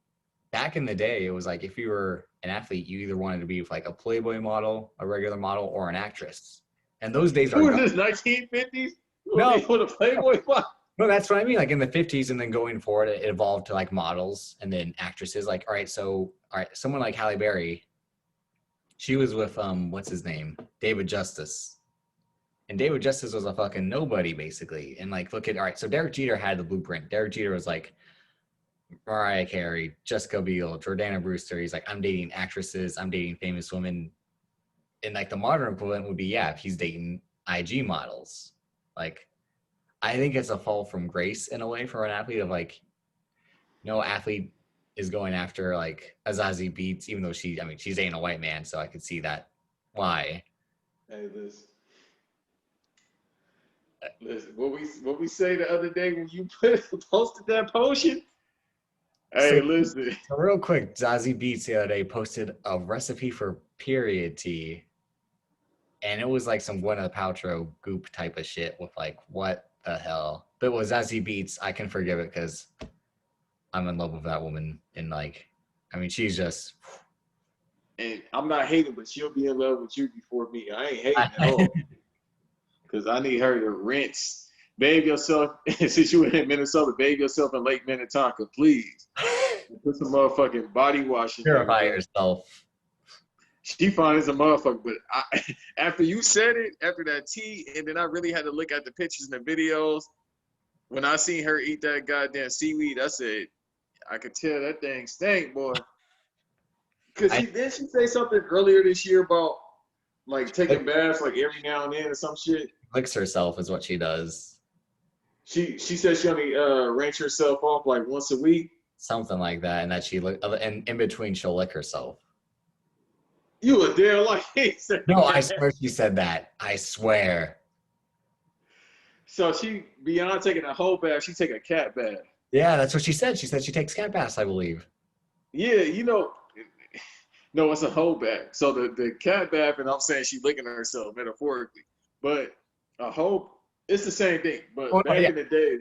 [SPEAKER 1] back in the day, it was like if you were an athlete, you either wanted to be like a Playboy model, a regular model, or an actress. And those days are
[SPEAKER 2] gone. Who is this, 1950s?
[SPEAKER 1] No.
[SPEAKER 2] With a Playboy model?
[SPEAKER 1] No, that's what I mean. Like in the 50s, and then going forward, it evolved to like models and then actresses. Like, all right, someone like Halle Berry, she was with what's his name, David Justice, and David Justice was a fucking nobody basically. And like, look at, all right, so Derek Jeter had the blueprint. Derek Jeter was like Mariah Carey, Jessica Biel, Jordana Brewster. He's like, I'm dating actresses, I'm dating famous women, and like the modern equivalent would be, yeah, if he's dating IG models, like. I think it's a fall from grace in a way for an athlete of like, no athlete is going after like a Zazie Beetz, even though she's dating a white man, so I could see that. Why?
[SPEAKER 2] Hey, listen. What we say the other day when you posted that potion? Hey, listen.
[SPEAKER 1] So real quick, Zazie Beetz the other day posted a recipe for period tea, and it was like some Gwyneth Paltrow goop type of shit with like what the hell. But it was Zazie Beetz, I can forgive it because I'm in love with that woman. And like, I mean, she's just.
[SPEAKER 2] And I'm not hating, but she'll be in love with you before me. I ain't hating at all. Because I need her to rinse bathe yourself, since you in Minnesota, bathe yourself in Lake Minnetonka, please. Put some motherfucking body wash in there.
[SPEAKER 1] Purify yourself.
[SPEAKER 2] She fine as a motherfucker, but after you said it, after that tea, and then I really had to look at the pictures and the videos. When I seen her eat that goddamn seaweed, I said, I could tell that thing stank, boy. Because didn't she say something earlier this year about like taking baths like every now and then or some shit?
[SPEAKER 1] Licks herself is what she does.
[SPEAKER 2] She said she only rinse herself off like once a week.
[SPEAKER 1] Something like that, and that and in between she'll lick herself.
[SPEAKER 2] You were there like he said.
[SPEAKER 1] No, I swear she said that. I swear.
[SPEAKER 2] So beyond taking a whole bath, she take a cat bath.
[SPEAKER 1] Yeah, that's what she said. She said she takes cat baths, I believe.
[SPEAKER 2] Yeah, no, it's a whole bath. So the cat bath, and I'm saying she licking herself metaphorically, but it's the same thing. But back in the day,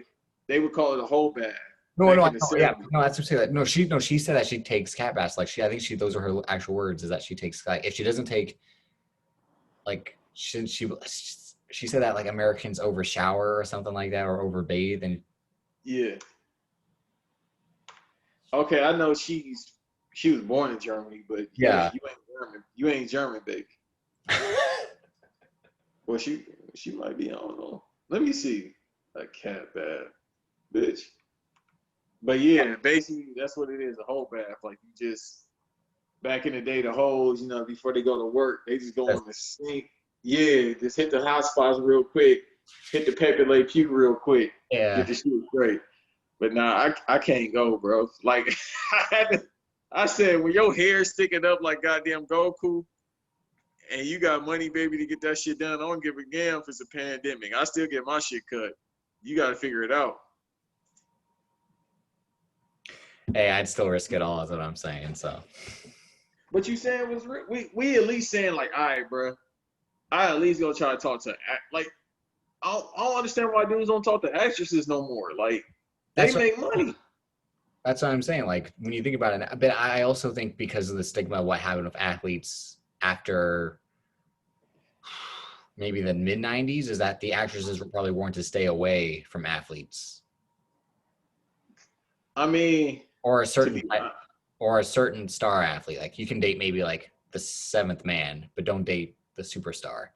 [SPEAKER 2] they would call it a whole bath.
[SPEAKER 1] No, that's what she said. No, she said that she takes cat baths. Like I think those are her actual words. Is that she takes like if she doesn't take, like she said that like Americans over shower or something like that or over bathe and.
[SPEAKER 2] Yeah. Okay, I know she was born in Germany, but
[SPEAKER 1] yeah,
[SPEAKER 2] you ain't German. You ain't German, baby. Well, she might be. I don't know. Let me see. A cat bath, bitch. But yeah, basically that's what it is, a whole bath. Like you just back in the day, the hoes, before they go to work, they just go on the sink. Yeah, just hit the hot spots real quick, hit the Pepe Le Pew real quick, get the shit straight. But nah, I can't go, bro. Like I said, when your hair's sticking up like goddamn Goku, and you got money, baby, to get that shit done, I don't give a damn if it's a pandemic. I still get my shit cut. You got to figure it out.
[SPEAKER 1] Hey, I'd still risk it all, is what I'm saying. So,
[SPEAKER 2] but you saying we at least saying like, all right, bro, I at least go try to talk to like I don't understand why dudes don't talk to actresses no more. Like they make money.
[SPEAKER 1] That's what I'm saying. Like when you think about it, but I also think because of the stigma of what happened with athletes after maybe the mid '90s, is that the actresses were probably wanting to stay away from athletes.
[SPEAKER 2] I mean.
[SPEAKER 1] Or a certain star athlete. Like you can date maybe like the seventh man, but don't date the superstar.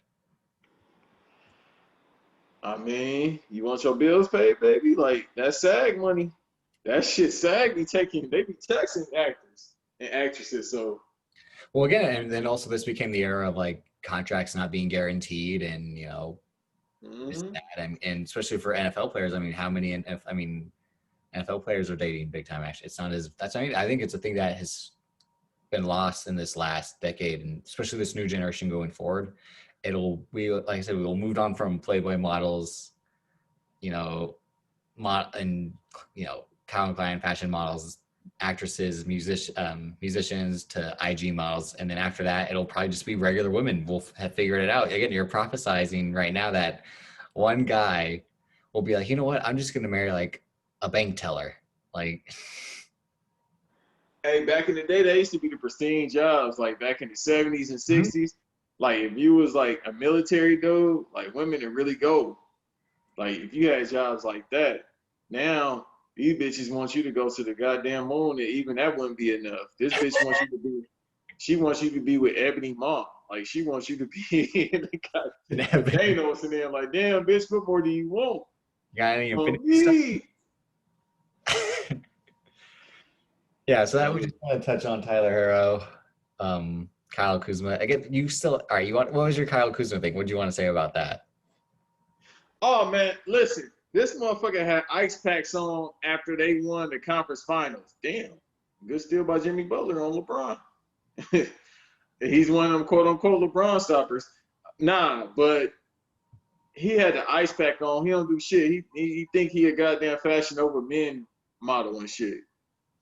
[SPEAKER 2] I mean, you want your bills paid, baby? Like that SAG money. That shit SAG they be taxing actors and actresses. So
[SPEAKER 1] well again, and then also this became the era of like contracts not being guaranteed and and especially for NFL players. I mean, how many NFL players are dating big time actually. I think it's a thing that has been lost in this last decade, and especially this new generation going forward. Like I said, we will move on from Playboy models, Calvin Klein fashion models, actresses, musicians to IG models. And then after that, it'll probably just be regular women. We'll have figured it out. Again, you're prophesizing right now that one guy will be like, you know what? I'm just going to marry like a bank teller. Like,
[SPEAKER 2] hey, back in the day, they used to be the pristine jobs. Like back in the 70s and 60s, like if you was like a military dude, like women would really go. Like if you had jobs like that, now these bitches want you to go to the goddamn moon, and even that wouldn't be enough. This bitch wants you to be with Ebony Mom. Like she wants you to be in the goddamn Thanos, and then like, damn bitch, what more do you want?
[SPEAKER 1] Got any Infinity stuff? Yeah, so that we just want to touch on Tyler Herro, Kyle Kuzma. Again, what was your Kyle Kuzma thing? What do you want to say about that?
[SPEAKER 2] Oh man, listen, this motherfucker had ice packs on after they won the conference finals. Damn, good steal by Jimmy Butler on LeBron. He's one of them quote unquote LeBron stoppers. Nah, but he had the ice pack on. He don't do shit. He think he a goddamn fashion over men model and shit.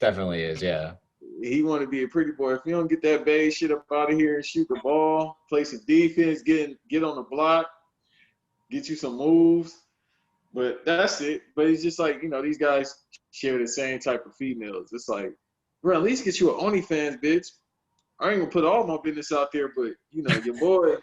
[SPEAKER 1] Definitely is, yeah.
[SPEAKER 2] He want to be a pretty boy. If you don't get that beige shit up out of here and shoot the ball, play some defense, get on the block, get you some moves. But that's it. But it's just like, these guys share the same type of females. It's like, bro, at least get you an OnlyFans, bitch. I ain't gonna put all my business out there, but your boy,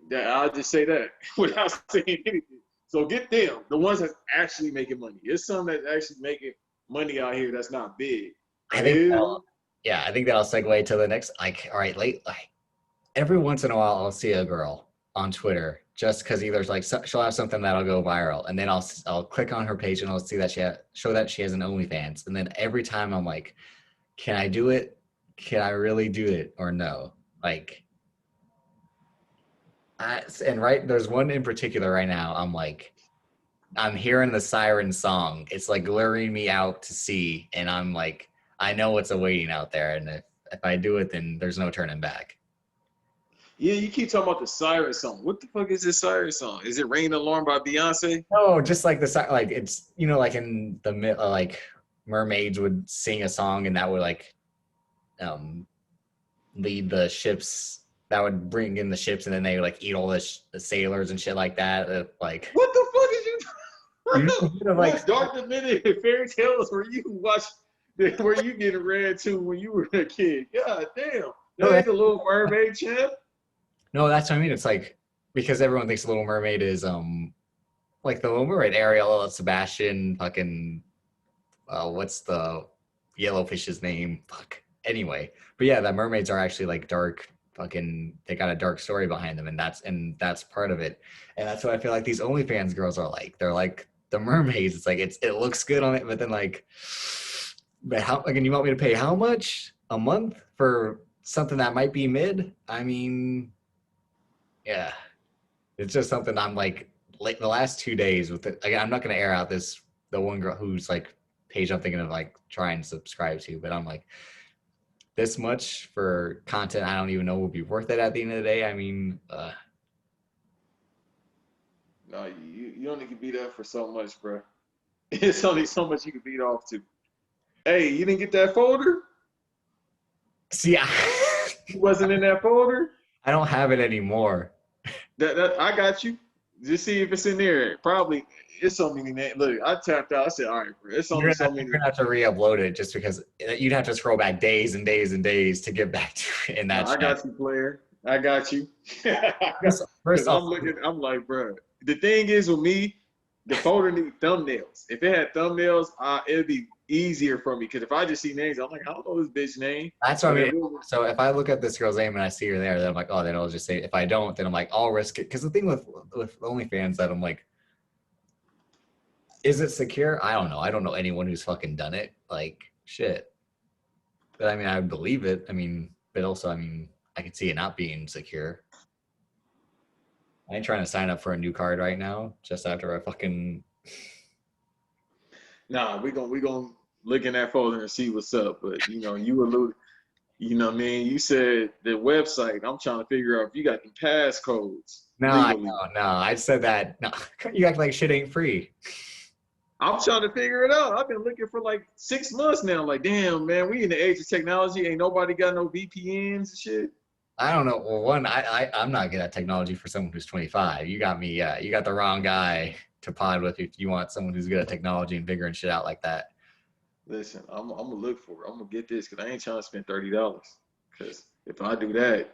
[SPEAKER 2] Yeah, I'll just say that without saying anything. So get them, the ones that's actually making money. It's some that's actually making money out here that's not big.
[SPEAKER 1] I
[SPEAKER 2] Like,
[SPEAKER 1] think yeah, I think that'll segue to the next. Like, all right, like every once in a while, I'll see a girl on Twitter just because either like she'll have something that'll go viral, and then I'll click on her page and I'll see that show that she has an OnlyFans, and then every time I'm like, can I do it? Can I really do it or no? Like, and right, there's one in particular right now. I'm like, I'm hearing the siren song. It's like luring me out to sea, and I'm like, I know what's awaiting out there, and if I do it, then there's no turning back.
[SPEAKER 2] yeah, you keep talking about the siren song. What the fuck is this siren song? Is it "Rain Alarm" by Beyonce?
[SPEAKER 1] No, just like like it's like in the like mermaids would sing a song, and that would like um lead the ships. That would bring in the ships, and then they would like eat all the sailors and shit like that. Like,
[SPEAKER 2] What the fuck is you?
[SPEAKER 1] you know, like,
[SPEAKER 2] What dark dimension fairy tales were you watch? Were you getting read to when you were a kid? God damn,
[SPEAKER 1] no,
[SPEAKER 2] that ain't the Little Mermaid, champ.
[SPEAKER 1] no, that's what I mean. It's like because everyone thinks Little Mermaid is like the Little Mermaid, Ariel, Sebastian, fucking what's the yellow fish's name? Fuck. Anyway, but yeah, the mermaids are actually like dark. Fucking, they got a dark story behind them, and that's part of it. And that's what I feel like these OnlyFans girls are like. They're like the mermaids. It's like it looks good on it, but then like, but how? Again, you want me to pay how much a month for something that might be mid? I mean, yeah, it's just something I'm like the last 2 days with it. Again, I'm not gonna air out the one girl who's like page I'm thinking of like trying to subscribe to, but I'm like this much for content I don't even know will be worth it at the end of the day. I mean,
[SPEAKER 2] No, you only can beat up for so much, bro. It's only so much you can beat off to. Hey, you didn't get that folder?
[SPEAKER 1] see,
[SPEAKER 2] You wasn't in that folder?
[SPEAKER 1] I don't have it anymore.
[SPEAKER 2] That I got you. Just see if it's in there. Probably it's so many names. Look, I tapped out. I said, all right, bro. It's only so many.
[SPEAKER 1] You're gonna have to re-upload it just because you'd have to scroll back days and days and days to get back to it in that
[SPEAKER 2] No, I
[SPEAKER 1] chat.
[SPEAKER 2] got you, player. I got you.
[SPEAKER 1] First
[SPEAKER 2] I'm
[SPEAKER 1] off,
[SPEAKER 2] looking. I'm like, bro. The thing is with me, the folder needs thumbnails. If it had thumbnails, it'd be easier for me. Because if I just see names, I'm like, I don't know this bitch name.
[SPEAKER 1] that's what I mean. So if I look at this girl's name and I see her there, then I'm like, oh, then I'll just say. If I don't, then I'm like, I'll risk it. Because the thing with OnlyFans that I'm like, is it secure? I don't know. I don't know anyone who's fucking done it. Like shit. But I mean, I would believe it. I mean, but also, I mean, I could see it not being secure. I ain't trying to sign up for a new card right now. Just after I fucking.
[SPEAKER 2] Nah, we gonna look in that folder and see what's up. But you alluded. You know what I mean? You said the website. I'm trying to figure out if you got the passcodes
[SPEAKER 1] No,
[SPEAKER 2] legally.
[SPEAKER 1] no. I said that. No, you act like shit ain't free.
[SPEAKER 2] I'm trying to figure it out. I've been looking for like 6 months now. Like, damn, man, we in the age of technology. Ain't nobody got no VPNs and shit.
[SPEAKER 1] I don't know. Well, one, I'm not good at technology for someone who's 25. You got me. You got the wrong guy to pod with if you want someone who's good at technology and figuring shit out like that.
[SPEAKER 2] Listen, I'm gonna look for it. I'm gonna get this because I ain't trying to spend $30. Because if I do that,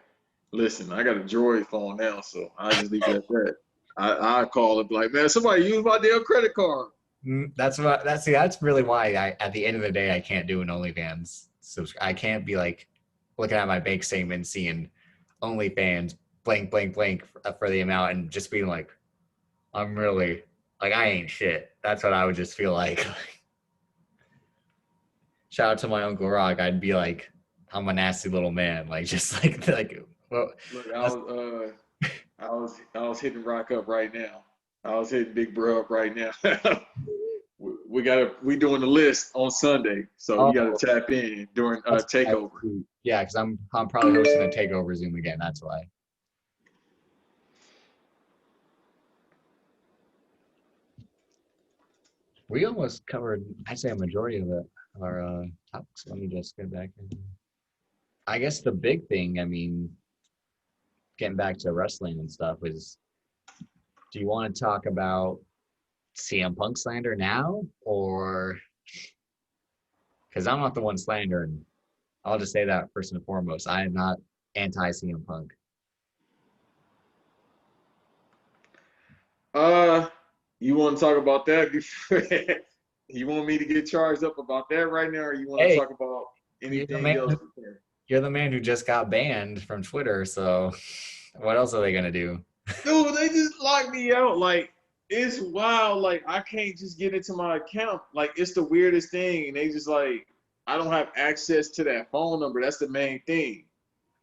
[SPEAKER 2] listen, I got a Droid phone now, so I just leave it at that. I call it like, man, somebody use my damn credit card.
[SPEAKER 1] That's really why at the end of the day I can't do an OnlyFans. So I can't be like looking at my bank statement seeing OnlyFans blank blank blank for the amount and just being like, I'm really like I ain't shit. That's what I would just feel like. Shout out to my Uncle Rock. I'd be like, I'm a nasty little man. Like just like well.
[SPEAKER 2] Look, I was hitting Rock up right now. I was hitting Big Bro up right now. we doing the list on Sunday, so you got to tap in during takeover.
[SPEAKER 1] Yeah, because I'm probably hosting a takeover Zoom again. That's why. We almost covered, I'd say, a majority of our topics. Let me just get back in. I guess the big thing, I mean, getting back to wrestling and stuff, is do you want to talk about CM Punk slander now, or because I'm not the one slandering? I'll just say that first and foremost. I am not anti CM Punk.
[SPEAKER 2] You want to talk about that before? You want me to get charged up about that right now, or you want to
[SPEAKER 1] Hey,
[SPEAKER 2] talk about
[SPEAKER 1] you're the
[SPEAKER 2] anything
[SPEAKER 1] man.
[SPEAKER 2] else?
[SPEAKER 1] You're the man who just got banned from Twitter. So what else are they gonna do?
[SPEAKER 2] Dude, they just locked me out. Like, it's wild. Like, I can't just get into my account. Like, it's the weirdest thing. And they just like, I don't have access to that phone number. That's the main thing.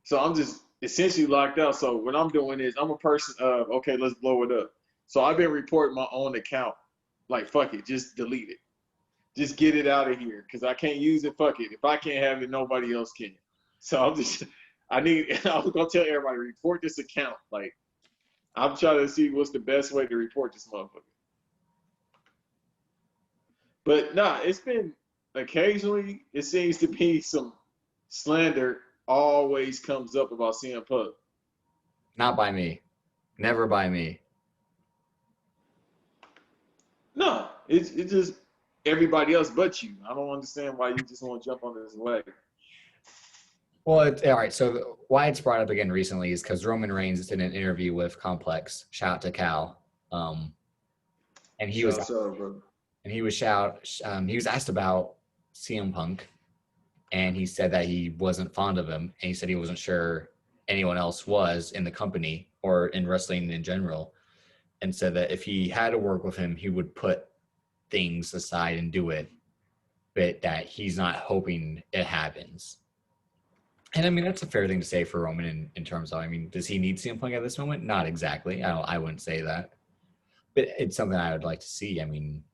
[SPEAKER 2] So I'm just essentially locked out. So what I'm doing is I'm a person of, okay, let's blow it up. So I've been reporting my own account. Like, fuck it, just delete it. Just get it out of here. Cause I can't use it. Fuck it. If I can't have it, nobody else can. So I'm just I need I was gonna tell everybody, report this account. Like, I'm trying to see what's the best way to report this motherfucker. But nah, it's been occasionally it seems to be some slander always comes up about CM Punk.
[SPEAKER 1] Not by me. Never by me.
[SPEAKER 2] No, it's just everybody else but you. I don't understand why you just want to jump on this wagon.
[SPEAKER 1] Well, all right. So why it's brought up again recently is because Roman Reigns did an interview with Complex. Shout out to Cal. And he was
[SPEAKER 2] Shouts out, brother.
[SPEAKER 1] and he was he was asked about CM Punk, and he said that he wasn't fond of him, and he said he wasn't sure anyone else was in the company or in wrestling in general, and said that if he had to work with him, he would put things aside and do it, but that he's not hoping it happens. And I mean, that's a fair thing to say for Roman in terms of, I mean, does he need CM Punk at this moment? Not exactly. I wouldn't say that. But it's something I would like to see. I mean,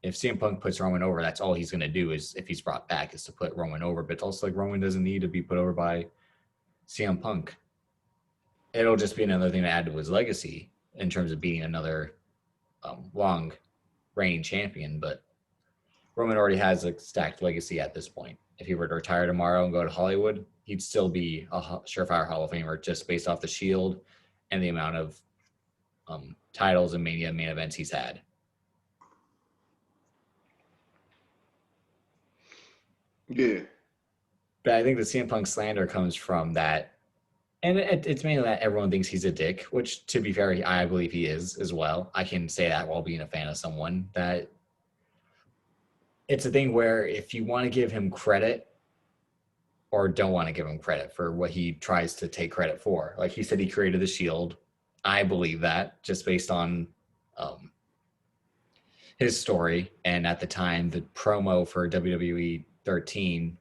[SPEAKER 1] if CM Punk puts Roman over, that's all he's going to do is, if he's brought back, is to put Roman over. But it's also like Roman doesn't need to be put over by CM Punk. It'll just be another thing to add to his legacy in terms of being another long reigning champion. But Roman already has a stacked legacy at this point. If he were to retire tomorrow and go to Hollywood, he'd still be a surefire Hall of Famer just based off the Shield and the amount of titles and Mania main events he's had.
[SPEAKER 2] Yeah.
[SPEAKER 1] But I think the CM Punk slander comes from that, and it's mainly that everyone thinks he's a dick, which, to be fair, I believe he is as well. I can say that while being a fan of someone. That it's a thing where if you want to give him credit or don't want to give him credit for what he tries to take credit for. Like he said, he created the Shield. I believe that just based on his story. And at the time, the promo for WWE 13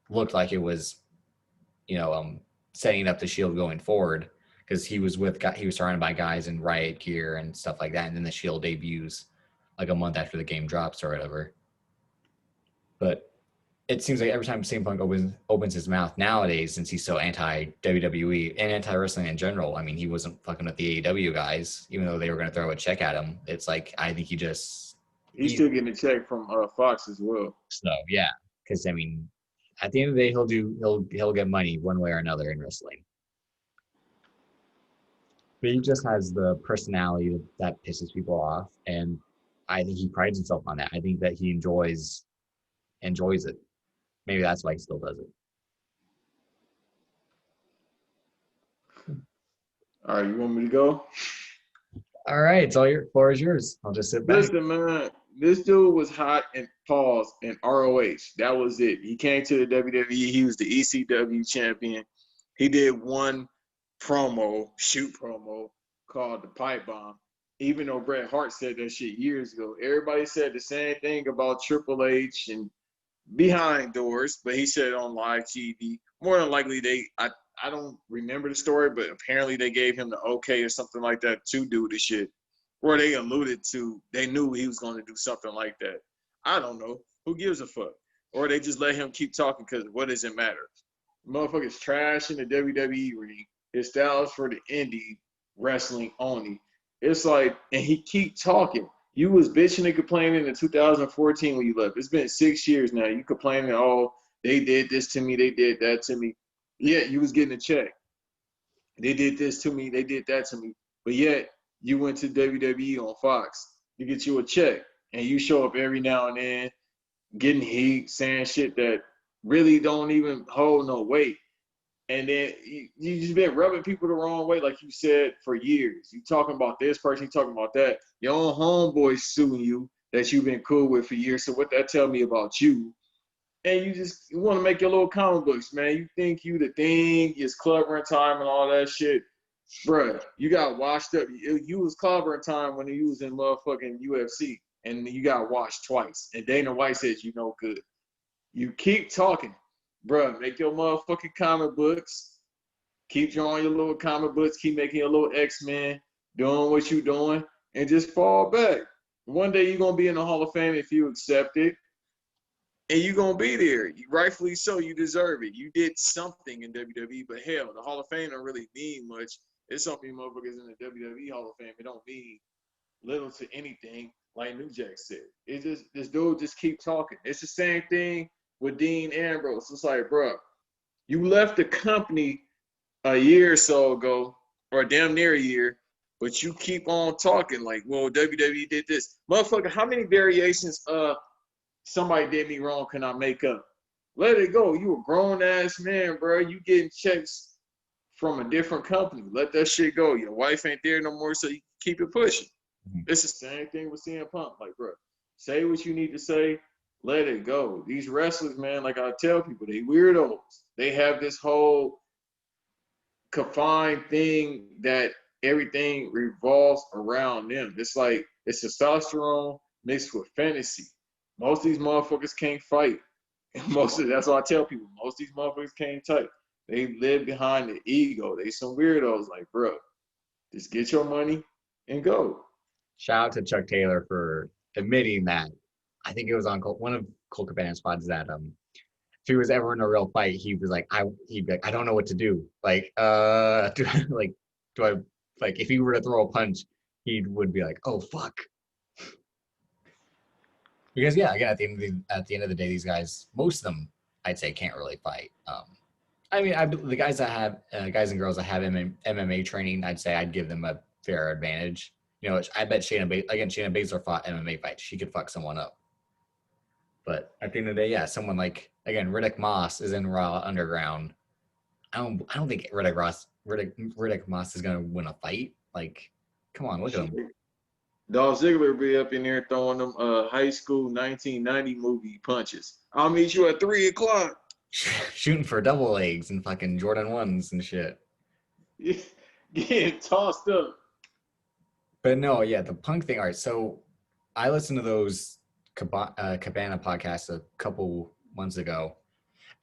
[SPEAKER 1] looked like it was, setting up the Shield going forward, because he was surrounded by guys in riot gear and stuff like that. And then the Shield debuts like a month after the game drops or whatever. But it seems like every time CM Punk opens his mouth nowadays, since he's so anti-WWE and anti-wrestling in general, I mean, he wasn't fucking with the AEW guys, even though they were going to throw a check at him. It's like, I think
[SPEAKER 2] He's still getting a check from Fox as well.
[SPEAKER 1] So, yeah. Because, I mean, at the end of the day, he'll get money one way or another in wrestling. But he just has the personality that pisses people off, and I think he prides himself on that. I think that he enjoys it. Maybe that's why he still does it.
[SPEAKER 2] All right, you want me to go?
[SPEAKER 1] All right, it's all your floor is yours. I'll just sit back.
[SPEAKER 2] Listen, man, this dude was hot in pause in ROH. That was it. He came to the WWE. He was the ECW champion. He did one shoot promo called the Pipe Bomb. Even though Bret Hart said that shit years ago, everybody said the same thing about Triple H and behind doors, but he said it on live TV. More than likely, I don't remember the story, but apparently they gave him the okay or something like that to do the shit. Or they alluded to, they knew he was going to do something like that. I don't know. Who gives a fuck? Or they just let him keep talking because what does it matter? Motherfuckers trash in the WWE ring. His style's for the indie wrestling only. It's like, and he keep talking. You was bitching and complaining in 2014 when you left. It's been 6 years now. You complaining, oh, they did this to me, they did that to me. Yet you was getting a check. They did this to me, they did that to me. But yet you went to WWE on Fox to get you a check, and you show up every now and then getting heat, saying shit that really don't even hold no weight. And then you just been rubbing people the wrong way, like you said, for years. You talking about this person, you talking about that. Your own homeboy suing you that you've been cool with for years. So what that tell me about you? And you want to make your little comic books, man. You think you the thing, is clever in time and all that shit. Bruh, you got washed up. You was clever in time when you was in motherfucking UFC. And you got washed twice. And Dana White says you no good. You keep talking. Bruh, make your motherfucking comic books. Keep drawing your little comic books. Keep making your little X-Men. Doing what you doing. And just fall back. One day you're going to be in the Hall of Fame if you accept it. And you're going to be there. Rightfully so. You deserve it. You did something in WWE. But hell, the Hall of Fame don't really mean much. There's so many motherfuckers in the WWE Hall of Fame. It don't mean little to anything, like New Jack said. It just, this dude just keep talking. It's the same thing with Dean Ambrose. It's like, bro, you left the company a year or so ago, or damn near a year, but you keep on talking like, well, WWE did this. Motherfucker, how many variations of somebody did me wrong can I make up? Let it go. You a grown-ass man, bro. You getting checks from a different company. Let that shit go. Your wife ain't there no more, so you keep it pushing. It's the same thing with CM Punk. Like, bro, say what you need to say. Let it go. These wrestlers, man, like I tell people, they weirdos. They have this whole confined thing that everything revolves around them. It's like it's testosterone mixed with fantasy. Most of these motherfuckers can't fight. That's what I tell people. Most of these motherfuckers can't fight. They live behind the ego. They some weirdos. Like, bro, just get your money and go.
[SPEAKER 1] Shout out to Chuck Taylor for admitting that. I think it was on one of Colt Cabana's pods that if he was ever in a real fight, he was like, he'd be like, I don't know what to do. Like, do I like if he were to throw a punch, he would be like, oh fuck. Because yeah, again, at the end of the day, these guys, most of them, I'd say, can't really fight. I mean, the guys that have guys and girls that have MMA training, I'd say I'd give them a fair advantage. You know, I bet Shayna Baszler fought MMA fights. She could fuck someone up. But at the end of the day, yeah, someone like, again, Riddick Moss is in Raw Underground. I don't think Riddick Moss is gonna win a fight. Like, come on, look at him.
[SPEAKER 2] Dolph Ziggler be up in there throwing them high school 1990 movie punches. I'll meet you at 3:00.
[SPEAKER 1] Shooting for double legs and fucking Jordan 1s and shit.
[SPEAKER 2] Getting tossed up.
[SPEAKER 1] But no, yeah, the Punk thing. All right, so I listened to those Cabana podcasts a couple months ago.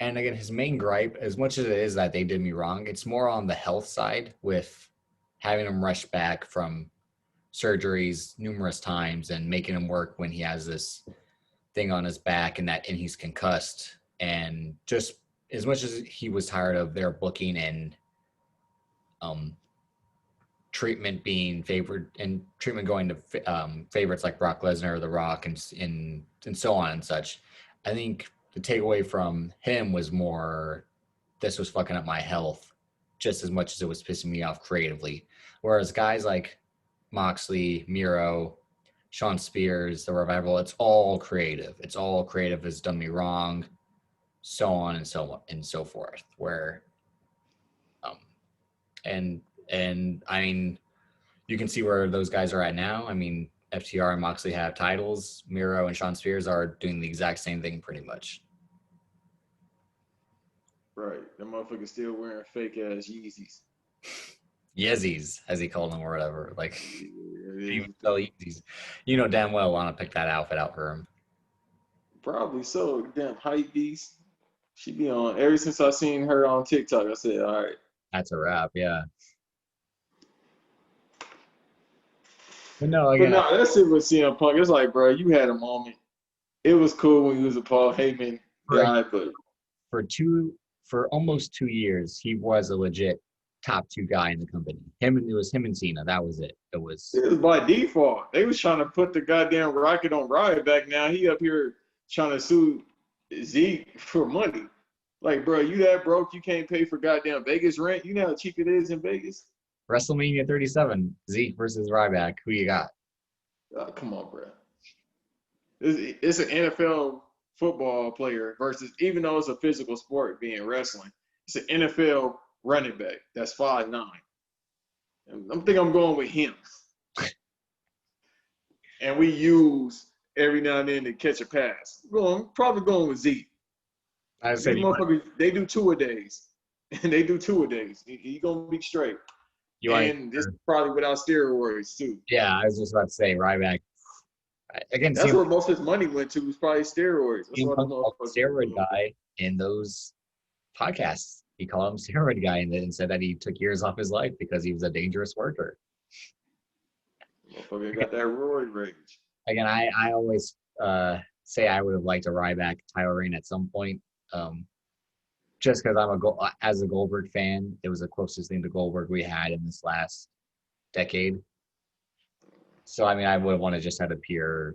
[SPEAKER 1] And again, his main gripe, as much as it is that they did me wrong, it's more on the health side with having him rush back from surgeries numerous times and making him work when he has this thing on his back and he's concussed. And just as much as he was tired of their booking and treatment being favored and treatment going to favorites like Brock Lesnar or The Rock and so on and such, I think the takeaway from him was more, this was fucking up my health just as much as it was pissing me off creatively. Whereas guys like Moxley, Miro, Sean Spears, The Revival, it's all creative. It's all creative has done me wrong, so on and so forth. Where, and I mean, you can see where those guys are at now. I mean, FTR and Moxley have titles. Miro and Sean Spears are doing the exact same thing pretty much.
[SPEAKER 2] Right. The motherfucker still wearing fake ass Yeezys.
[SPEAKER 1] Yeezys, as he called them or whatever. Like, even sell Yeezys. You know damn well want to pick that outfit out for him.
[SPEAKER 2] Probably so. Damn hype beast. She be on. Ever since I seen her on TikTok, I said, all right.
[SPEAKER 1] That's a wrap, yeah. But no, again,
[SPEAKER 2] that's it with CM Punk. It's like, bro, you had a moment. It was cool when he was a Paul Heyman guy, but
[SPEAKER 1] for almost 2 years, he was a legit top 2 guy in the company. It was him and Cena. That was it. It was
[SPEAKER 2] by default. They was trying to put the goddamn Rocket on Ryback. Now he up here trying to sue Zeke for money. Like, bro, you that broke, you can't pay for goddamn Vegas rent. You know how cheap it is in Vegas?
[SPEAKER 1] WrestleMania 37, Zeke versus Ryback. Who you got?
[SPEAKER 2] Oh, come on, bro. It's an NFL football player versus, even though it's a physical sport being wrestling, It's an NFL running back that's 5'9". And I'm thinking I'm going with him. And we use every now and then to catch a pass. Probably going with Zeke.
[SPEAKER 1] I
[SPEAKER 2] These
[SPEAKER 1] said
[SPEAKER 2] motherfuckers, they do two-a-days. And they do two-a-days. He going to be straight. And this is probably without steroids, too.
[SPEAKER 1] Yeah, I was just about to say, Ryback. Again,
[SPEAKER 2] that's where most of his money went to, was probably steroids. That's what I know.
[SPEAKER 1] Steroid guy in those podcasts. He called him steroid guy and said that he took years off his life because he was a dangerous worker.
[SPEAKER 2] Motherfucker got that roid rage.
[SPEAKER 1] Again, I always say I would have liked a Ryback Tyler Reign at some point. Just because as a Goldberg fan, it was the closest thing to Goldberg we had in this last decade. So, I mean, I would want to just have a pure,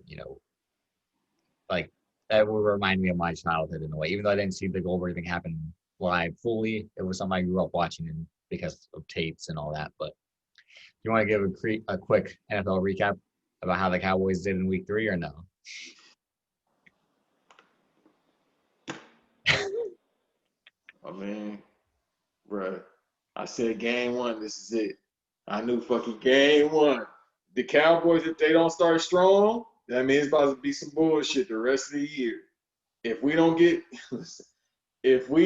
[SPEAKER 1] like, that would remind me of my childhood in a way. Even though I didn't see the Goldberg thing happen live fully, it was something I grew up watching because of tapes and all that. But you want to give a quick NFL recap about how the Cowboys did in week 3 or no?
[SPEAKER 2] I mean, bruh, I said game 1, this is it. I knew fucking game 1. The Cowboys, if they don't start strong, that means it's about to be some bullshit the rest of the year. If we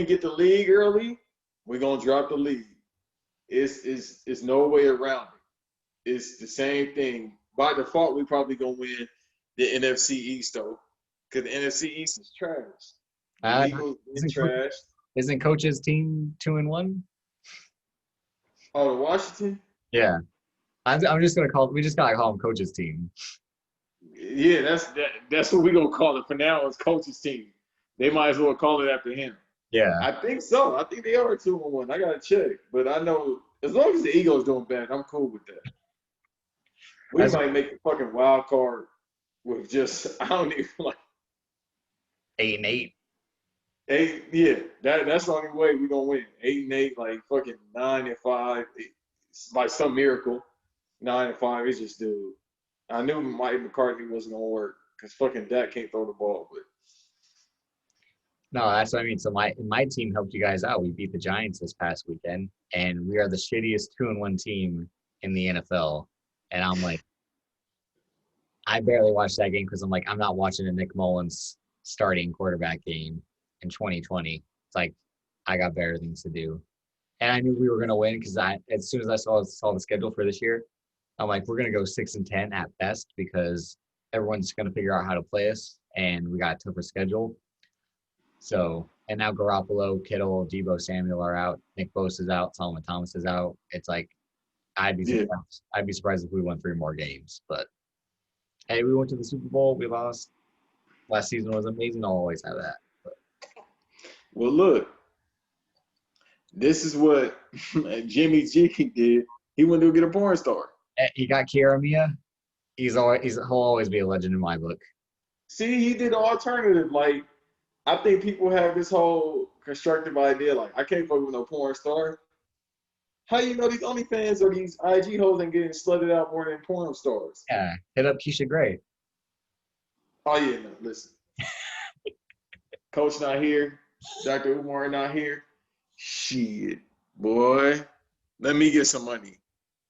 [SPEAKER 2] get the league early, we're gonna drop the league. It's no way around it. It's the same thing. By default, we probably gonna win the NFC East though, because the NFC East is trash. The Eagles is trash.
[SPEAKER 1] Isn't Coach's team 2-1?
[SPEAKER 2] Oh, the Washington?
[SPEAKER 1] Yeah. I'm just gonna we just gotta call him Coach's team.
[SPEAKER 2] Yeah, that's what we're gonna call it for now. It's Coach's team. They might as well call it after him.
[SPEAKER 1] Yeah,
[SPEAKER 2] I think so. I think they are 2-1. I gotta check, but I know as long as the Eagles doing bad, I'm cool with that. We might make the fucking wild card with just I don't even like
[SPEAKER 1] 8-8.
[SPEAKER 2] 8, yeah, that's the only way we're gonna win. 8-8, like fucking 9-5. By some miracle, 9-5. It's just, dude. I knew Mike McCarthy wasn't gonna work because fucking Dak can't throw the ball. But
[SPEAKER 1] no, that's what I mean. So my team helped you guys out. We beat the Giants this past weekend, and we are the shittiest 2-1 team in the NFL. And I'm like, I barely watched that game because I'm like, I'm not watching a Nick Mullins starting quarterback game in 2020. It's like, I got better things to do. And I knew we were going to win because as soon as I saw the schedule for this year, I'm like, we're going to go 6-10 at best because everyone's going to figure out how to play us, and we got a tougher schedule. So, and now Garoppolo, Kittle, Deebo Samuel are out. Nick Bosa is out. Solomon Thomas is out. It's like, I'd be surprised. I'd be surprised if we won 3 more games. But hey, we went to the Super Bowl. We lost. Last season was amazing. I'll always have that. But.
[SPEAKER 2] Well, look. This is what Jimmy G did. He went to get a porn star.
[SPEAKER 1] He got Kiara Mia. He'll always be a legend in my book.
[SPEAKER 2] See, he did the alternative. Like, I think people have this whole constructive idea, like, I can't fuck with no porn star. How you know these OnlyFans or these IG hoes ain't getting slutted out more than porn stars?
[SPEAKER 1] Yeah, hit up Keisha Gray.
[SPEAKER 2] Oh, yeah, no, listen. Coach not here. Dr. Umar not here. Shit, boy. Let me get some money.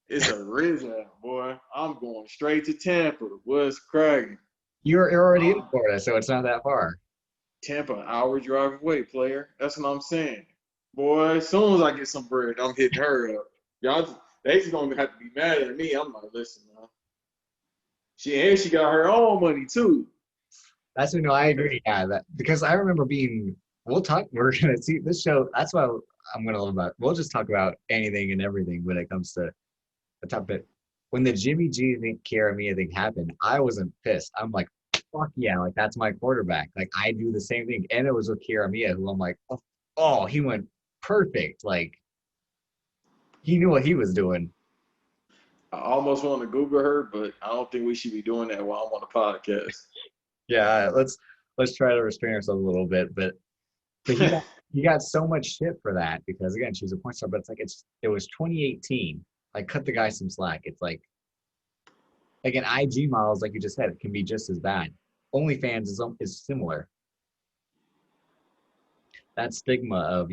[SPEAKER 2] It's a ridge out, boy. I'm going straight to Tampa. What's cracking?
[SPEAKER 1] You're already in Florida, so it's not that far.
[SPEAKER 2] Tampa, an hour drive away, player. That's what I'm saying. Boy, as soon as I get some bread, I'm hitting her up. They just gonna have to be mad at me. I'm like, listen, man. She got her own money too.
[SPEAKER 1] That's I agree. Yeah, because I remember being. We're gonna see this show. That's what I'm gonna love about. We'll just talk about anything and everything when it comes to the topic. When the Jimmy G Kiara Mia thing happened, I wasn't pissed. I'm like, fuck yeah, like that's my quarterback. Like I do the same thing, and it was with Kiara Mia, who I'm like, oh, he went perfect. Like he knew what he was doing.
[SPEAKER 2] I almost want to Google her, but I don't think we should be doing that while I'm on the podcast.
[SPEAKER 1] Yeah, let's try to restrain ourselves a little bit, but he got so much shit for that because again, she's a porn star, but it's like it was 2018. Like cut the guy some slack. It's like again, IG models, like you just said, it can be just as bad. OnlyFans is similar. That stigma of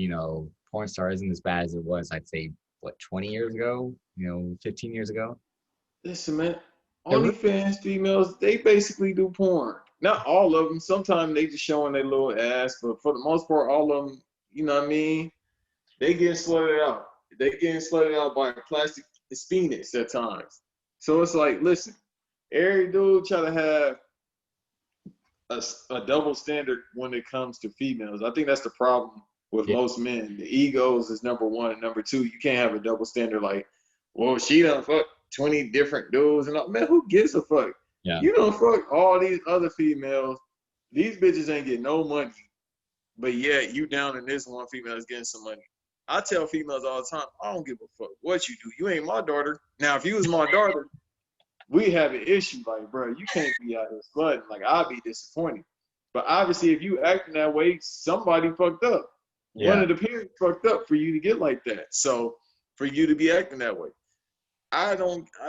[SPEAKER 1] porn star isn't as bad as it was, I'd say, what, 20 years ago? 15 years ago?
[SPEAKER 2] Listen, man,
[SPEAKER 1] They're really,
[SPEAKER 2] OnlyFans females, they basically do porn. Not all of them. Sometimes they just showing their little ass, but for the most part, all of them, you know what I mean? They getting slutted out. They getting slutted out by a plastic penis at times. So it's like, listen, every dude try to have a double standard when it comes to females. I think that's the problem with
[SPEAKER 1] yeah,
[SPEAKER 2] most men. The egos is number one. And number two, you can't have a double standard like, well, she done fuck 20 different dudes. And all. Man, who gives a fuck?
[SPEAKER 1] yeah,
[SPEAKER 2] You don't fuck all these other females. These bitches ain't getting no money. But yet, you down in this one female is getting some money. I tell females all the time, I don't give a fuck what you do. You ain't my daughter. Now, if you was my daughter, we have an issue. Like, bro, you can't be out here flooding. Like, I'd be disappointed. But obviously, if you acting that way, somebody fucked up. One
[SPEAKER 1] yeah,
[SPEAKER 2] of the parents fucked up for you to get like that. So, for you to be acting that way. I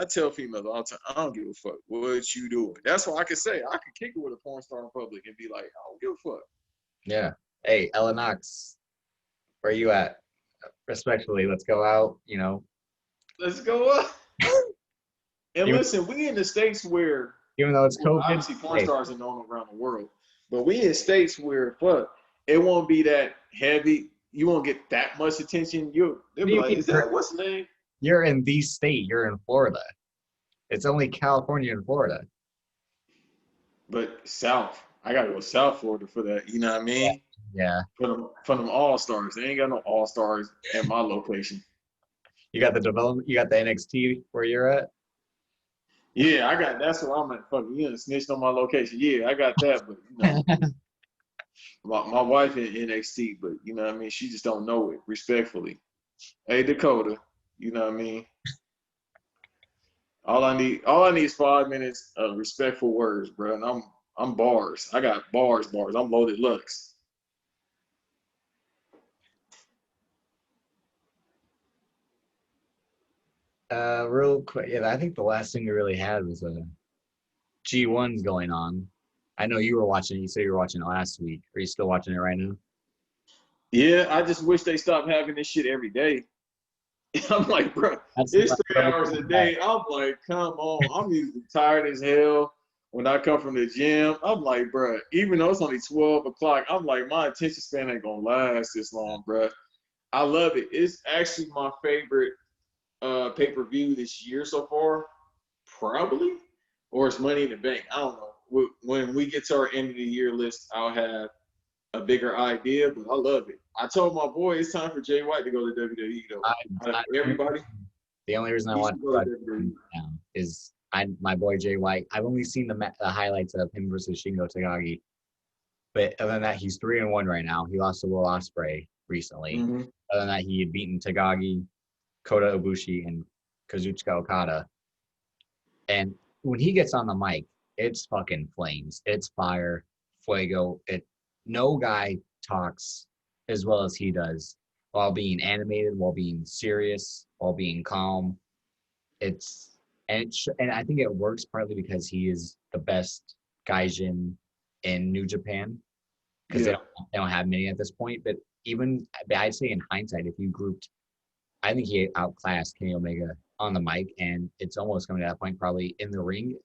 [SPEAKER 2] tell females all the time, I don't give a fuck what you doing. That's why I can say, I could kick it with a porn star in public and be like, I don't give a fuck.
[SPEAKER 1] yeah. Hey, Ella Knox, where you at? Respectfully, let's go out,
[SPEAKER 2] Let's go up. And
[SPEAKER 1] even,
[SPEAKER 2] listen, we in the states where,
[SPEAKER 1] even though it's
[SPEAKER 2] well,
[SPEAKER 1] COVID.
[SPEAKER 2] obviously porn
[SPEAKER 1] Hey,
[SPEAKER 2] stars are known around the world, but we in states where, fuck, it won't be that heavy. You won't get that much attention. They'll
[SPEAKER 1] what do
[SPEAKER 2] be
[SPEAKER 1] you
[SPEAKER 2] like,
[SPEAKER 1] mean?
[SPEAKER 2] is that what's the name?
[SPEAKER 1] You're in the state. You're in Florida. It's only California and Florida.
[SPEAKER 2] But South. I gotta go South Florida for that. You know what I mean?
[SPEAKER 1] Yeah.
[SPEAKER 2] For them all stars. They ain't got no all stars at my location.
[SPEAKER 1] You got the development. You got the NXT where you're at.
[SPEAKER 2] Yeah, I got that's what I'm at. Fuck, you done snitched on my location. Yeah, I got that, but my wife in NXT, but you know what I mean, she just don't know it, respectfully. Hey Dakota, you know what I mean? All I need is 5 minutes of respectful words, bro. And I'm bars. I got bars. I'm loaded Lux.
[SPEAKER 1] Real quick. Yeah, I think the last thing we really had was G1's going on. I know you were watching. You said you were watching it last week. Are you still watching it right now?
[SPEAKER 2] Yeah, I just wish they stopped having this shit every day. I'm like, bro,
[SPEAKER 1] That's
[SPEAKER 2] it's 3 hours a day. I'm like, come on. I'm usually tired as hell when I come from the gym. I'm like, bro, even though it's only 12 o'clock, I'm like, my attention span ain't gonna last this long, bro. I love it. It's actually my favorite pay-per-view this year so far, probably, or it's Money in the Bank. I don't know. When we get to our end of the year list, I'll have a bigger idea, but I love it. I told my boy it's time for Jay White to go to WWE though. Everybody,
[SPEAKER 1] The only reason I
[SPEAKER 2] he
[SPEAKER 1] watch
[SPEAKER 2] should go to WWE.
[SPEAKER 1] now is my boy Jay White. I've only seen the highlights of him versus Shingo Takagi, but other than that, he's 3-1 right now. He lost to Will Ospreay recently.
[SPEAKER 2] Mm-hmm.
[SPEAKER 1] Other than that, he had beaten Takagi, Kota Ibushi, and Kazuchika Okada. And when he gets on the mic, it's fucking flames. It's fire, fuego. No guy talks as well as he does while being animated, while being serious, while being calm. And I think it works partly because he is the best gaijin in New Japan because
[SPEAKER 2] Yeah.
[SPEAKER 1] they don't have many at this point. But even I'd say in hindsight, if you grouped, I think he outclassed Kenny Omega on the mic, and it's almost coming to that point probably in the ring.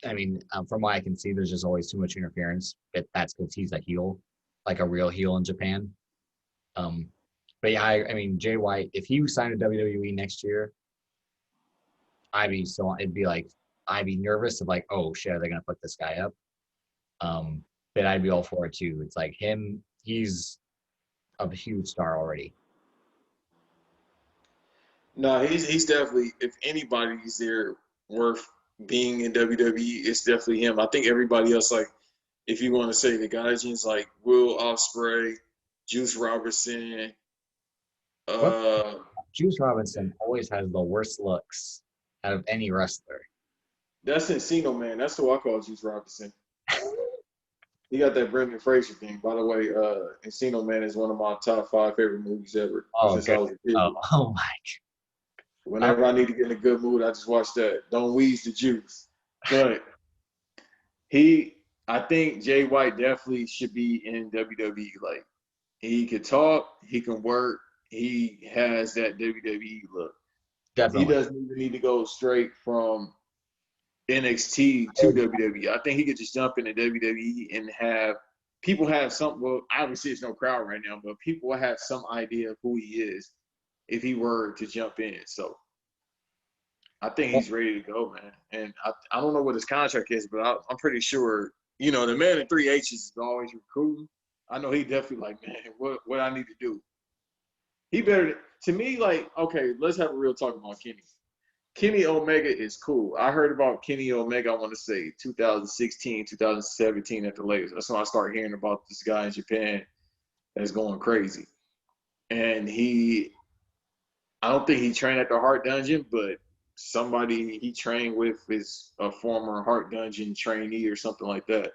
[SPEAKER 1] I mean, from what I can see, there's just always too much interference. But that's because he's a heel, like a real heel in Japan. But yeah, I mean, Jay White, if he signed to WWE next year, I'd be nervous of like, oh shit, are they gonna put this guy up? But I'd be all for it too. It's like him, he's a huge star already.
[SPEAKER 2] No, he's definitely, if anybody's there worth being in WWE, it's definitely him. I think everybody else, like, if you want to say the guys, like Will Ospreay, Juice Robinson,
[SPEAKER 1] Juice Robinson always has the worst looks out of any wrestler.
[SPEAKER 2] that's Encino Man. That's who I call Juice Robinson. He got that Brendan Fraser thing. By the way, Encino Man is one of my top 5 favorite movies ever.
[SPEAKER 1] Oh,
[SPEAKER 2] since I was a kid.
[SPEAKER 1] Oh my.
[SPEAKER 2] Whenever I need to get in a good mood, I just watch that. Don't wheeze the juice. But I think Jay White definitely should be in WWE. Like, He could talk. He can work. He has that WWE look. He
[SPEAKER 1] Definitely.
[SPEAKER 2] doesn't even need to go straight from NXT to WWE. I think he could just jump into WWE and have people have some. Well, obviously it's no crowd right now, but people will have some idea of who he is if he were to jump in. So I think he's ready to go, man. And I don't know what his contract is, but I'm pretty sure, you know, the man in 3H's is always recruiting. I know he definitely like, man, what I need to do. He better, to me, like, okay, let's have a real talk about Kenny. Kenny Omega is cool. I heard about Kenny Omega, I want to say 2016, 2017 at the latest. That's when I started hearing about this guy in Japan that's going crazy. And I don't think he trained at the Heart Dungeon, but somebody he trained with is a former Heart Dungeon trainee or something like that.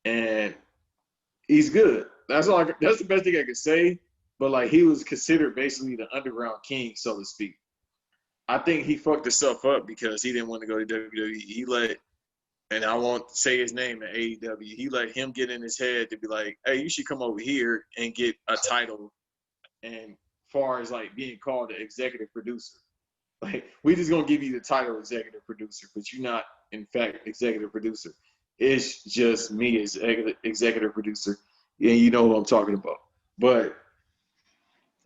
[SPEAKER 2] And he's good. That's that's the best thing I could say. But like he was considered basically the underground king, so to speak. I think he fucked himself up because he didn't want to go to WWE. He let, and I won't say his name at AEW, he let him get in his head to be like, hey, you should come over here and get a title. And far as like being called the executive producer, like we just gonna give you the title executive producer, but you're not in fact executive producer. It's just me as executive producer, and you know what I'm talking about. But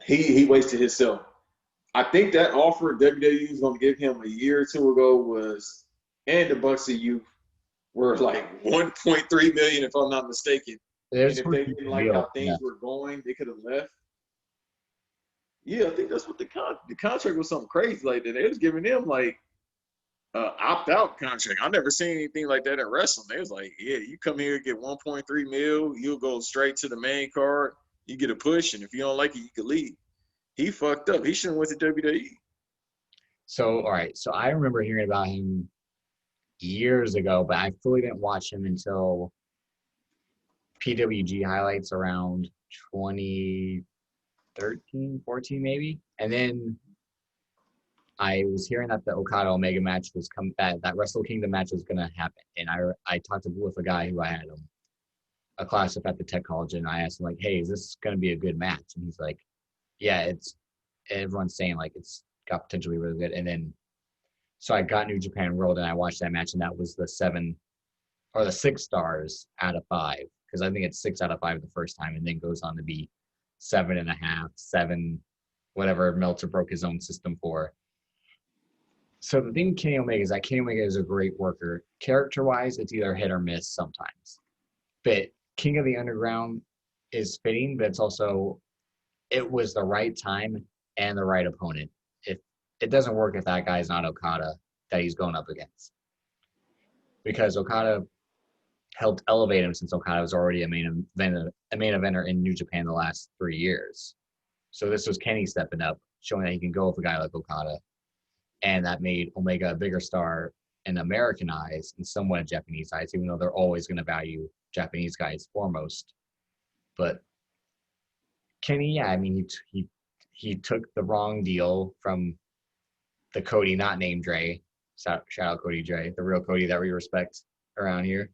[SPEAKER 2] he wasted himself. I think that offer WWE was going to give him a year or two ago was, and the Bucks of Youth were like 1.3 million, if I'm not mistaken. And if they didn't like how things were going, they could have left. Yeah, I think that's what the contract was something crazy like that. They was giving them like opt-out contract. I never seen anything like that in wrestling. They was like, yeah, you come here, get 1.3 mil, you'll go straight to the main card, you get a push, and if you don't like it, you can leave. He fucked up. He shouldn't have went to WWE.
[SPEAKER 1] So, all right. So I remember hearing about him years ago, but I fully didn't watch him until PWG highlights around 2013, 14 maybe. And then I was hearing that the Okada Omega match was that Wrestle Kingdom match was going to happen. And I talked with a guy who I had a class up at the tech college, and I asked him like, hey, is this going to be a good match? And he's like, yeah, everyone's saying like it's got potentially really good. And then so I got New Japan World and I watched that match, and that was the 7 or the 6 stars out of 5, because I think it's 6 out of 5 the first time, and then goes on to be 7.5, 7, whatever Meltzer broke his own system for. So the thing with Kenny Omega is that Kenny Omega is a great worker. Character-wise, it's either hit or miss sometimes. But King of the Underground is fitting, but it's also, it was the right time and the right opponent. If it doesn't work if that guy's not Okada that he's going up against, because Okada helped elevate him since Okada was already a main eventer in New Japan the last 3 years. So this was Kenny stepping up, showing that he can go with a guy like Okada, and that made Omega a bigger star in American eyes and somewhat Japanese eyes, even though they're always going to value Japanese guys foremost. But Kenny, yeah, I mean, he took the wrong deal from the Cody not named Dre. Shout out Cody Dre, the real Cody that we respect around here.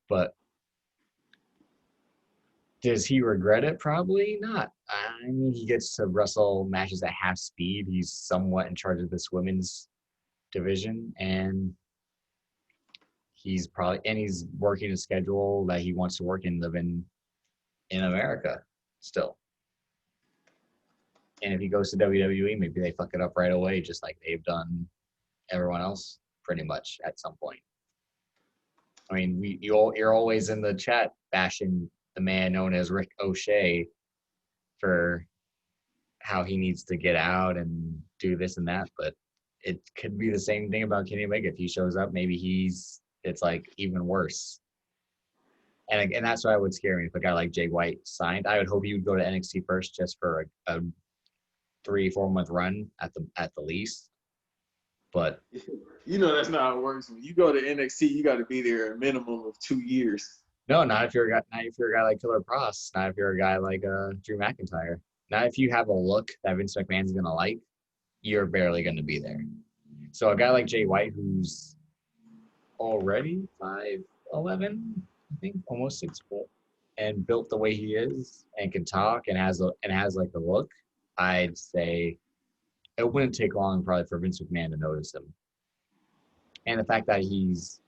[SPEAKER 1] But does he regret it? Probably not. I mean, he gets to wrestle matches at half speed. He's somewhat in charge of this women's division, and he's working a schedule that he wants to work and live in America still. And if he goes to WWE, maybe they fuck it up right away, just like they've done everyone else pretty much at some point. I mean, you're always in the chat bashing the man known as Rick O'Shea for how he needs to get out and do this and that, but it could be the same thing about Kenny Omega. If he shows up, maybe it's like even worse. And that's why it would scare me if a guy like Jay White signed. I would hope he would go to NXT first just for a 3-4 month run at the least. But
[SPEAKER 2] you know that's not how it works. When you go to NXT, you got to be there a minimum of 2 years.
[SPEAKER 1] No, not if you're a guy like Killer Cross. Not if you're a guy like Drew McIntyre. Not if you have a look that Vince McMahon's gonna like. You're barely gonna be there. So a guy like Jay White, who's already 5'11", I think, almost 6 foot. and built the way he is and can talk and has like a look, I'd say it wouldn't take long probably for Vince McMahon to notice him. And the fact that he's,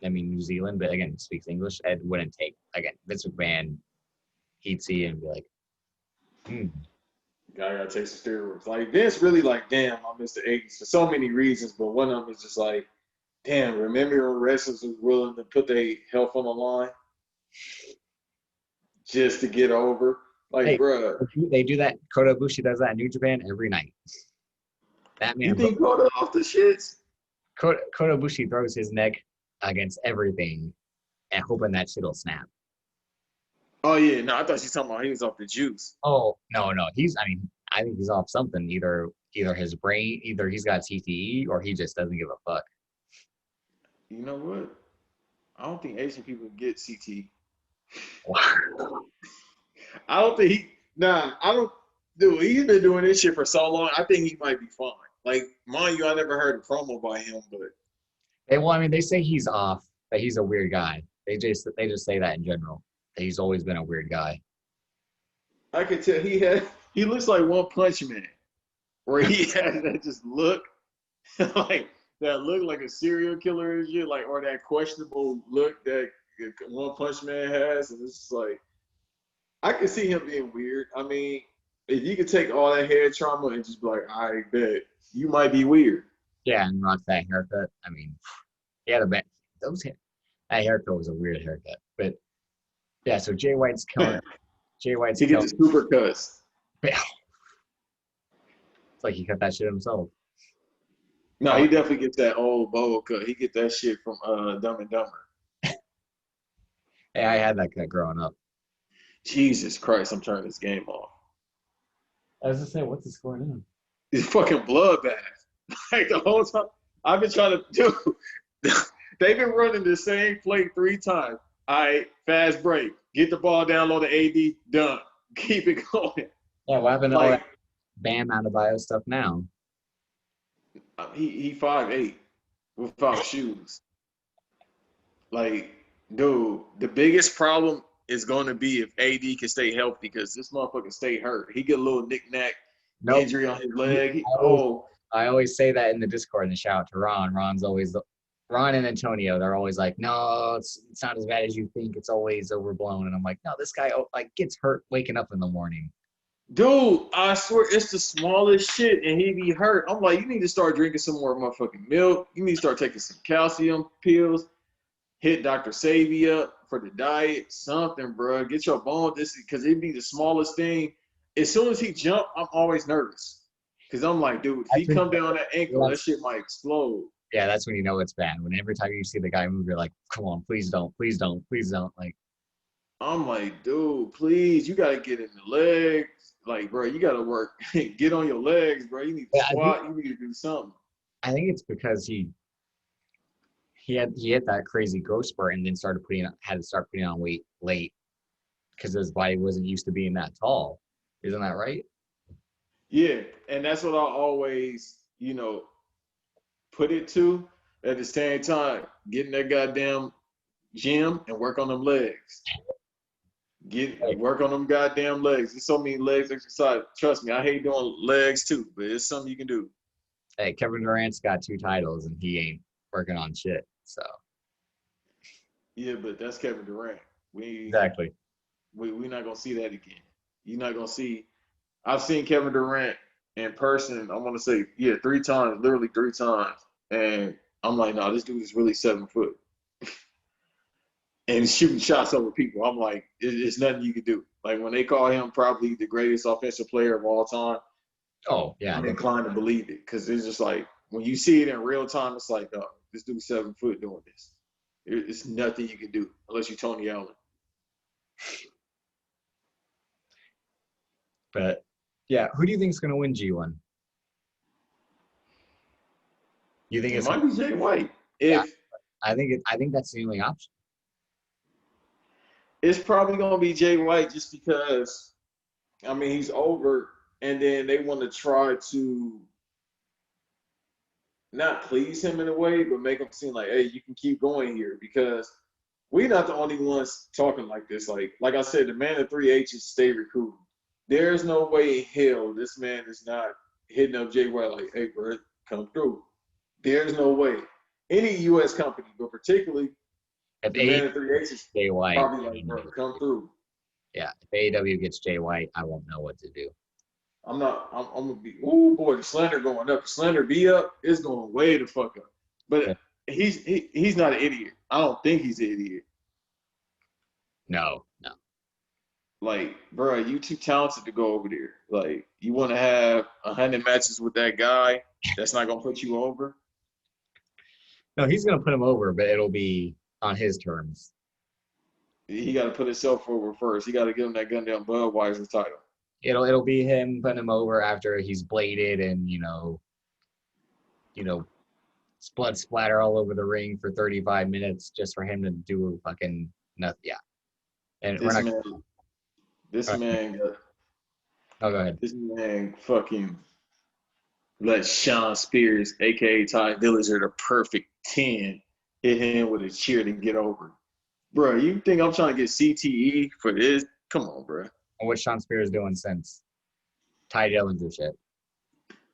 [SPEAKER 1] I mean, New Zealand, but again, speaks English, it wouldn't take, again, Vince McMahon, he'd see it and be like,
[SPEAKER 2] Guy gotta take some steroids. Like Vince really like, damn, I miss the 80s for so many reasons, but one of them is just like, damn, remember when wrestlers was willing to put their health on the line just to get over? Like,
[SPEAKER 1] hey,
[SPEAKER 2] bruh.
[SPEAKER 1] they do that. Kota Ibushi does that in New Japan every night. That man,
[SPEAKER 2] You think Kota off the shits?
[SPEAKER 1] Kota Ibushi throws his neck against everything and hoping that shit'll snap.
[SPEAKER 2] Oh yeah, no, I thought she was talking about he was off the juice.
[SPEAKER 1] Oh no, I think he's off something. Either his brain, either he's got CTE or he just doesn't give a fuck.
[SPEAKER 2] You know what? I don't think Asian people get CT. I don't think dude, he's been doing this shit for so long. I think he might be fine. Like, mind you, I never heard a promo by him, but
[SPEAKER 1] They say he's off, that he's a weird guy. They just say that in general. That he's always been a weird guy.
[SPEAKER 2] I could tell he looks like One Punch Man, where he has that just look like that look like a serial killer and shit, like, or that questionable look that One Punch Man has, and it's just like I could see him being weird. I mean, if you could take all that head trauma and just be like, I bet you might be weird.
[SPEAKER 1] Yeah, and rock that haircut. I mean, he had that haircut was a weird haircut. But yeah, so Jay White's killing. Jay White's
[SPEAKER 2] he gets the super cuts.
[SPEAKER 1] It's like he cut that shit himself.
[SPEAKER 2] No, he definitely gets that old bowl cut. He get that shit from Dumb and Dumber.
[SPEAKER 1] Hey, I had that cut growing up.
[SPEAKER 2] Jesus Christ, I'm turning this game off.
[SPEAKER 1] I was just saying, what's the score now?
[SPEAKER 2] It's fucking bloodbath. Like the whole time, I've been trying to do. They've been running the same play 3 times. All right, fast break. Get the ball down low to AD. Done. Keep it going.
[SPEAKER 1] Yeah, what happened to all that Bam Adebayo stuff now?
[SPEAKER 2] He 5'8" without shoes. Like, dude, the biggest problem is going to be if AD can stay healthy, because this motherfucker stay hurt. He get a little knick-knack injury on his leg.
[SPEAKER 1] I always say that in the Discord and shout out to Ron. Ron and Antonio, they're always like, no, it's not as bad as you think. It's always overblown. And I'm like, no, this guy gets hurt waking up in the morning.
[SPEAKER 2] Dude, I swear it's the smallest shit and he be hurt. I'm like, you need to start drinking some more motherfucking milk. You need to start taking some calcium pills. Hit Dr. Savvy up for the diet, something, bro. Get your bone this, because it'd be the smallest thing. As soon as he jump, I'm always nervous. Because I'm like, dude, if he come down that ankle, that shit might explode.
[SPEAKER 1] Yeah, that's when you know it's bad. When every time you see the guy move, you're like, come on, please don't, please don't, please don't. Like,
[SPEAKER 2] I'm like, dude, please, you gotta get in the legs. Like, bro, you gotta work. Get on your legs, bro. You need to squat. You need to do something.
[SPEAKER 1] I think it's because he had that crazy growth spurt and then had to start putting on weight late because his body wasn't used to being that tall. Isn't that right?
[SPEAKER 2] Yeah, and that's what I always, put it to. At the same time, get in that goddamn gym and work on them legs. Work on them goddamn legs. There's so many legs exercise. Trust me, I hate doing legs too, but it's something you can do.
[SPEAKER 1] Hey, Kevin Durant's got 2 titles and he ain't working on shit. So.
[SPEAKER 2] Yeah, but that's Kevin Durant.
[SPEAKER 1] Exactly.
[SPEAKER 2] We're not gonna see that again. You're not gonna see. I've seen Kevin Durant in person. I want to say 3 times, literally 3 times, and I'm like, no, this dude is really 7 foot. And shooting shots over people. I'm like, it's nothing you can do. Like, when they call him probably the greatest offensive player of all time,
[SPEAKER 1] oh, yeah,
[SPEAKER 2] I'm inclined to believe it. Because it's just like, when you see it in real time, it's like, oh, this dude's 7 foot doing this. It's nothing you can do unless you're Tony Allen.
[SPEAKER 1] But, yeah, who do you think is going to win G1? You think
[SPEAKER 2] it might be Jay White?
[SPEAKER 1] I think that's the only option.
[SPEAKER 2] It's probably going to be Jay White just because, I mean, he's over, and then they want to try to not please him in a way, but make him seem like, hey, you can keep going here. Because we're not the only ones talking like this. Like I said, the man of three H's stay recruiting. There's no way in hell this man is not hitting up Jay White like, hey, bro, come through. There's no way. Any U.S. company, but particularly
[SPEAKER 1] If
[SPEAKER 2] the man of three H's,
[SPEAKER 1] Jay White,
[SPEAKER 2] probably like, bro, come through.
[SPEAKER 1] yeah, if AEW gets Jay White, I won't know what to do.
[SPEAKER 2] I'm gonna be, oh boy, the slander going up. The slander be up, it's going way the fuck up. But he's not an idiot. I don't think he's an idiot.
[SPEAKER 1] No.
[SPEAKER 2] Like, bro, you too talented to go over there. Like, you want to have 100 matches with that guy that's not gonna put you over?
[SPEAKER 1] No, he's gonna put him over, but it'll be on his terms.
[SPEAKER 2] He got to put himself over first. He got to give him that goddamn Budweiser title.
[SPEAKER 1] It'll be him putting him over after he's bladed and blood splatter all over the ring for 35 minutes just for him to do a fucking nothing. Yeah, and
[SPEAKER 2] this man,
[SPEAKER 1] oh, go ahead.
[SPEAKER 2] This man fucking let Sean Spears, aka Ty Dillinger, the perfect 10, hit him with a chair to get over. Bro, you think I'm trying to get CTE for this? Come on, bro.
[SPEAKER 1] And what Sean Spears doing since Ty Dillinger shit?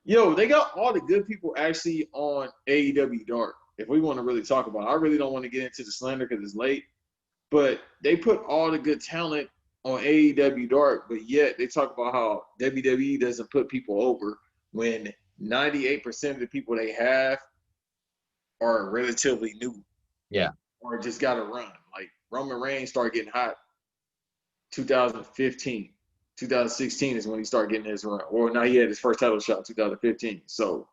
[SPEAKER 2] Yo, they got all the good people actually on AEW Dark. If we want to really talk about it, I really don't want to get into the slander because it's late. But they put all the good talent on AEW Dark, but yet they talk about how WWE doesn't put people over when 98% of the people they have are relatively new.
[SPEAKER 1] Yeah.
[SPEAKER 2] Or just got to run. Like Roman Reigns started getting hot 2015. 2016 is when he started getting his run. Or now he had his first title shot 2015. So,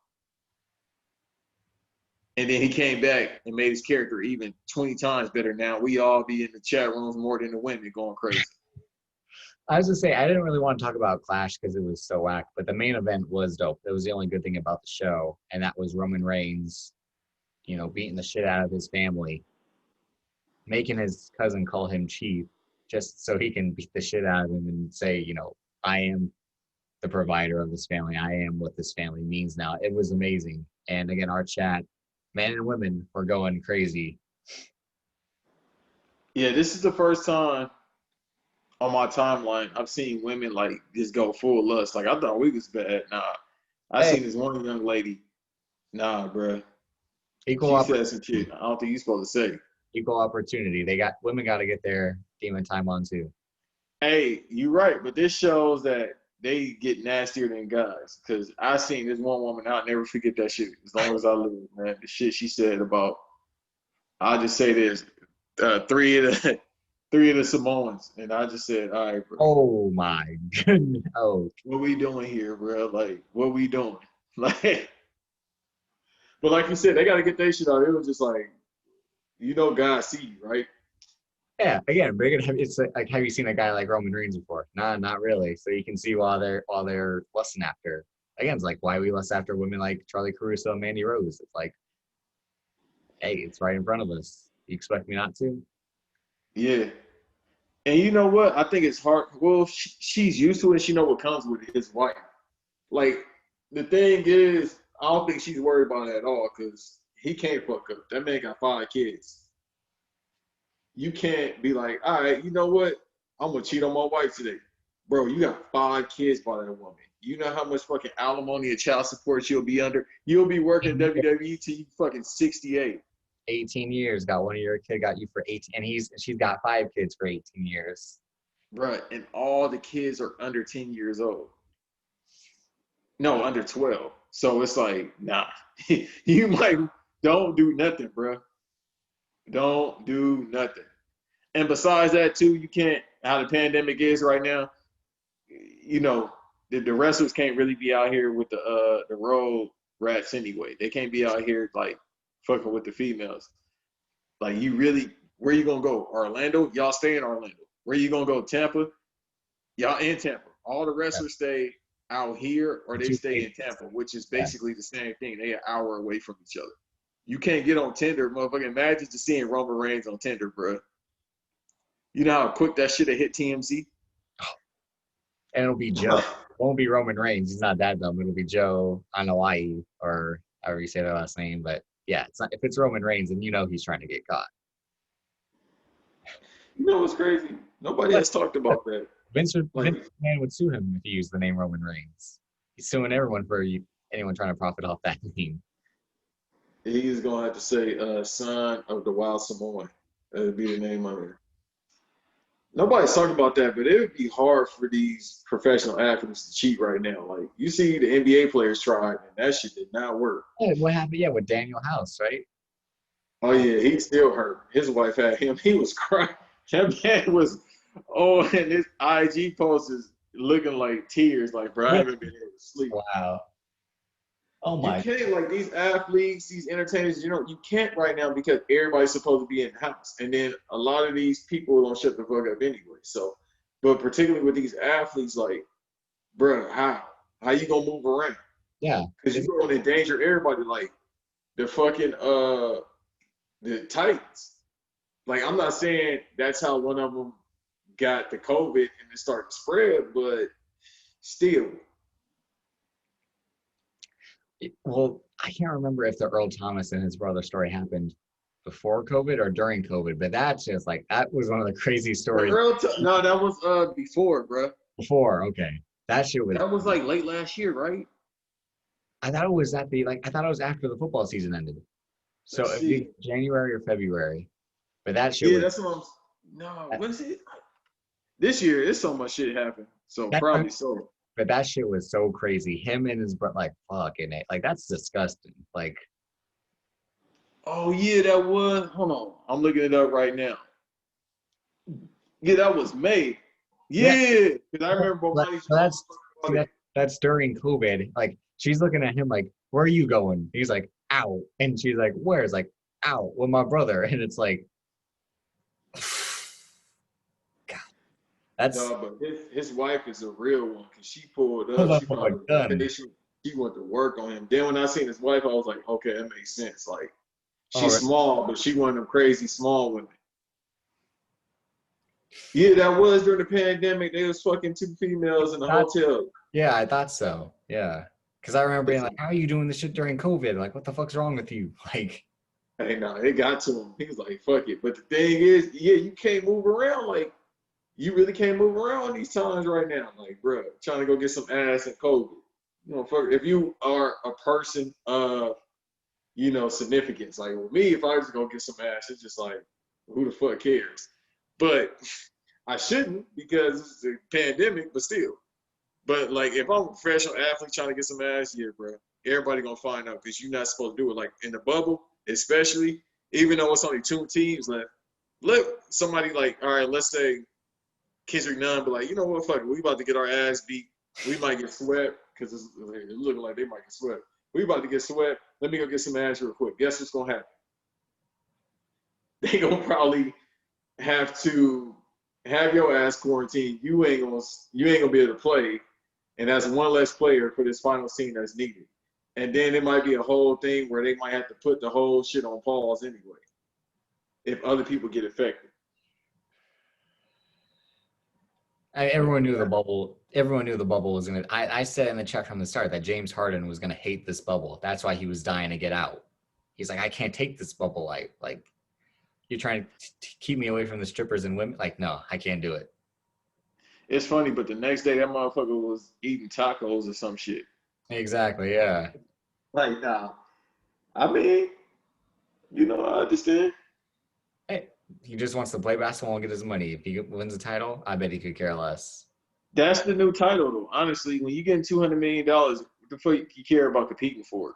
[SPEAKER 2] and then he came back and made his character even 20 times better. Now we all be in the chat rooms more than the women going crazy.
[SPEAKER 1] I was gonna say, I didn't really want to talk about Clash because it was so whack, but the main event was dope. It was the only good thing about the show, and that was Roman Reigns, beating the shit out of his family, making his cousin call him Chief, just so he can beat the shit out of him and say, I am the provider of this family. I am what this family means now. It was amazing. And again, our chat, men and women, were going crazy.
[SPEAKER 2] Yeah, this is the first time on my timeline I've seen women like just go full lust. Like I thought we was bad. Nah. I seen this one young lady. Nah, bro.
[SPEAKER 1] Equal
[SPEAKER 2] she said some shit I don't think you're supposed to say.
[SPEAKER 1] Equal opportunity. Women got to get their demon time on too.
[SPEAKER 2] Hey, you're right, but this shows that they get nastier than guys. Cause I seen this one woman, I'll never forget that shit as long as I live, man. The shit she said about, I'll just say this, three of the Samoans, and I just said, all right, bro.
[SPEAKER 1] Oh my goodness. Oh,
[SPEAKER 2] what we doing here, bro? Like, what we doing? Like, but like you said, they got to get their shit out. It was just like, God see you, right?
[SPEAKER 1] Yeah, again, it's like, have you seen a guy like Roman Reigns before? Nah, not really. So you can see while they're lusting after. Again, it's like why we lust after women like Charlie Caruso and Mandy Rose. It's like, hey, it's right in front of us. You expect me not to?
[SPEAKER 2] Yeah. And you know what? I think it's hard. Well, she's used to it. She know what comes with it. His wife. Like, the thing is, I don't think she's worried about it at all because he can't fuck up. That man got 5 kids. You can't be like, all right, you know what? I'm going to cheat on my wife today. Bro, you got 5 kids by that woman. You know how much fucking alimony and child support you'll be under? You'll be working WWE till you fucking 68.
[SPEAKER 1] 18 years. Got one of your kid got you for 18, and she's got 5 kids for 18 years.
[SPEAKER 2] Right, and all the kids are under 10 years old. No, under 12. So it's like, nah. You might don't do nothing, bro. Don't do nothing. And besides that, too, you can't, how the pandemic is right now, the wrestlers can't really be out here with the road rats anyway. They can't be out here, like, fucking with the females. Like, where you going to go? Orlando? Y'all stay in Orlando. Where you going to go? Tampa? Y'all in Tampa. All the wrestlers stay out here or they stay in Tampa, which is basically the same thing. They an hour away from each other. You can't get on Tinder, motherfucker. Imagine just seeing Roman Reigns on Tinder, bro. You know how quick that shit have hit TMZ?
[SPEAKER 1] And it'll be Joe. It won't be Roman Reigns. He's not that dumb. It'll be Joe Anoa'i, or however you say their last name. But yeah, it's not, if it's Roman Reigns, then he's trying to get caught.
[SPEAKER 2] You know what's crazy? Nobody
[SPEAKER 1] But
[SPEAKER 2] has talked about that.
[SPEAKER 1] Vince
[SPEAKER 2] Like,
[SPEAKER 1] McMahon would sue him if he used the name Roman Reigns. He's suing everyone for anyone trying to profit off that name.
[SPEAKER 2] he's gonna have to say, "Son of the Wild Samoan." That'd be the name of it. Nobody's talking about that, but it would be hard for these professional athletes to cheat right now. Like you see the NBA players try, and that shit did not work.
[SPEAKER 1] Yeah, what happened? Yeah, with Daniel House, right?
[SPEAKER 2] Oh yeah, he's still hurt. His wife had him. He was crying. That man was, oh, and his IG post is looking like tears. Like, bro, I
[SPEAKER 1] Really?
[SPEAKER 2] haven't been able to sleep.
[SPEAKER 1] Wow. Oh
[SPEAKER 2] You
[SPEAKER 1] my.
[SPEAKER 2] can't like these athletes, these entertainers. You can't right now because everybody's supposed to be in the house, and then a lot of these people don't shut the fuck up anyway. So, but particularly with these athletes, like, bro, how you gonna move around?
[SPEAKER 1] Yeah.
[SPEAKER 2] Because you're gonna endanger everybody. Like the fucking the Titans. Like I'm not saying that's how one of them got the COVID and it started to spread, but still.
[SPEAKER 1] Well, I can't remember if the Earl Thomas and his brother story happened before COVID or during COVID, but that's just like that was one of the crazy stories
[SPEAKER 2] No, that was before, bro.
[SPEAKER 1] before. Okay. That shit was
[SPEAKER 2] That was like late last year, right?
[SPEAKER 1] I thought it was at the like I thought it was after the football season ended. So
[SPEAKER 2] Let's
[SPEAKER 1] it'd be
[SPEAKER 2] see.
[SPEAKER 1] January or February. But that shit
[SPEAKER 2] Yeah,
[SPEAKER 1] was
[SPEAKER 2] that's what I'm. No, what is it? This year, there's so much shit happened. So
[SPEAKER 1] that
[SPEAKER 2] probably so.
[SPEAKER 1] but that shit was so crazy. Him and his brother like fucking it. Like that's disgusting. Like
[SPEAKER 2] Oh yeah, that was. Hold on, I'm looking it up right now. Yeah, that was May.
[SPEAKER 1] yeah,
[SPEAKER 2] Yeah, because I remember
[SPEAKER 1] but
[SPEAKER 2] Bomani
[SPEAKER 1] that's see,
[SPEAKER 2] about it.
[SPEAKER 1] that's during COVID. Like she's looking at him like, where are you going? He's like, out. And she's like, where? It's like, out with my brother. And it's like, God, that's
[SPEAKER 2] No, but his wife is a real one because she pulled
[SPEAKER 1] pull
[SPEAKER 2] up.
[SPEAKER 1] up
[SPEAKER 2] She
[SPEAKER 1] of a
[SPEAKER 2] found a
[SPEAKER 1] gun.
[SPEAKER 2] location. She went to work on him. Then when I seen his wife, I was like, okay, that makes sense. Like
[SPEAKER 1] All
[SPEAKER 2] she's
[SPEAKER 1] right.
[SPEAKER 2] small, but she one of them crazy small women. Yeah, that was during the pandemic. They was fucking two females in the
[SPEAKER 1] That,
[SPEAKER 2] hotel.
[SPEAKER 1] yeah, I thought so. Yeah. Cause I remember being like, how are you doing this shit during COVID? Like, what the fuck's wrong with you? Like,
[SPEAKER 2] Hey, no, it got to him. He was like, fuck it. But the thing is, yeah, you can't move around. Like, you really can't move around these times right now. Like, bro, trying to go get some ass and COVID. You know, fuck, if you are a person of, significance, like with me, if I was to go get some ass, it's just like, who the fuck cares? But I shouldn't because it's a pandemic, but still. But like, if I'm a professional athlete trying to get some ass, yeah, bro, everybody gonna find out because you're not supposed to do it. Like in the bubble, especially, even though it's only two teams left, let somebody like, all right, let's say Kendrick Nunn, be like, you know what, fuck it, we about to get our ass beat. We might get swept because it's looking like they might get swept. We about to get swept. Let me go get some ass real quick. Guess what's gonna happen? They gonna probably have to have your ass quarantined. You ain't gonna be able to play, and that's one less player for this final scene that's needed. And then it might be a whole thing where they might have to put the whole shit on pause anyway if other people get affected.
[SPEAKER 1] everyone knew the bubble. Everyone knew the bubble was gonna. I said in the chat from the start that James Harden was gonna hate this bubble. That's why he was dying to get out. He's like, I can't take this bubble. Like you're trying to keep me away from the strippers and women. Like, no, I can't do it.
[SPEAKER 2] It's funny, but the next day that motherfucker was eating tacos or some shit.
[SPEAKER 1] Exactly. Yeah.
[SPEAKER 2] Like, nah. I mean, I understand.
[SPEAKER 1] Hey, he just wants to play basketball and get his money. If he wins a title, I bet he could care less.
[SPEAKER 2] That's the new title, though. Honestly, when you get $200 million, what the fuck you care about competing for?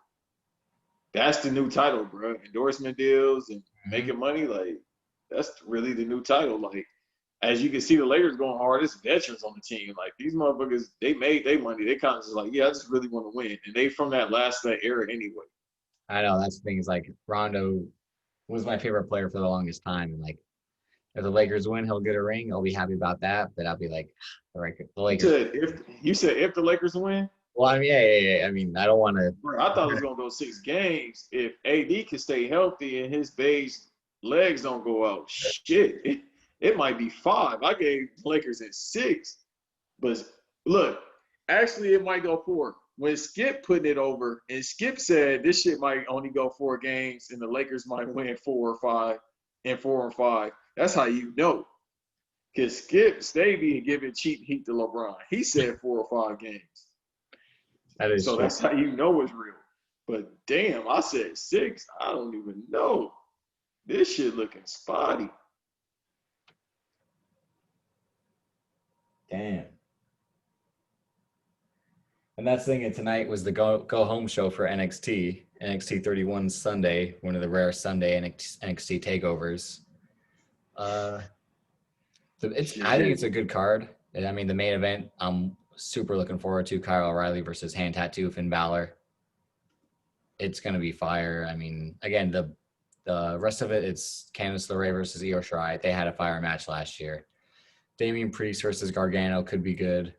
[SPEAKER 2] That's the new title, bro. Endorsement deals and
[SPEAKER 1] Mhm.
[SPEAKER 2] making money, like that's really the new title. Like as you can see, the Lakers going hard. It's veterans on the team. Like these motherfuckers, they made their money. They kind of just like, yeah, I just really want to win, and they from that era anyway.
[SPEAKER 1] I know that's the thing. Is like Rondo was my favorite player for the longest time, and like if the Lakers win, he'll get a ring. I'll be happy about that. But I'll be like, the
[SPEAKER 2] You
[SPEAKER 1] Lakers.
[SPEAKER 2] said if the Lakers win,
[SPEAKER 1] Well, I mean, yeah. I mean, I don't want to.
[SPEAKER 2] bro, I thought it was gonna go 6 games. If AD can stay healthy and his beige legs don't go out, shit, it might be 5. I gave Lakers at 6. But look, actually, it might go 4. When Skip putting it over, and Skip said this shit might only go 4 games, and the Lakers might win 4 or 5, and 4 or 5. That's how you know. Because Skip stay being giving cheap heat to LeBron. He said 4 or 5 games.
[SPEAKER 1] That is
[SPEAKER 2] So
[SPEAKER 1] true.
[SPEAKER 2] that's how you know it's real. But damn, I said 6. I don't even know. This shit looking spotty.
[SPEAKER 1] Damn. And that's the thing. Tonight was the go home show for NXT. NXT 31 Sunday, one of the rare Sunday NXT takeovers. I think it's a good card. I mean, the main event, I'm super looking forward to Kyle O'Reilly versus Hand Tattoo Finn Balor. It's gonna be fire. I mean, again, the rest of it, it's Candice LeRae versus Io Shirai. They had a fire match last year. Damian Priest versus Gargano could be good.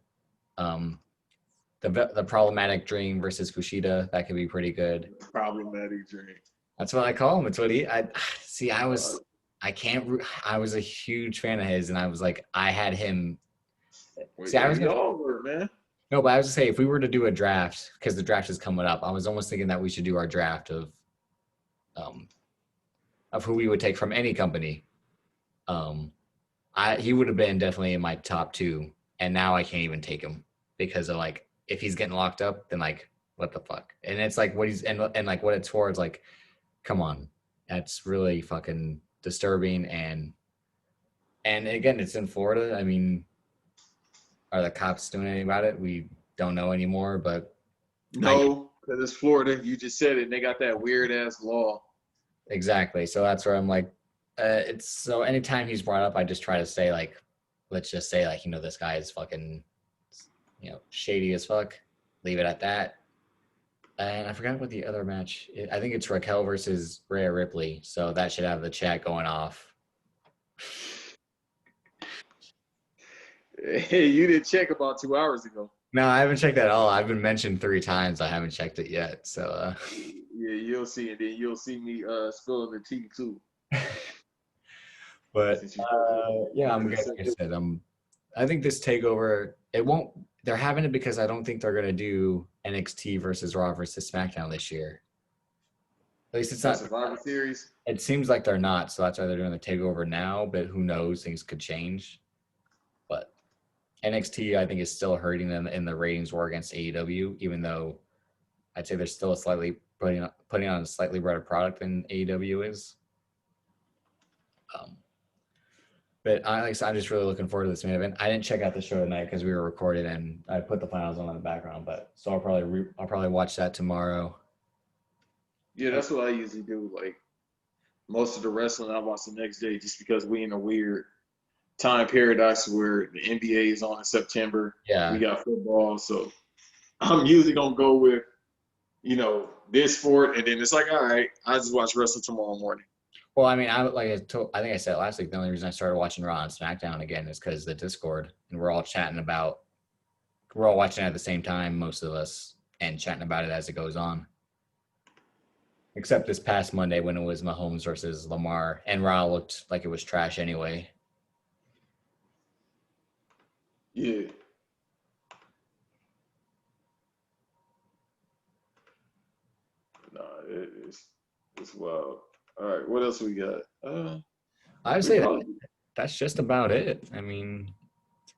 [SPEAKER 1] The problematic Dream versus Kushida, that could be pretty good.
[SPEAKER 2] Problematic Dream.
[SPEAKER 1] That's what I call him. It's what he. I see. I was a huge fan of his, and I was like, I had him. See, I was gonna.
[SPEAKER 2] Over, man.
[SPEAKER 1] No, but I was gonna say if we were to do a draft, because the draft is coming up, I was almost thinking that we should do our draft of who we would take from any company. He would have been definitely in my top 2, and now I can't even take him because of like if he's getting locked up, then like what the fuck? And it's like what he's and like what it's for is like, come on, that's really fucking disturbing. And again, it's in Florida. I mean, are the cops doing anything about it? We don't know anymore, but
[SPEAKER 2] no, because it's Florida. You just said it. And they got that weird ass law.
[SPEAKER 1] Exactly. So that's where I'm like, it's so anytime he's brought up, I just try to say like, let's just say like, this guy is fucking, shady as fuck. Leave it at that. And I forgot what the other match. I think it's Raquel versus Rhea Ripley. So that should have the chat going off.
[SPEAKER 2] Hey, you didn't check about 2 hours ago.
[SPEAKER 1] No, I haven't checked that at all. I've been mentioned 3 times. I haven't checked it yet. So
[SPEAKER 2] yeah, you'll see it. Then you'll see me spilling the tea too.
[SPEAKER 1] But yeah, I'm good. Like I said, I think this takeover, it won't. They're having it because I don't think they're gonna do NXT versus Raw versus SmackDown this year. At least it's not
[SPEAKER 2] Survivor Series.
[SPEAKER 1] It seems like they're not, so that's why they're doing the takeover now. But who knows? Things could change. But NXT, I think, is still hurting them in the ratings war against AEW, even though I'd say they're still slightly putting on a slightly better product than AEW is. But I'm just really looking forward to this main event. I didn't check out the show tonight because we were recording and I put the finals on in the background. But so I'll probably watch that tomorrow.
[SPEAKER 2] Yeah, that's what I usually do. Like most of the wrestling, I watch the next day just because we in a weird time paradox where the NBA is on in September.
[SPEAKER 1] Yeah,
[SPEAKER 2] we got football, so I'm usually gonna go with this sport, and then it's like, all right, I just watch wrestling tomorrow morning.
[SPEAKER 1] Well, I mean, I think I said last week, the only reason I started watching Raw and SmackDown again is because the Discord, and we're all watching it at the same time, most of us, and chatting about it as it goes on. Except this past Monday when it was Mahomes versus Lamar, and Raw looked like it was trash anyway.
[SPEAKER 2] Yeah. Nah, it's wild. All right, what else we got?
[SPEAKER 1] I would say that's just about it. I mean,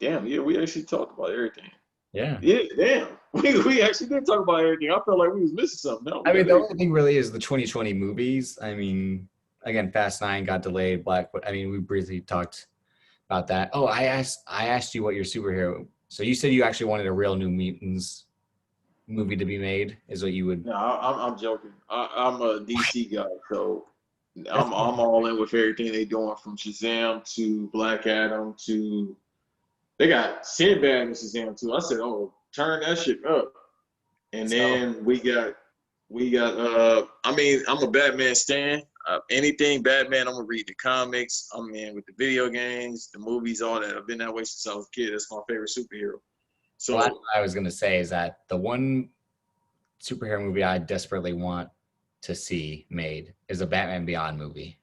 [SPEAKER 2] damn, yeah, we actually talked about everything.
[SPEAKER 1] Yeah.
[SPEAKER 2] Yeah, damn. We actually did talk about everything. I felt like we was missing something. No,
[SPEAKER 1] I mean, the only thing really is the 2020 movies. I mean, again, Fast 9 got delayed. we briefly talked about that. Oh, I asked you what your superhero. So you said you actually wanted a real New Mutants movie to be made. Is what you would?
[SPEAKER 2] No, I'm joking. I'm a DC guy, so I'm all in with everything they doing from Shazam to Black Adam to they got Sinbad and Shazam too. I said, oh, turn that shit up. And then we got I mean, I'm a Batman stan. Anything Batman, I'm gonna read the comics. I'm in with the video games, the movies, all that. I've been that way since I was a kid. That's my favorite superhero. So
[SPEAKER 1] what I was gonna say is that the one superhero movie I desperately want to see made is a Batman Beyond movie.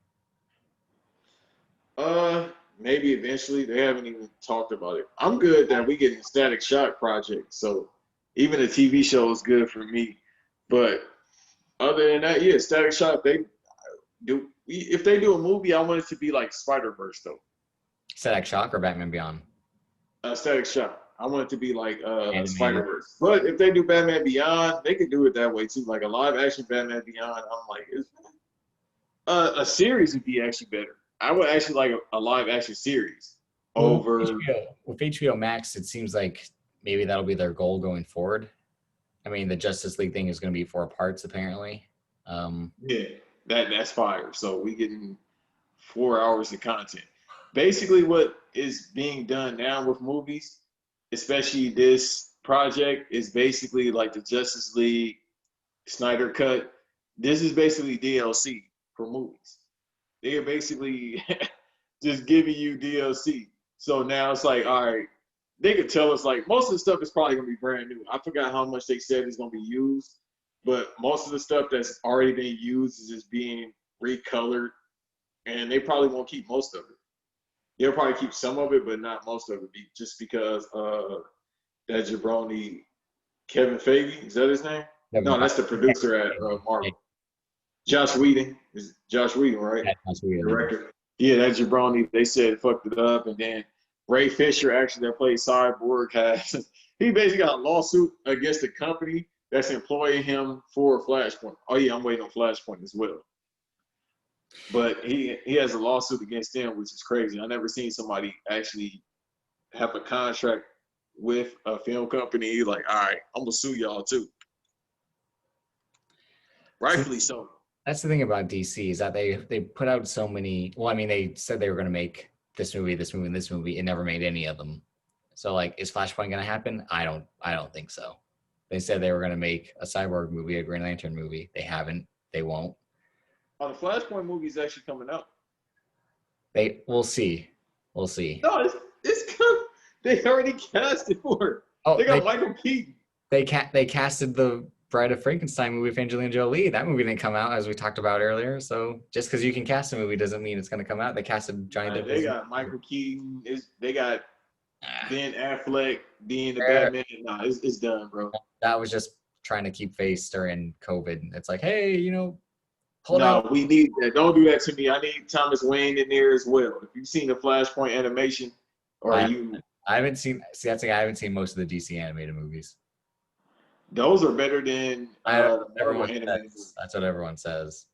[SPEAKER 2] Maybe eventually. They haven't even talked about it. I'm good that we get a Static Shock project, so even a TV show is good for me. But other than that, yeah, Static Shock, they do, if they do a movie, I want it to be like Spider-Verse though.
[SPEAKER 1] Static Shock or Batman Beyond?
[SPEAKER 2] Static Shock. I want it to be like
[SPEAKER 1] Animated.
[SPEAKER 2] Spider-Verse. But if they do Batman Beyond, they could do it that way too. Like a live action Batman Beyond. I'm like, a series would be actually better. I would actually like a live action series over.
[SPEAKER 1] With HBO Max, it seems like maybe that'll be their goal going forward. I mean, the Justice League thing is going to be 4 parts apparently.
[SPEAKER 2] Yeah, that's fire. So we getting 4 hours of content. Basically, what is being done now with movies, especially this project, is basically like the Justice League Snyder Cut. This is basically DLC for movies. They are basically just giving you DLC. So now it's like, all right, they could tell us like most of the stuff is probably gonna be brand new. I forgot how much they said is gonna be used, but most of the stuff that's already being used is just being recolored, and they probably won't keep most of it. They'll probably keep some of it, but not most of it, just because that jabroni Kevin Feige, is that his name? No, that's the producer at Marvel. Josh Whedon, is Josh Whedon, right?
[SPEAKER 1] Yeah, Josh Whedon.
[SPEAKER 2] Director. Yeah, that jabroni, they said fucked it up, and then Ray Fisher, actually that played Cyborg, has he basically got a lawsuit against the company that's employing him for Flashpoint. Oh yeah, I'm waiting on Flashpoint as well. But he has a lawsuit against them, which is crazy. I never seen somebody actually have a contract with a film company. Like, all right, I'm gonna sue y'all too. Rightfully so.
[SPEAKER 1] That's the thing about DC is that they put out so many. Well, I mean, they said they were going to make this movie, this movie, and this movie. It never made any of them. So, like, is Flashpoint going to happen? I don't think so. They said they were going to make a Cyborg movie, a Green Lantern movie. They haven't. They won't.
[SPEAKER 2] Oh, the Flashpoint movie is actually coming out.
[SPEAKER 1] We'll see. We'll see.
[SPEAKER 2] No, it's coming. They already casted for it.
[SPEAKER 1] Oh,
[SPEAKER 2] they got Michael Keaton.
[SPEAKER 1] They casted the Bride of Frankenstein movie with Angelina Jolie. That movie didn't come out, as we talked about earlier. So just because you can cast a movie doesn't mean it's going to come out. They casted Johnny Depp.
[SPEAKER 2] They got Michael Keaton. They got Ben Affleck being the Batman. Nah, it's done, bro.
[SPEAKER 1] That was just trying to keep face during COVID. It's like, hey,
[SPEAKER 2] hold on. We need that. Don't do that to me. I need Thomas Wayne in there as well. If you've seen the Flashpoint animation,
[SPEAKER 1] I haven't seen. See, that's like I haven't seen most of the DC animated movies.
[SPEAKER 2] Those are better than
[SPEAKER 1] everyone animated. That's what everyone says.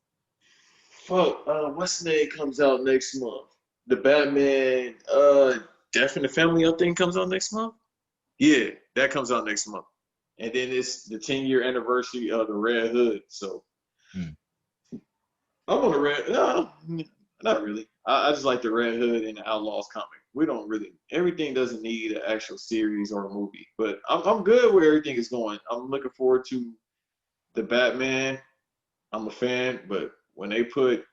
[SPEAKER 2] Fuck. What's the name comes out next month? The Batman. Death in the Family, I think, comes out next month. Yeah, that comes out next month, and then it's the 10-year anniversary of the Red Hood. So. I'm on the Red. No, not really. I just like the Red Hood and the Outlaws comic. We don't really. Everything doesn't need an actual series or a movie, but I'm good where everything is going. I'm looking forward to the Batman. I'm a fan, but when they put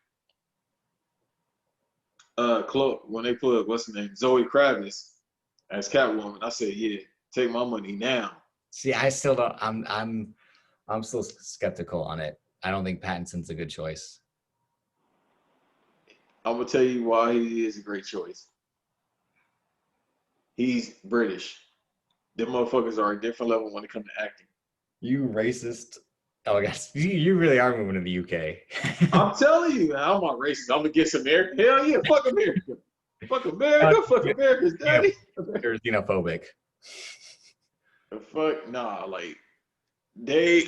[SPEAKER 2] what's the name, Zoe Kravitz as Catwoman, I said, yeah, take my money now.
[SPEAKER 1] See, I still don't. I'm still skeptical on it. I don't think Pattinson's a good choice.
[SPEAKER 2] I'm gonna tell you why he is a great choice. He's British. Them motherfuckers are a different level when it comes to acting.
[SPEAKER 1] You racist. Oh, I guess you really are moving to the UK.
[SPEAKER 2] I'm telling you, I'm not racist. I'm against America. Hell yeah, fuck America. Fuck America. Fuck America's daddy.
[SPEAKER 1] You're xenophobic.
[SPEAKER 2] The fuck? Nah, like, they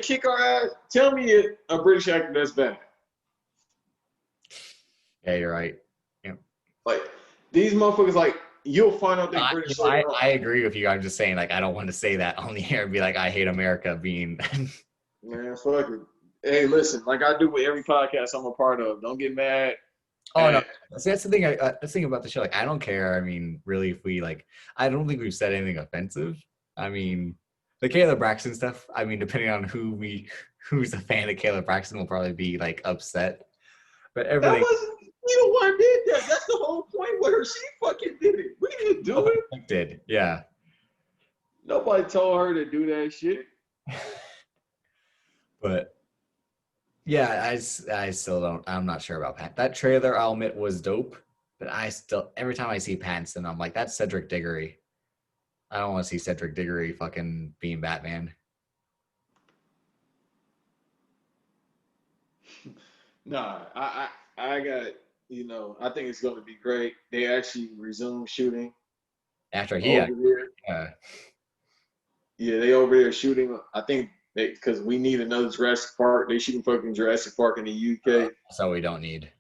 [SPEAKER 2] kick our ass. Tell me a British actor that's bad.
[SPEAKER 1] Yeah, you're right. Yeah.
[SPEAKER 2] Like, these motherfuckers, like, you'll find out they're British.
[SPEAKER 1] I agree with you. I'm just saying, like, I don't want to say that on the air and be like, I hate America being.
[SPEAKER 2] Man, fuck it. Hey, listen, like I do with every podcast I'm a part of. Don't get mad.
[SPEAKER 1] Oh, no. See, that's the thing. That's the thing about the show. Like, I don't care. I mean, really, if we, like, I don't think we've said anything offensive. I mean, the Caleb Braxton stuff, I mean, depending on who's a fan of Caleb Braxton will probably be, like, upset. But everything.
[SPEAKER 2] You the one did that. That's the whole point with her. She fucking did it. We didn't do it.
[SPEAKER 1] Did, yeah.
[SPEAKER 2] Nobody told her to do that shit.
[SPEAKER 1] But yeah, I still don't. I'm not sure about Pat. That trailer, I'll admit, was dope. But I still, every time I see Pattinson, I'm like, that's Cedric Diggory. I don't want to see Cedric Diggory fucking being Batman.
[SPEAKER 2] Nah, I got, I think it's going to be great. They actually resumed shooting
[SPEAKER 1] After he
[SPEAKER 2] over there.
[SPEAKER 1] yeah.
[SPEAKER 2] Yeah, they over there shooting. I think because we need another Jurassic Park. They shooting fucking Jurassic Park in the UK.
[SPEAKER 1] So we don't need.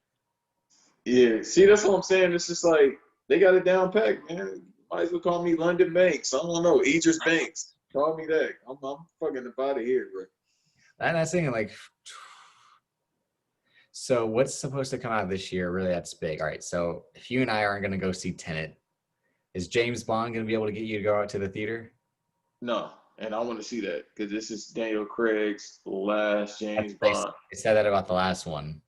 [SPEAKER 2] Yeah, see, that's what I'm saying. It's just like they got it down packed, man. Might as well call me London Banks. I don't know, Idris Banks. Call me that. I'm fucking about it here, bro.
[SPEAKER 1] And that's thinking like, so what's supposed to come out this year? Really, that's big. All right. So if you and I aren't going to go see Tenet, is James Bond going to be able to get you to go out to the theater?
[SPEAKER 2] No, and I want to see that because this is Daniel Craig's last James Bond.
[SPEAKER 1] They said that about the last one.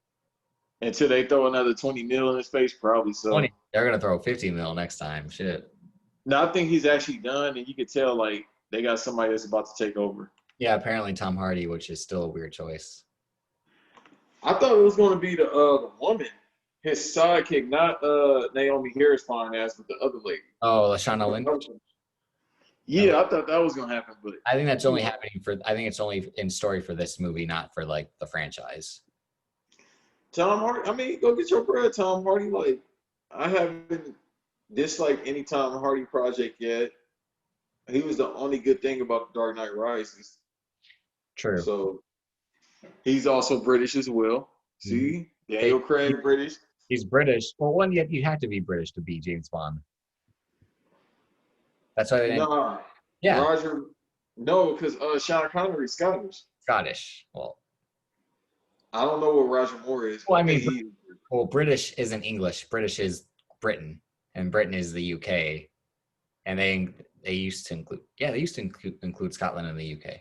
[SPEAKER 2] Until they throw another 20 mil in his face, probably so.
[SPEAKER 1] 20. They're going to throw 50 mil next time. Shit.
[SPEAKER 2] No, I think he's actually done, and you could tell like they got somebody that's about to take over.
[SPEAKER 1] Yeah, apparently Tom Hardy, which is still a weird choice.
[SPEAKER 2] I thought it was going to be the woman, his sidekick, not Naomi Harris fine ass, but the other lady.
[SPEAKER 1] Oh, Lashana Lynch.
[SPEAKER 2] Yeah, I thought that was gonna happen, but
[SPEAKER 1] I think that's only happening for. I think it's only in story for this movie, not for like the franchise.
[SPEAKER 2] Tom Hardy. I mean, go get your bread, Tom Hardy. Like, I haven't disliked any Tom Hardy project yet. He was the only good thing about The Dark Knight Rises.
[SPEAKER 1] True.
[SPEAKER 2] So he's also British as well. See, Daniel Craig British.
[SPEAKER 1] He's British. Well, one, yet you have to be British to be James Bond. That's why they didn't.
[SPEAKER 2] Nah,
[SPEAKER 1] Yeah.
[SPEAKER 2] Roger. No, because Sean Connery's Scottish.
[SPEAKER 1] Scottish. Well,
[SPEAKER 2] I don't know what Roger Moore is.
[SPEAKER 1] well, I mean, well, British isn't English. British is Britain, and Britain is the UK, and they used to include Scotland and the UK.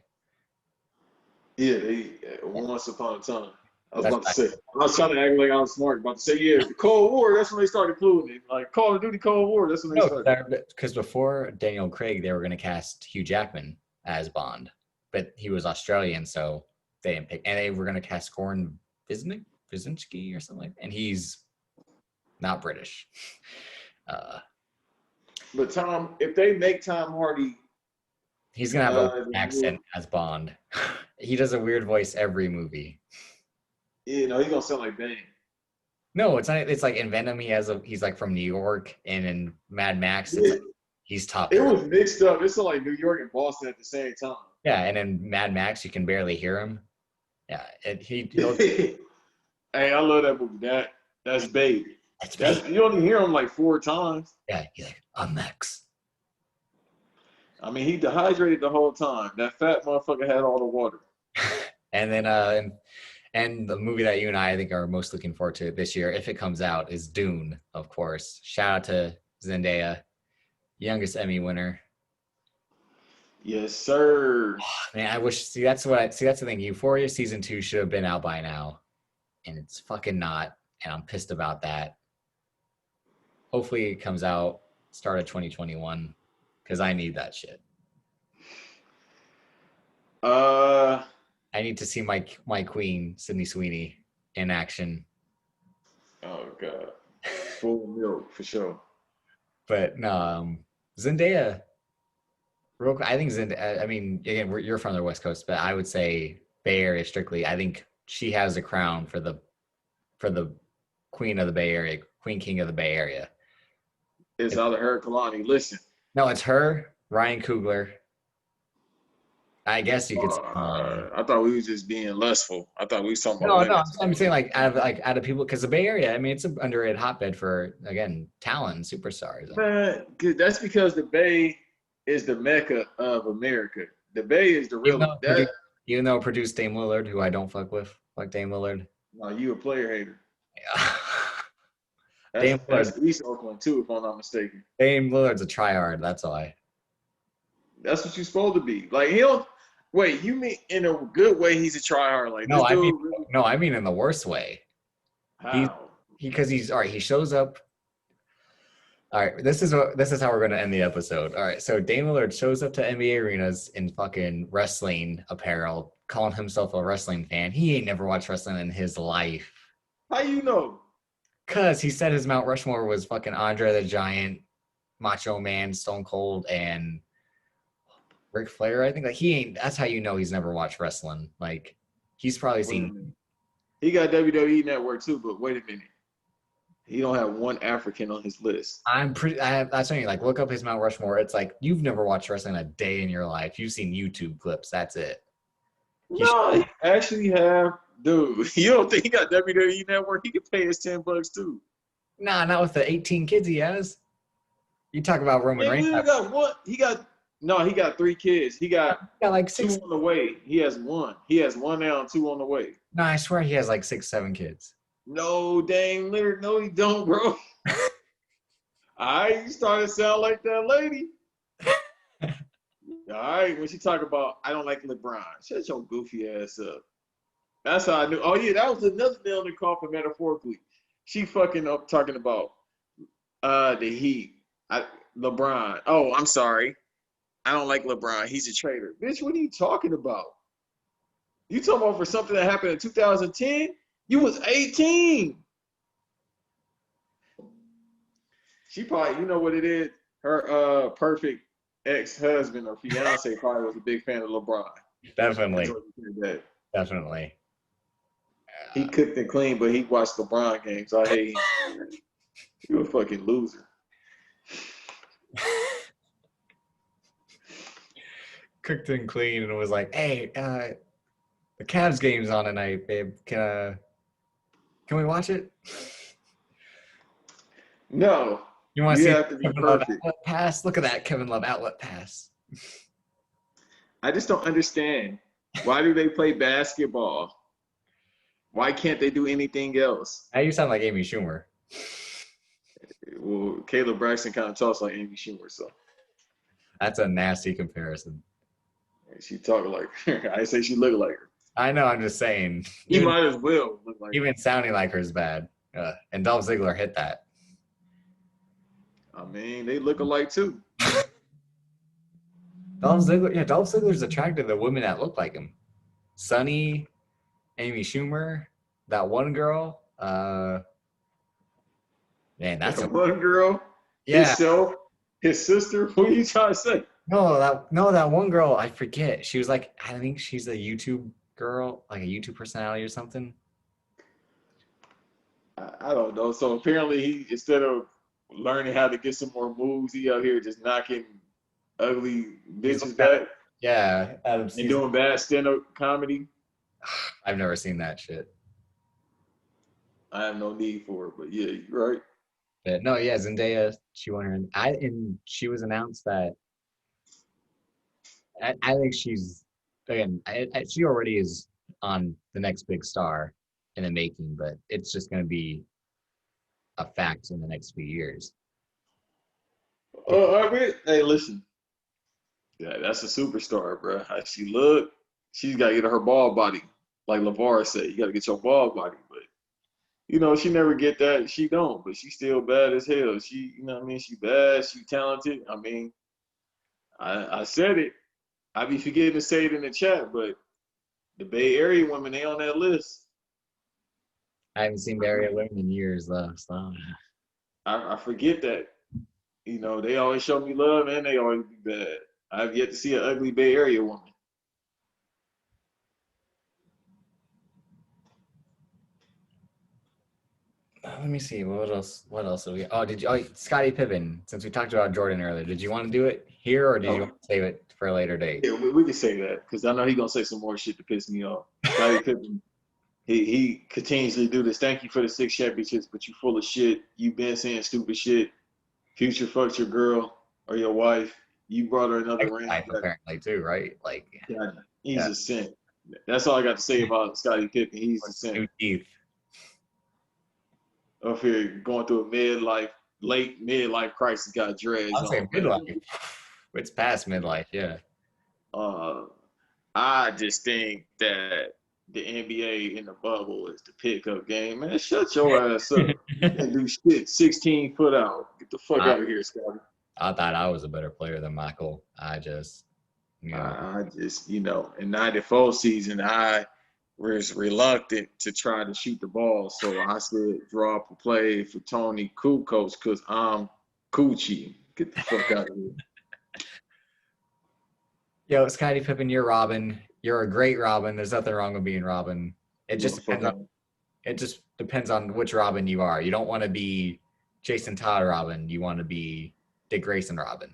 [SPEAKER 2] Yeah, they once upon a time. I was trying to act like I was smart. About to say, yeah, the Cold War. That's when they started including it. Like Call of Duty, Cold War. That's when they started.
[SPEAKER 1] Because before Daniel Craig, they were going to cast Hugh Jackman as Bond, but he was Australian, so they didn't pick. And they were going to cast Goran Vizinski or something like that, and he's not British.
[SPEAKER 2] But Tom, if they make Tom Hardy,
[SPEAKER 1] he's gonna have an accent as Bond. He does a weird voice every movie.
[SPEAKER 2] He's gonna sound like Bane.
[SPEAKER 1] No, it's not. It's like in Venom, he's like from New York, and in Mad Max, he's top.
[SPEAKER 2] It was mixed up. It's like New York and Boston at the same time.
[SPEAKER 1] Yeah, and in Mad Max, you can barely hear him. Yeah,
[SPEAKER 2] Hey, I love that movie. That's Baby. You only hear him like 4 times.
[SPEAKER 1] Yeah, he's like, I'm Max.
[SPEAKER 2] I mean, he dehydrated the whole time. That fat motherfucker had all the water.
[SPEAKER 1] And then, and the movie that you and I think are most looking forward to this year, if it comes out, is Dune, of course. Shout out to Zendaya, youngest Emmy winner.
[SPEAKER 2] Yes, sir.
[SPEAKER 1] Man, I wish. That's the thing. Euphoria season 2 should have been out by now, and it's fucking not. And I'm pissed about that. Hopefully, it comes out start of 2021 because I need that shit. I need to see my queen, Sydney Sweeney, in action.
[SPEAKER 2] Oh god, full milk for sure.
[SPEAKER 1] But no, Zendaya. Real quick, I think Zendaya. I mean, again, you're from the West Coast, but I would say Bay Area strictly. I think she has the crown for the queen of the Bay Area, queen king of the Bay Area.
[SPEAKER 2] It's either her or Kalani. Listen.
[SPEAKER 1] No, it's her, Ryan Coogler. I guess you could say.
[SPEAKER 2] I thought we was just being lustful. I thought we was talking
[SPEAKER 1] about.
[SPEAKER 2] No,
[SPEAKER 1] I'm saying out of people, because the Bay Area, I mean, it's an underrated hotbed for, again, talent and superstars.
[SPEAKER 2] Man, that's because the Bay is the mecca of America. The Bay is the real.
[SPEAKER 1] Even though it produced Dame Lillard, who I don't fuck with, like Dame Lillard.
[SPEAKER 2] No, you a player hater.
[SPEAKER 1] Yeah.
[SPEAKER 2] That's East Oakland too, if I'm not mistaken.
[SPEAKER 1] Dame Lillard's a tryhard. That's why.
[SPEAKER 2] That's what you're supposed to be. Like wait, you mean in a good way he's a tryhard? Like
[SPEAKER 1] no, I mean in the worst way.
[SPEAKER 2] How?
[SPEAKER 1] Because he's all right. He shows up. All right, this is how we're gonna end the episode. All right, so Dame Lillard shows up to NBA arenas in fucking wrestling apparel, calling himself a wrestling fan. He ain't never watched wrestling in his life.
[SPEAKER 2] How you know?
[SPEAKER 1] Cause he said his Mount Rushmore was fucking Andre the Giant, Macho Man, Stone Cold, and Ric Flair. I think like he ain't. That's how you know he's never watched wrestling. Like he's probably seen.
[SPEAKER 2] He got WWE Network too, but wait a minute. He don't have one African on his list.
[SPEAKER 1] That's something like look up his Mount Rushmore. It's like you've never watched wrestling a day in your life. You've seen YouTube clips. That's it.
[SPEAKER 2] No, he actually have, dude. You don't think he got WWE Network? He could pay his $10 too.
[SPEAKER 1] Nah, not with the 18 kids he has. You talk about Roman Reigns.
[SPEAKER 2] He got one. He got 3 kids. He got
[SPEAKER 1] like
[SPEAKER 2] 2 on the way. He has 1. He has 1 now and 2 on the way.
[SPEAKER 1] No, I swear he has like 6, 7 kids.
[SPEAKER 2] No, dang, Leonard. No, he don't, bro. You started to sound like that lady. All right, when she talk about, I don't like LeBron. Shut your goofy ass up. That's how I knew. Oh, yeah, that was another nail in the coffin metaphorically. She fucking up talking about the Heat. LeBron. Oh, I'm sorry. I don't like LeBron. He's a traitor. Bitch, what are you talking about? You talking about for something that happened in 2010? You was 18. She probably, you know what it is? Her perfect ex-husband or fiance probably was a big fan of LeBron.
[SPEAKER 1] Definitely. Definitely.
[SPEAKER 2] He cooked and cleaned, but he watched LeBron games. I hate him. You a fucking loser.
[SPEAKER 1] Cooked and clean and was like, hey, the Cavs game's on tonight, babe. Can we watch it?
[SPEAKER 2] No.
[SPEAKER 1] You want to see
[SPEAKER 2] have to be
[SPEAKER 1] Kevin Love
[SPEAKER 2] perfect.
[SPEAKER 1] outlet pass? Look at that Kevin Love outlet pass.
[SPEAKER 2] I just don't understand. Why do they play basketball? Why can't they do anything else?
[SPEAKER 1] Now you sound like Amy Schumer.
[SPEAKER 2] Well, Caleb Braxton kind of talks like Amy Schumer, so.
[SPEAKER 1] That's a nasty comparison.
[SPEAKER 2] She talk like her. I say she look like her.
[SPEAKER 1] I know, I'm just saying.
[SPEAKER 2] You might as well look like her.
[SPEAKER 1] Even sounding like her is bad. And Dolph Ziggler hit that.
[SPEAKER 2] I mean, they look alike too.
[SPEAKER 1] Dolph Ziggler's attracted to women that look like him. Sunny, Amy Schumer, that one girl. Man, that's
[SPEAKER 2] that one girl.
[SPEAKER 1] Yeah.
[SPEAKER 2] Himself, his sister. What are you trying to say?
[SPEAKER 1] No, that one girl. I forget. She was like, I think she's a YouTube girl, like a YouTube personality or something.
[SPEAKER 2] I don't know. So apparently, he instead of learning how to get some more moves, he out here just knocking ugly bitches back.
[SPEAKER 1] Yeah,
[SPEAKER 2] and doing bad stand-up comedy.
[SPEAKER 1] I've never seen that shit.
[SPEAKER 2] I have no need for it, but yeah, you're right.
[SPEAKER 1] But no, yeah, Zendaya, she won her. And she was announced that. I think she's she already is on the next big star in the making, but it's just going to be a fact in the next few years.
[SPEAKER 2] I mean, hey, listen. Yeah, that's a superstar, bro. How she look, she's got to get her ball body. Like LeVar said, you got to get your ball body. But, you know, she never get that. She don't, but she's still bad as hell. She, you know what I mean? She bad. She talented. I mean, I said it. I be forgetting to say it in the chat, but the Bay Area women, they on that list.
[SPEAKER 1] I haven't seen Bay Area women in years, though. So.
[SPEAKER 2] I forget that. You know, they always show me love and they always be bad. I've yet to see an ugly Bay Area woman.
[SPEAKER 1] Let me see. What else? What else do we? Scottie Pippen. Since we talked about Jordan earlier, did you want to do it here or did you want to save it for a later date?
[SPEAKER 2] Yeah, we can say that because I know he's gonna say some more shit to piss me off. Scottie Pippen, he continuously do this. Thank you for the 6 championships, but you full of shit. You been saying stupid shit. Future fucked your girl or your wife. You brought her another ring.
[SPEAKER 1] Apparently too, right? Like,
[SPEAKER 2] yeah, he's a simp. That's all I got to say about Scottie Pippen. He's a simp. Up here going through a late midlife crisis, got dreads.
[SPEAKER 1] I'll say midlife. It's past midlife, yeah.
[SPEAKER 2] I just think that the NBA in the bubble is the pickup game. Man, shut your ass up. You can't do shit 16 foot out. Get the fuck out of here, Scotty.
[SPEAKER 1] I thought I was a better player than Michael. I just,
[SPEAKER 2] in 94 season, I was reluctant to try to shoot the ball. So I said, drop a play for Tony Kukoc because I'm Coochie. Get the fuck out of here.
[SPEAKER 1] Yo, Scottie Pippen, you're Robin. You're a great Robin. There's nothing wrong with being Robin. It just depends on It just depends on which Robin you are. You don't want to be Jason Todd Robin. You want to be Dick Grayson Robin.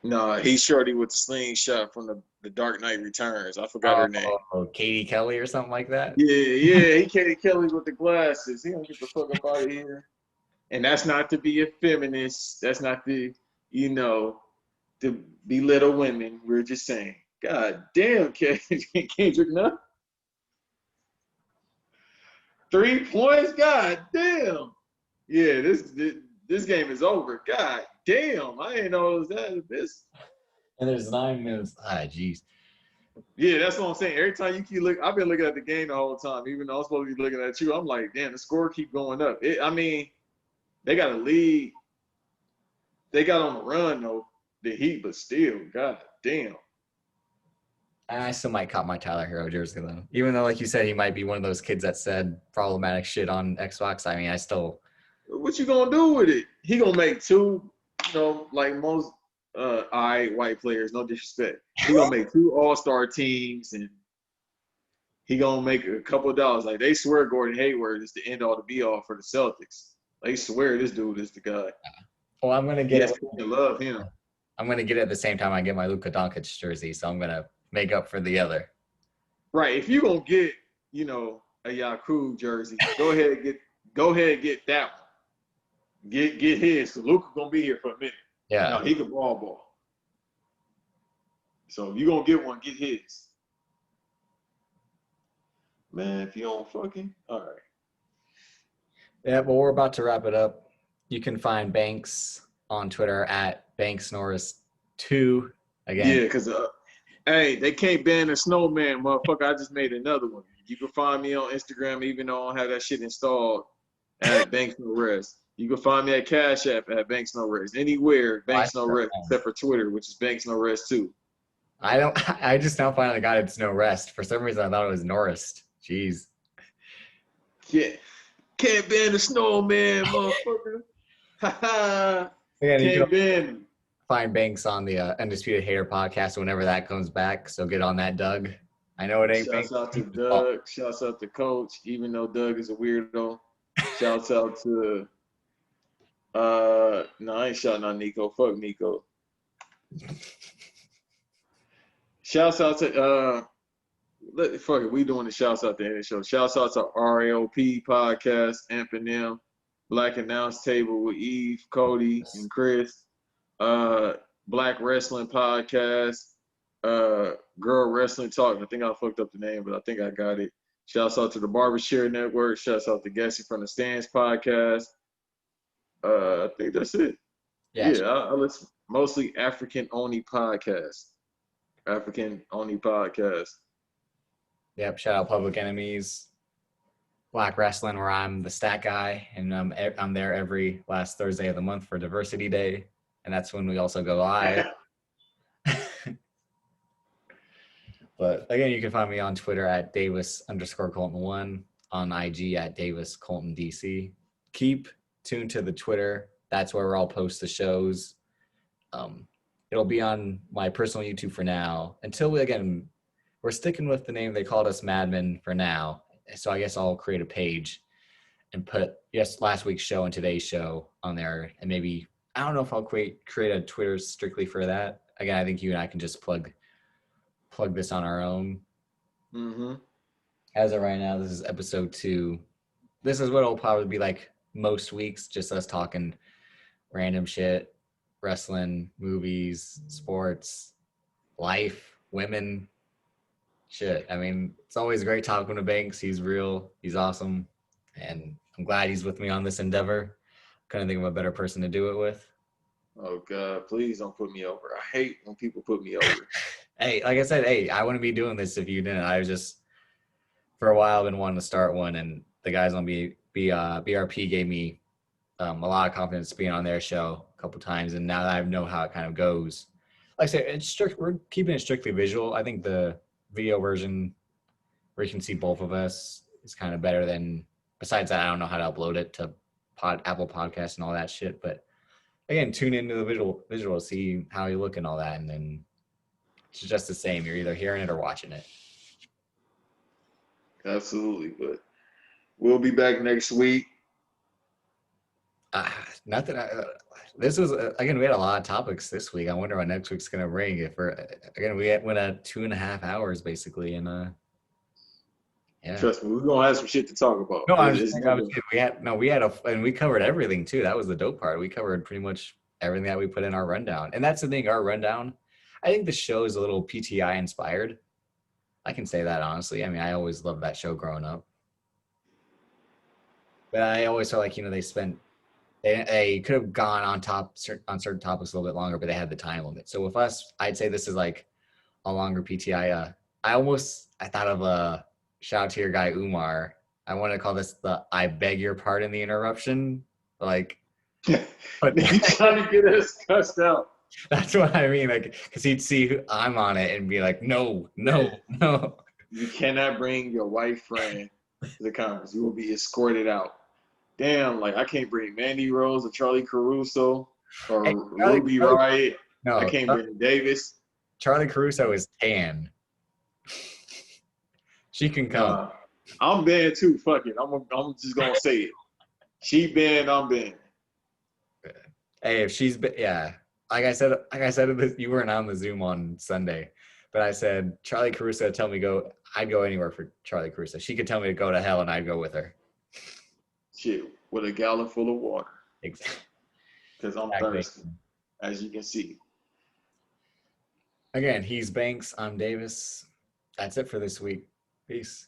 [SPEAKER 2] No, he's shorty with the slingshot from the Dark Knight Returns. I forgot her name.
[SPEAKER 1] Oh, Katie Kelly or something like that.
[SPEAKER 2] Yeah, he Katie Kelly with the glasses. He don't get the fuck up out of here. And that's not to be a feminist. That's not to, to belittle women. We're just saying, God damn, Kendrick Nunn. 3 points? God damn. Yeah, this game is over. God damn. I didn't know it was that. This.
[SPEAKER 1] And there's 9 minutes. Ah, jeez.
[SPEAKER 2] Yeah, that's what I'm saying. Every time you keep looking, I've been looking at the game the whole time, even though I'm supposed to be looking at you. I'm like, damn, the score keep going up. They got a lead. They got on the run, though, the Heat, but still, god damn.
[SPEAKER 1] I still might cop my Tyler Hero jersey, though. Even though, like you said, he might be one of those kids that said problematic shit on Xbox. I mean, I still...
[SPEAKER 2] What you gonna do with it? He gonna make 2, like most white players, no disrespect. He gonna make 2 all-star teams, and he gonna make a couple of dollars. Like, they swear Gordon Hayward is the end-all to be-all for the Celtics. They swear this dude is the guy.
[SPEAKER 1] Well, I'm gonna get it.
[SPEAKER 2] I love him.
[SPEAKER 1] I'm gonna get it at the same time I get my Luka Doncic jersey, so I'm gonna make up for the other.
[SPEAKER 2] Right. If you gonna get, a Yaku jersey, go ahead and get that one. Get his. So Luka gonna be here for a minute.
[SPEAKER 1] Yeah.
[SPEAKER 2] No, he can ball. So if you gonna get one, get his. Man, if you don't fucking, all right.
[SPEAKER 1] Yeah, but we're about to wrap it up. You can find Banks on Twitter at BanksNorris2. Again.
[SPEAKER 2] Yeah, because hey, they can't ban the snowman, motherfucker. I just made another one. You can find me on Instagram, even though I don't have that shit installed, at Banks No Rest. You can find me at Cash App at Banks No Rest. Anywhere, Banks No Rest, except for Twitter, which is Banks No Rest 2.
[SPEAKER 1] I just now finally got it's No Rest. For some reason, I thought it was Norris. Jeez.
[SPEAKER 2] Yeah. Can't ban the snowman, motherfucker. Ha Can't ban him.
[SPEAKER 1] Find Banks on the Undisputed Hater podcast whenever that comes back. So get on that, Doug. I know it ain't
[SPEAKER 2] Shouts out to Doug. Shouts out to Coach, even though Doug is a weirdo. Shouts out to no, I ain't shouting out Nico. Fuck Nico. Shouts out to fuck it, we doing the shouts out to the show. Shouts out to RAOP podcast, Eminem, Black Announce Table with Eve, Cody, and Chris. Black Wrestling Podcast, Girl Wrestling Talk. I think I fucked up the name, but I think I got it. Shouts out to the Barbershare Network. Shouts out to Guessing from the Stands Podcast. I think that's it. Yeah, I listen mostly African only podcast.
[SPEAKER 1] Yep. Shout out Public Enemies, Black Wrestling, where I'm the stat guy, and I'm there every last Thursday of the month for Diversity Day. And that's when we also go live. But again, you can find me on Twitter at Davis_Colton1, on IG at DavisColtonDC. Keep tuned to the Twitter. That's where I'll post the shows. It'll be on my personal YouTube for now. Until we're sticking with the name they called us Madmen for now. So I guess I'll create a page and put last week's show and today's show on there, and maybe I don't know if I'll create a Twitter strictly for that. Again, I think you and I can just plug this on our own.
[SPEAKER 2] Mm-hmm.
[SPEAKER 1] As of right now, this is episode 2. This is what it'll probably be like most weeks, just us talking random shit, wrestling, movies, sports, life, women, shit. I mean, it's always great talking to Banks. He's real. He's awesome. And I'm glad he's with me on this endeavor. Couldn't think of a better person to do it with.
[SPEAKER 2] Oh, God, please don't put me over. I hate when people put me over.
[SPEAKER 1] Hey, like I said, I wouldn't be doing this if you didn't. I was just, for a while, been wanting to start one, and the guys on BRP gave me a lot of confidence being on their show a couple times, and now that I know how it kind of goes, like I said, we're keeping it strictly visual. I think the video version where you can see both of us is kind of better than, besides that, I don't know how to upload it to Apple Podcasts and all that shit, but again, tune into the visual, see how you look and all that, and then it's just the same. You're either hearing it or watching it.
[SPEAKER 2] Absolutely, but We'll be back next week.
[SPEAKER 1] Nothing. This was again. We had a lot of topics this week. I wonder what next week's gonna bring. If we're again, went at 2.5 hours basically, and yeah.
[SPEAKER 2] Trust me, we're gonna have some shit to talk about.
[SPEAKER 1] No, I was just saying, and we covered everything too. That was the dope part. We covered pretty much everything that we put in our rundown, and that's the thing. Our rundown, I think the show is a little PTI inspired. I can say that honestly. I mean, I always loved that show growing up, but I always felt like they could have gone on certain topics a little bit longer, but they had the time limit. So with us, I'd say this is like a longer PTI. I thought of a shout out to your guy Umar. I want to call this the "I beg your pardon" the interruption. Like, but
[SPEAKER 2] He's trying to get us cussed out.
[SPEAKER 1] That's what I mean. Like, because he'd see I'm on it and be like, no, no, no.
[SPEAKER 2] You cannot bring your white friend to the conference. You will be escorted out. Damn, like I can't bring Mandy Rose or Charlie Caruso or Ruby Riot.
[SPEAKER 1] No,
[SPEAKER 2] I can't bring Davis.
[SPEAKER 1] Charlie Caruso is tan. She can come.
[SPEAKER 2] I'm banned too. Fuck it. I'm just gonna say it. She banned. I'm banned.
[SPEAKER 1] Hey, if she's yeah. Like I said, you weren't on the Zoom on Sunday, but I said Charlie Caruso tell me go. I'd go anywhere for Charlie Caruso. She could tell me to go to hell, and I'd go with her.
[SPEAKER 2] Shit, with a gallon full of water.
[SPEAKER 1] Exactly.
[SPEAKER 2] Because I'm thirsty, as you can see.
[SPEAKER 1] Again, he's Banks. I'm Davis. That's it for this week. Peace.